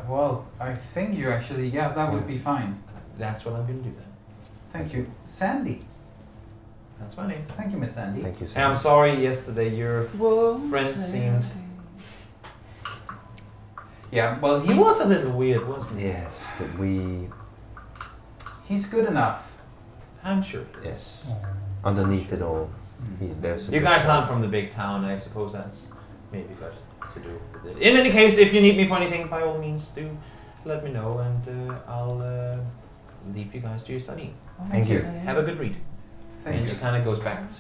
Well, I think you actually... Yeah, that would be fine. That's what I'm going to do then. Thank you. Sandy. That's my name. Thank you, Miss Sandy. Thank you, And Sandy. I'm sorry yesterday your friend seemed... Yeah, well, He was a little weird, wasn't he? Yes, that we... He's good enough. I'm sure. Yes. Underneath it all, there's a You good guys soul. aren't from the big town, I suppose that's maybe got to do with it. In any case, if you need me for anything, by all means do let me know, and I'll leave you guys to your study. Thank you. Have a good read. Thank And you. she kind of goes back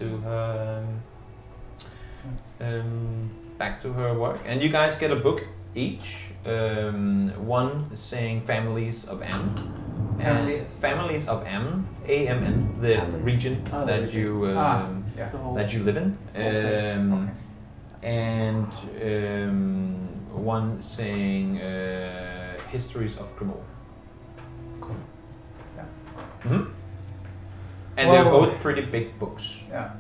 to her work, and you guys get a book each. One saying Families of Am. Families of Am, AMN, the Amn. region that you Yeah. that you live in, and one saying Histories of Grimoire. Cool. Yeah. Hmm. And Whoa. they're both pretty big books, Yeah.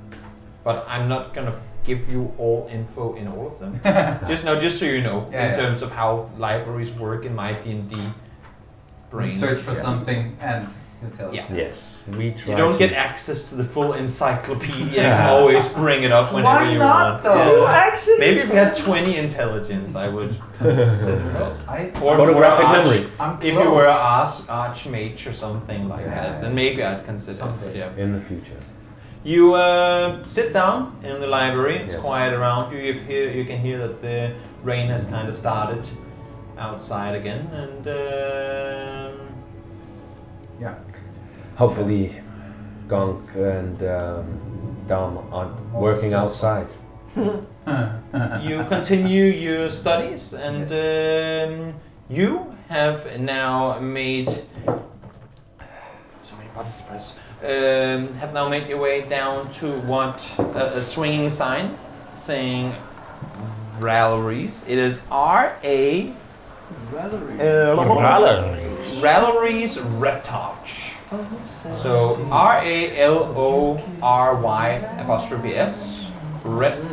but I'm not gonna give you all info in all of them. just so you know, in terms of how libraries work in my D&D brain. Search for something and he'll tell you. Yeah. Yes, we try You don't to... get access to the full encyclopedia. You can always bring it up whenever Why you not, want. though? Yeah. Maybe if you had 20 intelligence, I would consider it. Or Photographic if you were memory. I'm If you were close. an archmage or something like Yeah. that, then maybe I'd consider Someday. it. Yeah. In the future. You sit down in the library. It's Yes. quiet around you. You can hear that the rain has kind of started outside again, and Yeah. Hopefully, Gonk and Dom aren't working outside. you continue your studies, and you have now made so many buttons to press. Have now made your way down to what a swinging sign saying Ralleries. It is R.A. Ralleries Retarch. So RALORY''S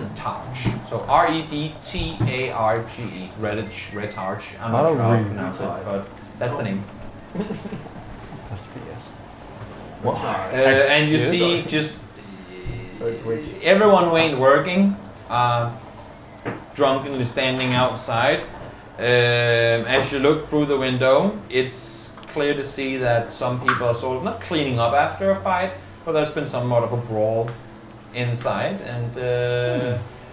Retarch. So REDTARGE. Retarch. I'm not sure how to pronounce it, but that's the name. And you see just everyone who ain't working, drunkenly standing outside. As you look through the window, it's clear to see that some people are sort of not cleaning up after a fight, but there's been somewhat of a brawl inside. And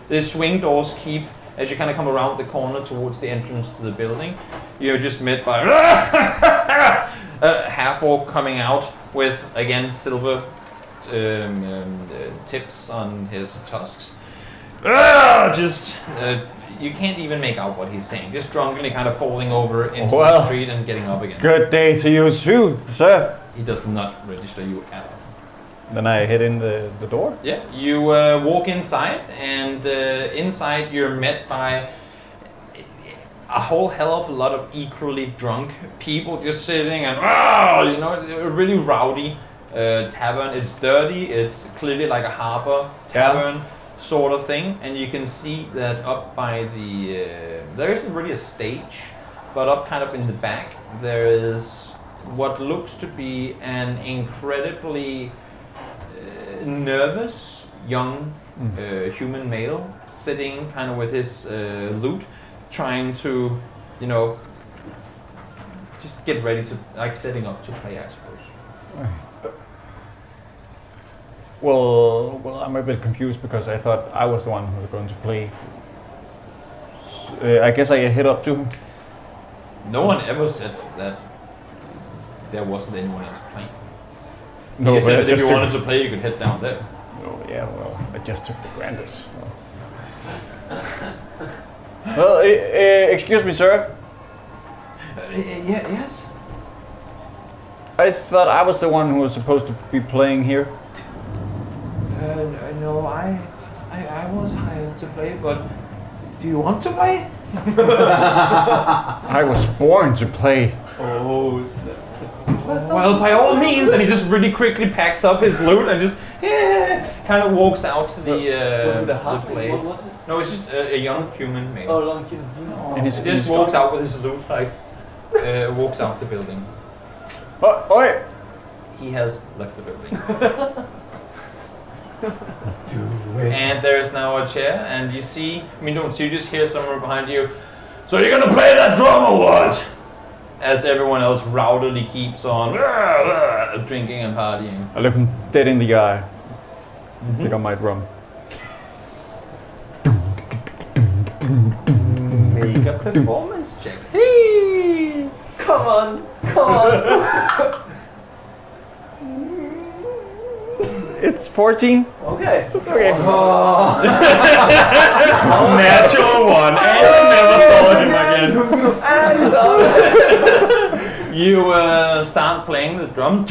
the swing doors keep, as you kind of come around the corner towards the entrance to the building, you're just met by half-orc coming out with, again, silver tips on his tusks. just you can't even make out what he's saying. Just drunkenly kind of falling over into the street and getting up again. Good day to you too, sir. He does not register you at all. Then I head in the door. Yeah, you walk inside, and inside you're met by a whole hell of a lot of equally drunk people just sitting and you know, a really rowdy tavern. It's dirty. It's clearly like a harbor tavern sort of thing, and you can see that up by the there isn't really a stage, but up kind of in the back there is what looks to be an incredibly nervous young human male sitting kind of with his lute, trying to, you know, just get ready to, like, setting up to play, I suppose. Well, I'm a bit confused because I thought I was the one who was going to play. I guess I head up to him. No one ever said that there wasn't anyone else playing. No, you but said I that if just you wanted to play, you could head down there. Oh yeah, well, I just took for granted. Well, excuse me, sir. Yes. I thought I was the one who was supposed to be playing here. No, I was hired to play, but do you want to play? I was born to play. Oh, snap. Well, by all means, and he just really quickly packs up his loot and just kind of walks out to the Was it a half place. What was it? No, it's just a young human male. Oh, long human. And He just walks out with his loot, like walks out the building. Oh, oi! He has left the building. And there's now a chair, and you see, I mean, don't you just hear someone behind you? So you're gonna play that drum or what? As everyone else rowdily keeps on drinking and partying. I look him dead in the eye. Pick up my drum. Make a performance check. Hey! Come on! It's 14. Okay. It's okay. Natural one, and never saw him again. You start playing the drum,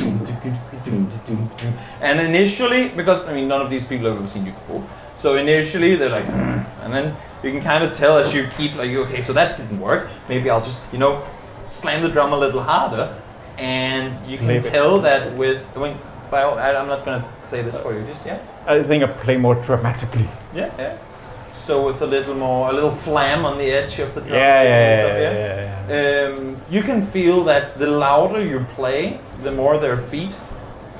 and initially, because I mean none of these people have ever seen you before, so initially they're like, and then you can kind of tell as you keep like, okay, so that didn't work. Maybe I'll just, you know, slam the drum a little harder, and you can tell that with. I mean, I'm not gonna say this for you. Just I think I play more dramatically. Yeah. So with a little flam on the edge of the drum. Yeah. You can feel that the louder you play, the more their feet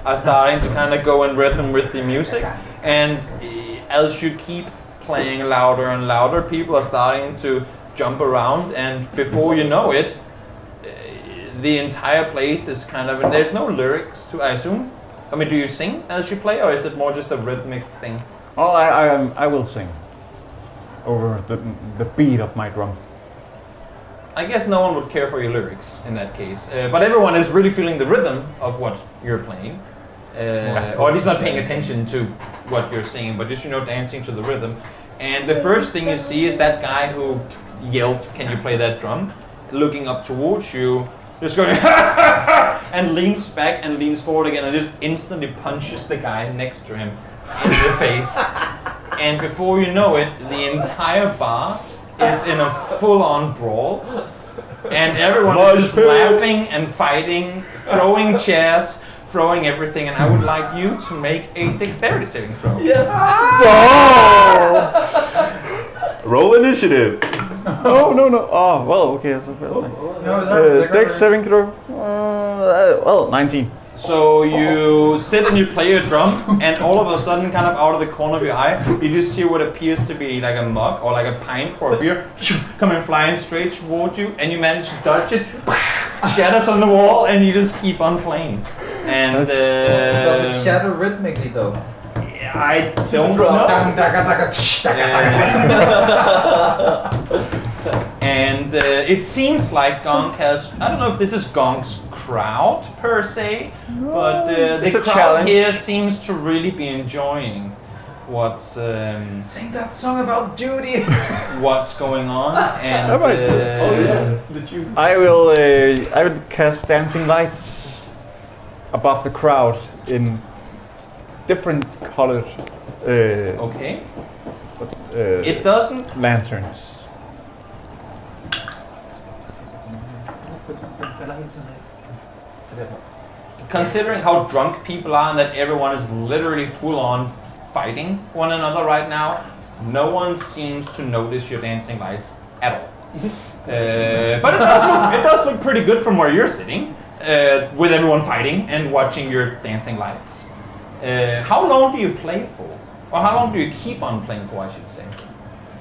are starting to kind of go in rhythm with the music. And as you keep playing louder and louder, people are starting to jump around, and before you know it, the entire place is kind of. And there's no lyrics to, I assume. I mean, do you sing as you play, or is it more just a rhythmic thing? Oh, I will sing over the beat of my drum. I guess no one would care for your lyrics in that case, but everyone is really feeling the rhythm of what you're playing, or at least not paying attention to what you're singing, but just, you know, dancing to the rhythm. And the first thing you see is that guy who yelled, "Can you play that drum?" looking up towards you, just going and leans back and leans forward again and just instantly punches the guy next to him in the face. And before you know it, the entire bar is in a full-on brawl, and everyone is just laughing and fighting, throwing chairs, throwing everything. And I would like you to make a dexterity saving throw. Yes. Roll initiative. Oh no. Oh well, okay. That's a fair thing. Dex saving throw. 19. So you sit and you play your drum, and all of a sudden, kind of out of the corner of your eye, you just see what appears to be like a mug or like a pint for a beer coming flying straight toward you, and you manage to dodge it, shatters on the wall, and you just keep on playing. And Does it shatter rhythmically though? I don't know. And it seems like Gonk has, I don't know if this is Gonk's crowd per se, but the It's a crowd challenge. here seems to really be enjoying what's Sing that song about Judy. what's going on, and I will cast dancing lights above the crowd in different colored okay. It doesn't. lanterns. Considering how drunk people are and that everyone is literally full on fighting one another right now, no one seems to notice your dancing lights at all. But it does look pretty good from where you're sitting, with everyone fighting and watching your dancing lights. How long do you play for? Or how long do you keep on playing for, I should say?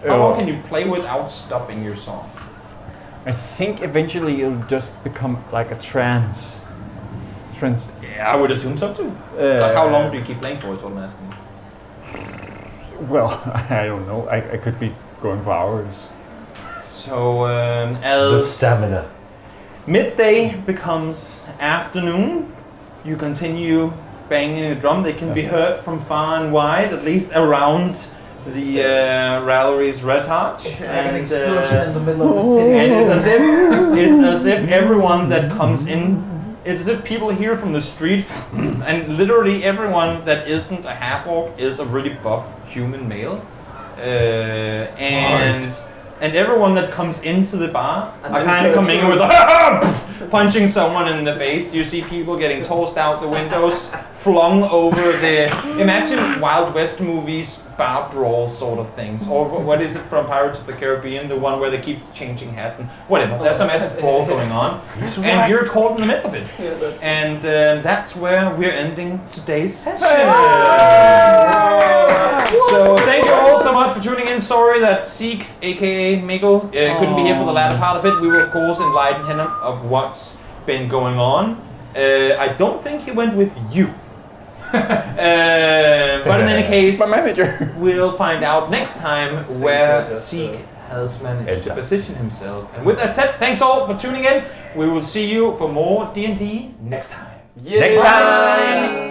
How long can you play without stopping your song? I think eventually it'll just become like a trance. Yeah, I would assume so too. But how long do you keep playing for is what I'm asking. Well, I don't know. I could be going for hours. So The as stamina. midday becomes afternoon, you continue banging the drum. They can be heard from far and wide, at least around the Rallery's retard. It's like an explosion in the middle of the city. And it's as if everyone that comes in, it's as if people hear from the street, and literally everyone that isn't a half-orc is a really buff human male. And everyone that comes into the bar are kind of coming in with punching someone in the face. You see people getting tossed out the windows, flung over the... Imagine Wild West movies, bar brawl sort of things. Or what is it from Pirates of the Caribbean? The one where they keep changing hats and whatever. There's some massive brawl going on. And you're caught in the middle of it. Yeah, that's And that's where we're ending today's session. So thank you all so much for tuning in. Sorry that Zeke, aka Mikkel, couldn't be here for the latter part of it. We will of course enlighten him of what's been going on. I don't think he went with you. But in any case, It's my manager. we'll find out next time where Zeke has managed to position himself. And with that said, thanks all for tuning in. We will see you for more D&D next time. Yeah. Next time.